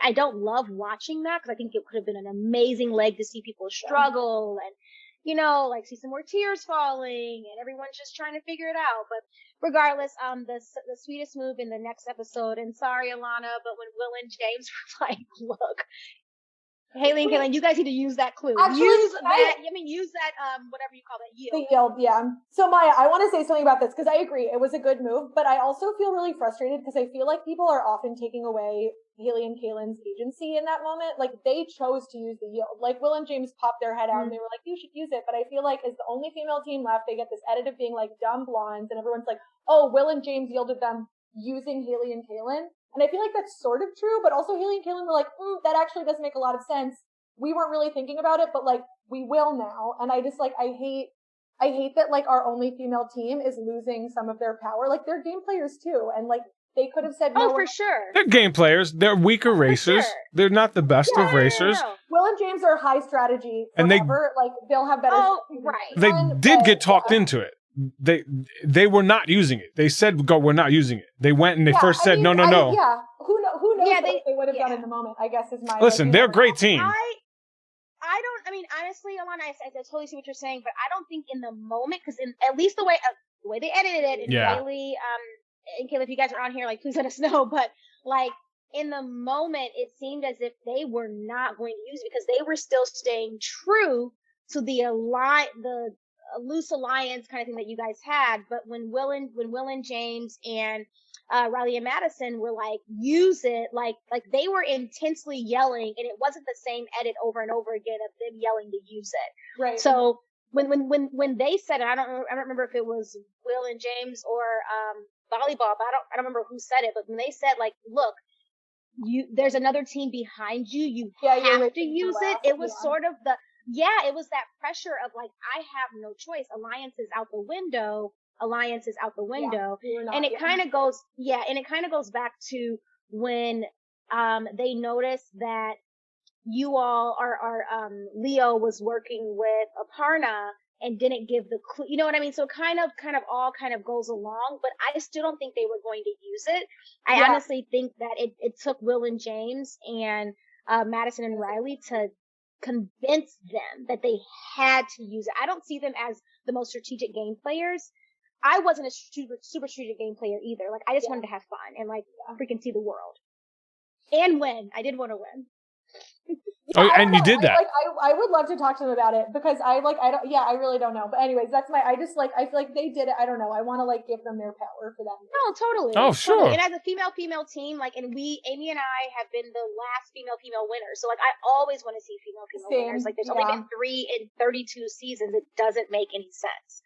I don't love watching that because I think it could have been an amazing leg to see people struggle and, you know, like see some more tears falling and everyone's just trying to figure it out. But regardless, the sweetest move in the next episode, and sorry, Alana, but when Will and James were like, look, Haley and Kaylin, you guys need to use that clue. Actually, use that, whatever you call that, yield. The yield, yeah. So Maya, I want to say something about this because I agree, it was a good move, but I also feel really frustrated because I feel like people are often taking away Haley and Kaylin's agency in that moment. Like, they chose to use the yield. Like, Will and James popped their head out and they were like, you should use it. But I feel like as the only female team left, they get this edit of being like dumb blondes, and everyone's like, oh, Will and James yielded them using Haley and Kaylin. And I feel like that's sort of true, but also Haley and Kaylin were like, that actually doesn't make a lot of sense. We weren't really thinking about it, but like, we will now. And I just like, I hate that like our only female team is losing some of their power. Like, they're game players too. And like, they could have said no. Oh, for sure. They're game players. They're weaker racers. Sure. They're not the best of racers. No. Will and James are high strategy forever. Like, they'll have better. They did get talked into it. They were not using it. They said, "Go, we're not using it." They went and they first said, "No." Yeah, who knows what they would have done in the moment? I guess is my. Listen, they're a great team. I mean, honestly, Alana, I totally see what you're saying, but I don't think in the moment, because at least the way they edited it, and Riley, and Caleb, if you guys are on here, like, please let us know. But like in the moment, it seemed as if they were not going to use it because they were still staying true to the loose alliance kind of thing that you guys had. But when Will and James and Riley and Madison were like, use it, like they were intensely yelling, and it wasn't the same edit over and over again of them yelling to use it. Right. So when they said it, I don't remember if it was Will and James or volleyball, but I don't remember who said it. But when they said like, look, there's another team behind you, you have to use it. It was sort of it was that pressure of like, I have no choice. Alliance is out the window. And it kind of goes back to when they noticed that you all Leo was working with Aparna and didn't give the clue, you know what I mean? So kind of all goes along, but I still don't think they were going to use it. I honestly think that it took Will and James and Madison and Riley to convince them that they had to use it. I don't see them as the most strategic game players. I wasn't a super strategic game player either. Like, I just wanted to have fun and like freaking see the world and win. I did want to win. Oh, and you did that. I would love to talk to them about it because I really don't know. But anyways, I feel like they did it. I don't know. I want to give them their power for that. No, totally. Oh, sure. Totally. And as a female team, and Amy and I have been the last female winners. So I always want to see female winners. There's only been 3 in 32 seasons. It doesn't make any sense.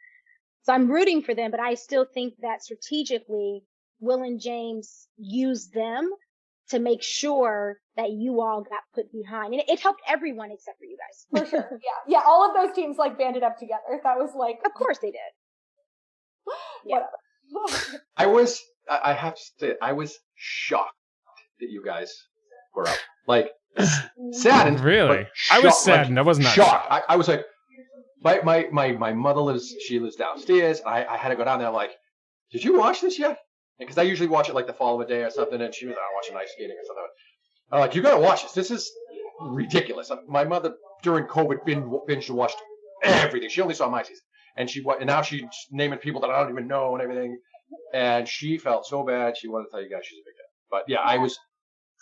So I'm rooting for them, but I still think that strategically, Will and James used them to make sure that you all got put behind. And it helped everyone except for you guys. For sure. Yeah. Yeah. All of those teams banded up together. That was Of course they did. Yeah. I have to say, I was shocked that you guys were out. Saddened. Really? Shocked, I was saddened. I was not shocked. I was like, my mother lives downstairs. I had to go down there did you watch this yet? Because I usually watch it the following day or something, and she was watching ice skating or something. I'm like, you gotta watch this. This is ridiculous. My mother during COVID binge watched everything. She only saw my season, and now she's naming people that I don't even know and everything. And she felt so bad. She wanted to tell you guys she's a big fan. But yeah, I was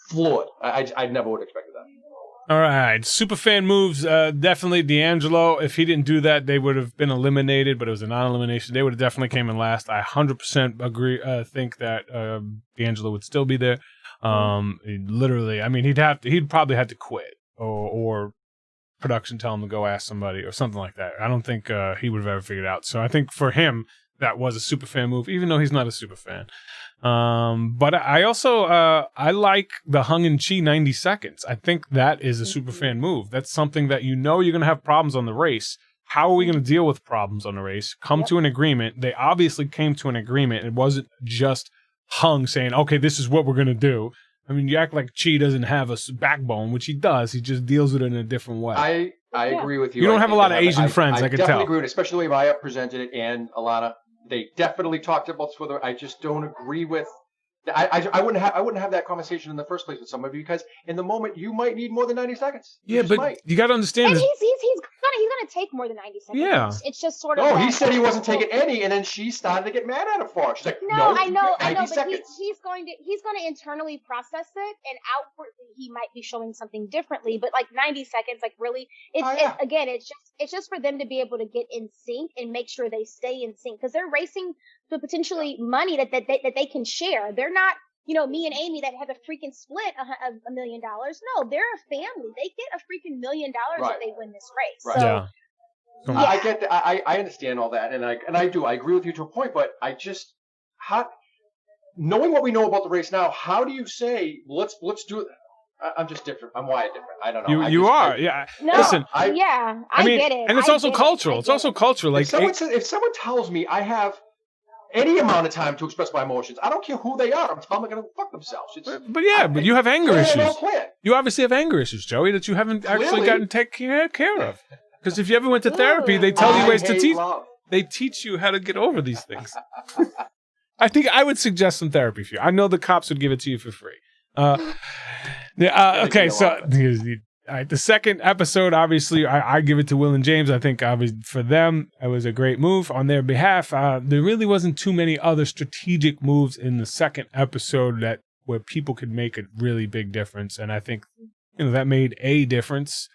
floored. I never would have expected that. All right, superfan moves. Definitely D'Angelo. If he didn't do that, they would have been eliminated. But it was a non-elimination. They would have definitely came in last. I 100% agree. Think that D'Angelo would still be there. Literally, I mean, he'd probably have to quit, or production tell him to go ask somebody or something like that. I don't think he would have ever figured it out. So I think for him, that was a superfan move, even though he's not a superfan. But I also I like the Hung and Chi 90 seconds. I think that is a superfan move. That's something that you're going to have problems on the race. How are we going to deal with problems on the race? Come to an agreement. They obviously came to an agreement. It wasn't just Hung saying, okay, this is what we're going to do. I mean, you act like Chi doesn't have a backbone, which he does. He just deals with it in a different way. I agree with you. You don't have a lot of Asian friends, I can tell. I definitely agree with it, especially the way Maya presented it and Alana. They definitely talked about this with her. I just don't agree with. I wouldn't have that conversation in the first place with somebody because in the moment you might need more than 90 seconds. You got to understand. And he's gonna take more than 90 seconds. Yeah, it's just sort of. Oh, he said he wasn't taking any, and then she started to get mad at him for it. She's like, no, I know, but seconds. he's going to internally process it, and outwardly he might be showing something differently. But 90 seconds, really, it's just for them to be able to get in sync and make sure they stay in sync because they're racing to potentially money that they can share. They're not, me and Amy that have a freaking split $1 million. No, they're a family. They get a freaking $1 million if they win this race. Right. So, Yeah. I get that. I understand all that, and I do. I agree with you to a point, but knowing what we know about the race now, how do you say let's do it? I'm just different. I'm wired different. I don't know. You are. Yeah. No, listen. I get it. And it's also cultural. It's also cultural. If someone tells me I have any amount of time to express my emotions, I don't care who they are. I'm telling them they're going to fuck themselves. But you have anger issues. Plan. You obviously have anger issues, Joey, that you haven't actually gotten taken care of. Because if you ever went to therapy, they tell you ways to teach. They teach you how to get over these things. I think I would suggest some therapy for you. I know the cops would give it to you for free. Okay, so all right, the second episode, obviously, I give it to Will and James. I think for them, it was a great move on their behalf. There really wasn't too many other strategic moves in the second episode where people could make a really big difference, and I think that made a difference.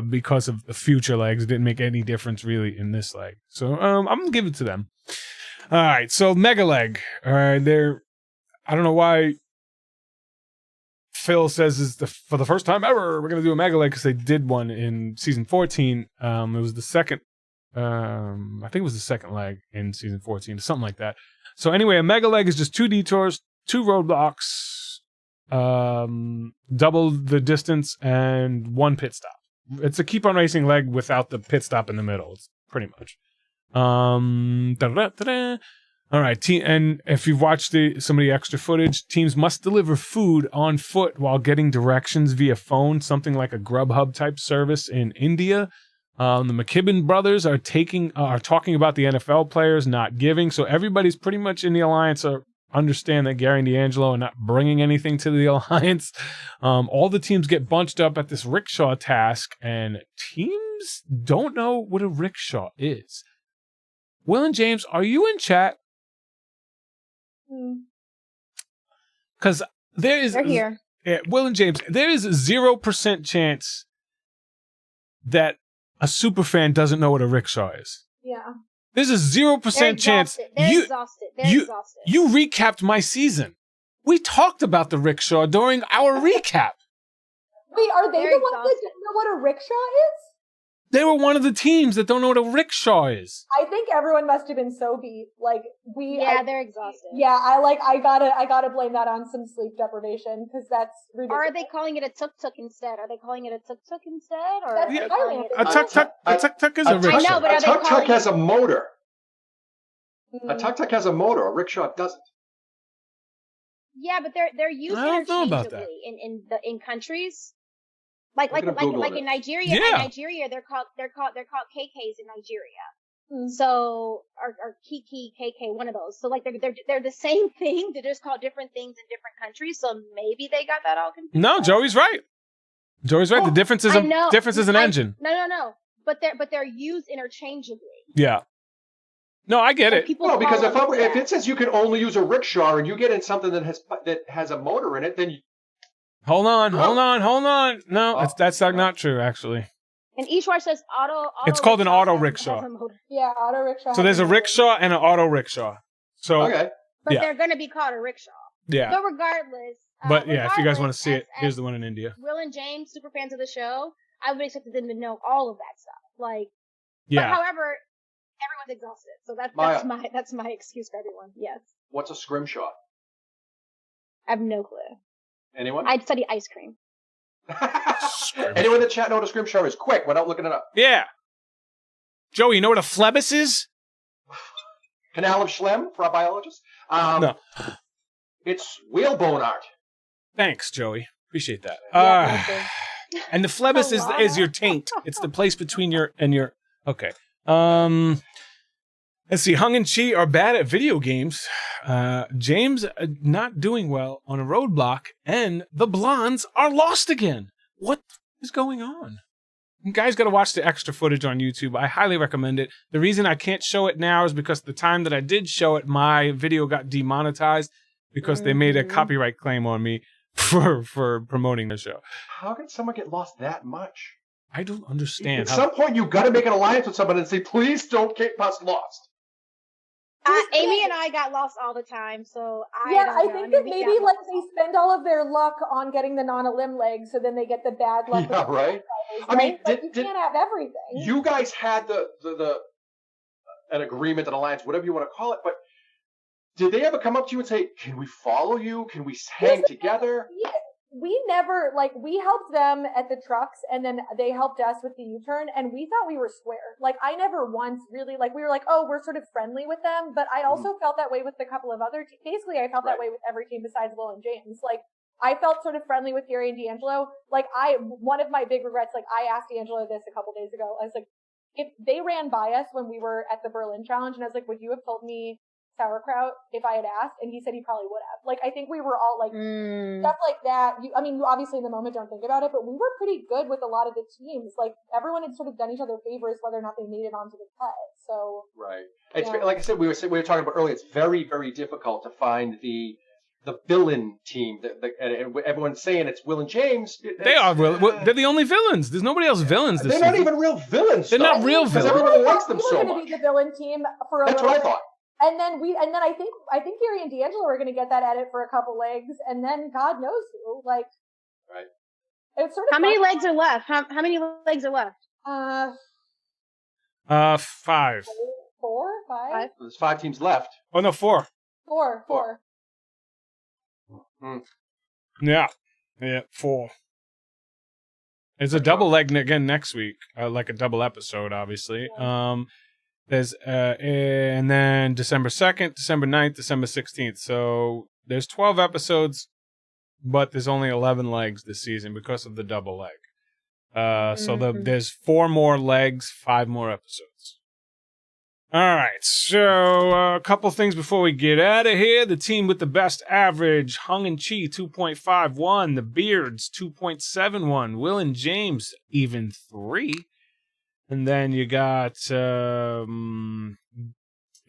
Because of the future legs, it didn't make any difference really in this leg. So I'm gonna give it to them. All right, so Mega Leg. All right, I don't know why Phil says for the first time ever we're gonna do a Mega Leg because they did one in season 14. It was the second. I think it was the second leg in season 14, or something like that. So anyway, a Mega Leg is just 2 detours, 2 roadblocks, double the distance, and 1 pit stop. It's a keep on racing leg without the pit stop in the middle. It's pretty much. All right. And if you've watched some of the extra footage, teams must deliver food on foot while getting directions via phone, something like a Grubhub type service in India. The McKibben brothers are talking about the NFL players not giving. So everybody's pretty much in the alliance understand that Gary and D'Angelo are not bringing anything to the alliance. All the teams get bunched up at this rickshaw task, and teams don't know what a rickshaw is. Will and James, are you in chat? Because They're here. Will and James, there is 0% chance that a super fan doesn't know what a rickshaw is. Yeah. There's a 0% chance. They're exhausted. You recapped my season. We talked about the rickshaw during our recap. Wait, are they They're the ones that exhausted. don't know what a rickshaw is? They were one of the teams that don't know what a rickshaw is. I think everyone must have been so beat. Like They're exhausted. Yeah, I gotta blame that on some sleep deprivation because that's ridiculous. Or are they calling it a tuk-tuk instead? Are they calling it a tuk-tuk instead? Or That's are they Thailand. calling it A tuk-tuk is a I rickshaw. know, but A are they tuk-tuk calling has a motor. A Mm. tuk-tuk has a motor. A rickshaw doesn't. Yeah, but they're used I don't know about interchangeably in countries. Like Look at him Googling in it. Nigeria. Yeah. In Nigeria, they're called KKs in Nigeria. Mm. So or Kiki KK, one of those. So like they're the same thing. They're just called different things in different countries. So maybe they got that all confused. No, Joey's right. Joey's right. The difference is I know. an engine. No. But they're used interchangeably. Yeah. No, I get Like it. people No, because call if it says you can only use a rickshaw and you get in something that has a motor in it, then Hold on. No, that's not true, actually. and Ishwar says auto It's called an rickshaw auto has rickshaw. a motor. Yeah, auto rickshaw. So there's a rickshaw and an auto rickshaw. So okay. But Yeah. they're gonna be called a rickshaw. yeah. But regardless. But yeah, if you guys want to regardless, see it, as here's the one in India. Will and James, super fans of the show, I would expect them to know all of that stuff. Like, but Yeah. however, everyone's exhausted, so that's my excuse for everyone. Yes, What's a scrimshaw? I have no clue. Anyone? I'd study ice cream. Anyone in the chat know what a scrimshaw is? Quick, without looking it up. Yeah. Joey, you know what a phlebis is? Canal of Schlem for our biologists. No. It's whalebone art. Thanks, Joey. Appreciate that. Yeah, thank And the phlebis is your taint. It's the place between your and your. Okay. Let's see. Hung and Chi are bad at video games. James not doing well on a roadblock, and the blondes are lost again. What is going on? You guys got to watch the extra footage on YouTube. I highly recommend it. The reason I can't show it now is because the time that I did show it, my video got demonetized because they made a copyright claim on me for promoting the show. How can someone get lost that much? I don't understand. At some point, you got to make an alliance with someone and say, please don't get us lost. Amy and I got lost all the time, so I think that maybe like they spend all of their luck on getting the non-elim leg, so then they get the bad luck. Yeah, with the right? outsiders, I mean, right? Like, you can't have everything. You guys had the an agreement, an alliance, whatever you want to call it, but did they ever come up to you and say, can we follow you? Can we hang together? We never, like, we helped them at the trucks, and then they helped us with the U-turn, and we thought we were square. Like, I never once really, like, we were like, oh, we're sort of friendly with them, but I also felt that way with a couple of other basically, I felt that way with every team besides Will and James. Like, I felt sort of friendly with Gary and D'Angelo. Like, one of my big regrets, like, I asked D'Angelo this a couple days ago. I was like, if they ran by us when we were at the Berlin Challenge, and I was like, would you have told me sauerkraut if I had asked? And he said he probably would have. Like, I think we were all like stuff like that. You obviously in the moment don't think about it, but we were pretty good with a lot of the teams. Like, everyone had sort of done each other favors whether or not they made it onto the cut. So right. It's like I said, we were talking about earlier. It's very, very difficult to find the villain team. And everyone's saying it's Will and James. They are they're the only villains. There's nobody else villains. They're not even real villains. They're not real because villains. everyone likes them we were so going to much. be the villain team for a That's little what I bit. thought. And then I think Gary and D'Angelo are going to get that at it for a couple legs, and then God knows who. Like, right? It's sort of How many legs are left? How many legs are left? 5. 4, 5, There's 5 teams left. Oh no, 4. 4. Yeah, 4. It's a double leg again next week, like a double episode, obviously. There's and then December 2nd, December 9th, December 16th. So there's 12 episodes, but there's only 11 legs this season because of the double leg. So there's 4 more legs, 5 more episodes. All right, so a couple things before we get out of here. The team with the best average, Hung and Chi, 2.51. The Beards, 2.71. Will and James, even 3. And then you got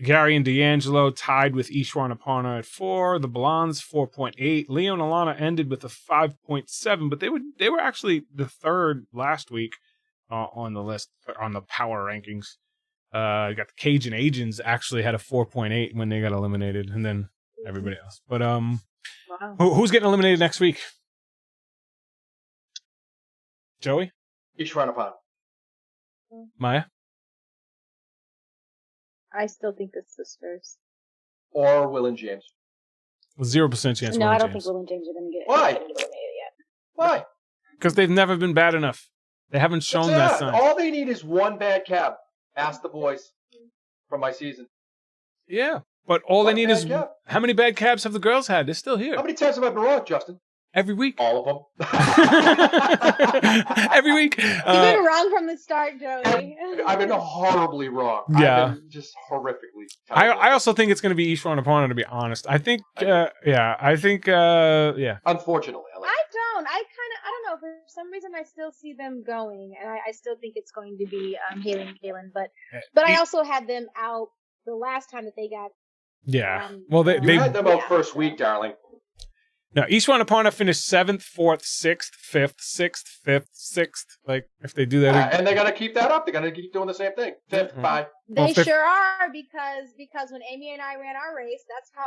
Gary and D'Angelo tied with Ishwar and Aparna at 4. The Blondes 4.8. Leo and Alana ended with a 5.7, but they were actually the third last week on the list on the power rankings. You got the Cajun Agents actually had a 4.8 when they got eliminated, and then everybody else. But Wow. who's getting eliminated next week? Joey? Ishwanapan. Maya? I still think the sisters. Or Will and James. 0% chance. No, Will I and don't James. think Will and James are going to get Why? eliminated yet. Why? Because they've never been bad enough. They haven't shown that sign. All they need is one bad cab. Ask the boys from my season. Yeah, but all they One need bad is cab. how many bad cabs have the girls had? They're still here How many times have I been wrong, Justin? every week. All of them. Every week. You've been wrong from the start, Joey. I've been horribly wrong. Yeah. I've been just horrifically. I also think it's going to be Ishwar and Aparna, to be honest. I think, yeah. Unfortunately, I like I don't know. For some reason, I still see them going, and I still think it's going to be Haley and Kaylin. But I also had them out the last time that they got. Yeah. Well, you they had them out first week, darling. No, Ishwar and Aparna finished 7th, 4th, 6th, 5th, 6th, 5th, 6th. Like, if they do that. And they got to keep that up. They got to keep doing the same thing. 5th, bye. They sure are, because when Amy and I ran our race, that's how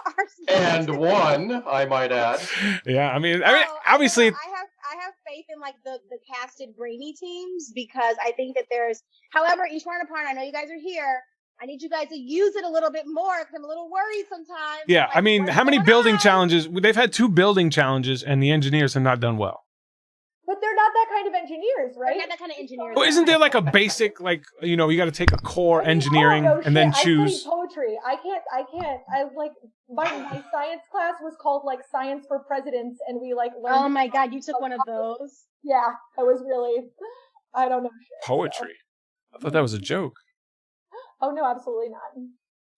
ours. And won, I might add. Yeah, I mean, obviously. I have faith in like the casted brainy teams because I think that there's. However, Ishwar and Aparna, I know you guys are here. I need you guys to use it a little bit more because I'm a little worried sometimes. Yeah, like, I mean, how many building challenges? They've had 2 building challenges, and the engineers have not done well. But they're not that kind of engineers, right? They're not that kind of engineers. Well, isn't there like a basic, like, you got to take a core engineering and then choose? I studied poetry. I can't. I like my science class was called like Science for Presidents, and we like learned. Oh my God, you took one of those? Yeah, I was really. I don't know. Shit, Poetry. So. I thought that was a joke. Oh no, absolutely not.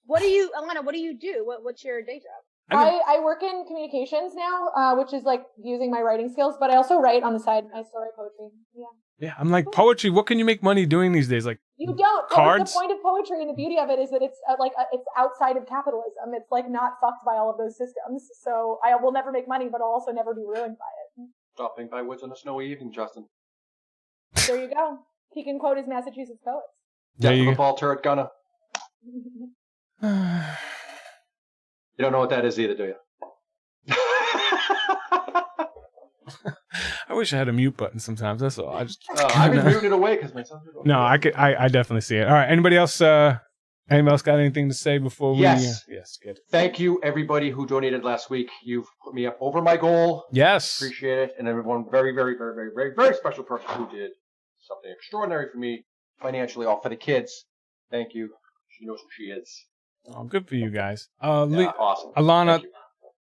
Alana, what do you do? What's your day job? I work in communications now, which is like using my writing skills, but I also write on the side. I still write poetry. Yeah. Yeah, I'm like, poetry, what can you make money doing these days? Like, you don't. Cards? The point of poetry and the beauty of it is that it's it's outside of capitalism. It's like not fucked by all of those systems. So I will never make money, but I'll also never be ruined by it. Dropping by woods on a snowy evening, Justin. There you go. He can quote his Massachusetts poets. There you go. Football turret gunner. You don't know what that is either, do you? I wish I had a mute button sometimes. That's all. I've been muted away because my son's been No, I definitely see it. All right. Anybody else got anything to say before we? Yes. Yes. Good. Thank you, everybody who donated last week. You've put me up over my goal. Yes. Appreciate it. And everyone, very, very, very, very, very, very special person who did something extraordinary for me financially, all for the kids. Thank you. She knows who she is. Oh, good for you guys. Awesome. Alana, you.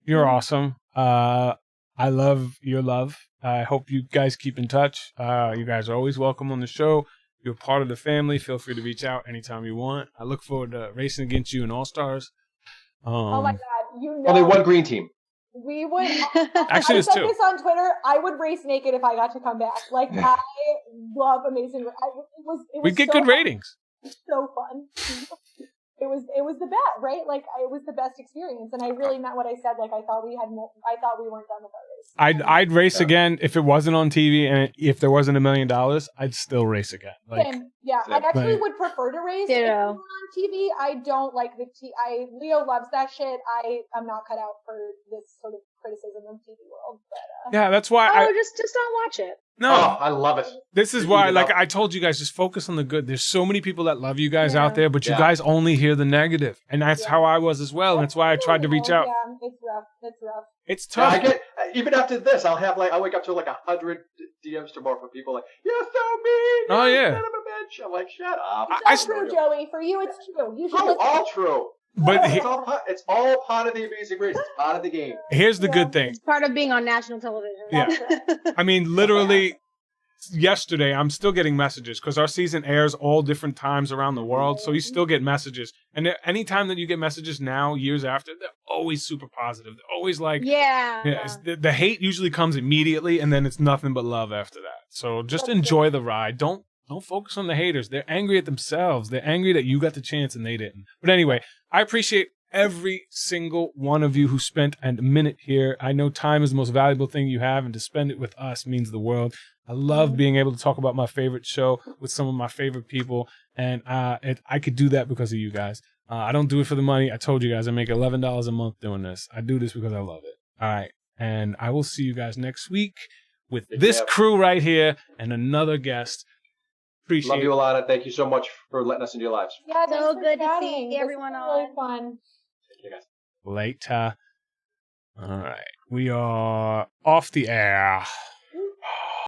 you're awesome. I love your love. I hope you guys keep in touch. You guys are always welcome on the show. You're part of the family. Feel free to reach out anytime you want. I look forward to racing against you in All-Stars. Oh my God. Only one green team. We would actually. I It's said 2. this on Twitter. I would race naked if I got to come back. Like I love Amazing. It was We get so good fun. ratings. So fun. It was the best, right? Like it was the best experience, and I really meant what I said. Like I thought we weren't done with our race. I'd race again if it wasn't on TV, and if there wasn't $1 million, I'd still race again. Like, Same. Yeah, I actually would prefer to race if it was on TV. I don't like Leo loves that shit. I'm not cut out for this sort of criticism of TV world. But, yeah, that's why. Just don't watch it. No, I love it. This is why, like I told you guys, just focus on the good. There's so many people that love you guys out there, but you guys only hear the negative, and that's how I was as well. And that's why I tried to reach out. Yeah, it's rough. It's rough. It's tough. I get even after this, I'll wake up to like 100 DMs tomorrow from people like, "You're so mean." Oh yeah. Son of a bitch. I'm like, shut up. It's true, Joey. For you, it's true. You should. All true. But it's all part of the Amazing Race. It's part of the game. Here's the good thing. It's part of being on national television. Yeah. I mean, literally, yesterday, I'm still getting messages because our season airs all different times around the world. So you still get messages. And anytime that you get messages now, years after, they're always super positive. They're always like, the hate usually comes immediately, and then it's nothing but love after that. So just enjoy the ride. Don't Don't focus on the haters. They're angry at themselves. They're angry that you got the chance and they didn't. But anyway, I appreciate every single one of you who spent a minute here. I know time is the most valuable thing you have, and to spend it with us means the world. I love being able to talk about my favorite show with some of my favorite people, and I could do that because of you guys. I don't do it for the money. I told you guys I make $11 a month doing this. I do this because I love it. All right, and I will see you guys next week with this crew right here and another guest. Appreciate Love you, Alana. Thank you so much for letting us into your lives. Yeah, So good to see everyone on. Really fun. Thank you, guys. Later. All right, we are off the air.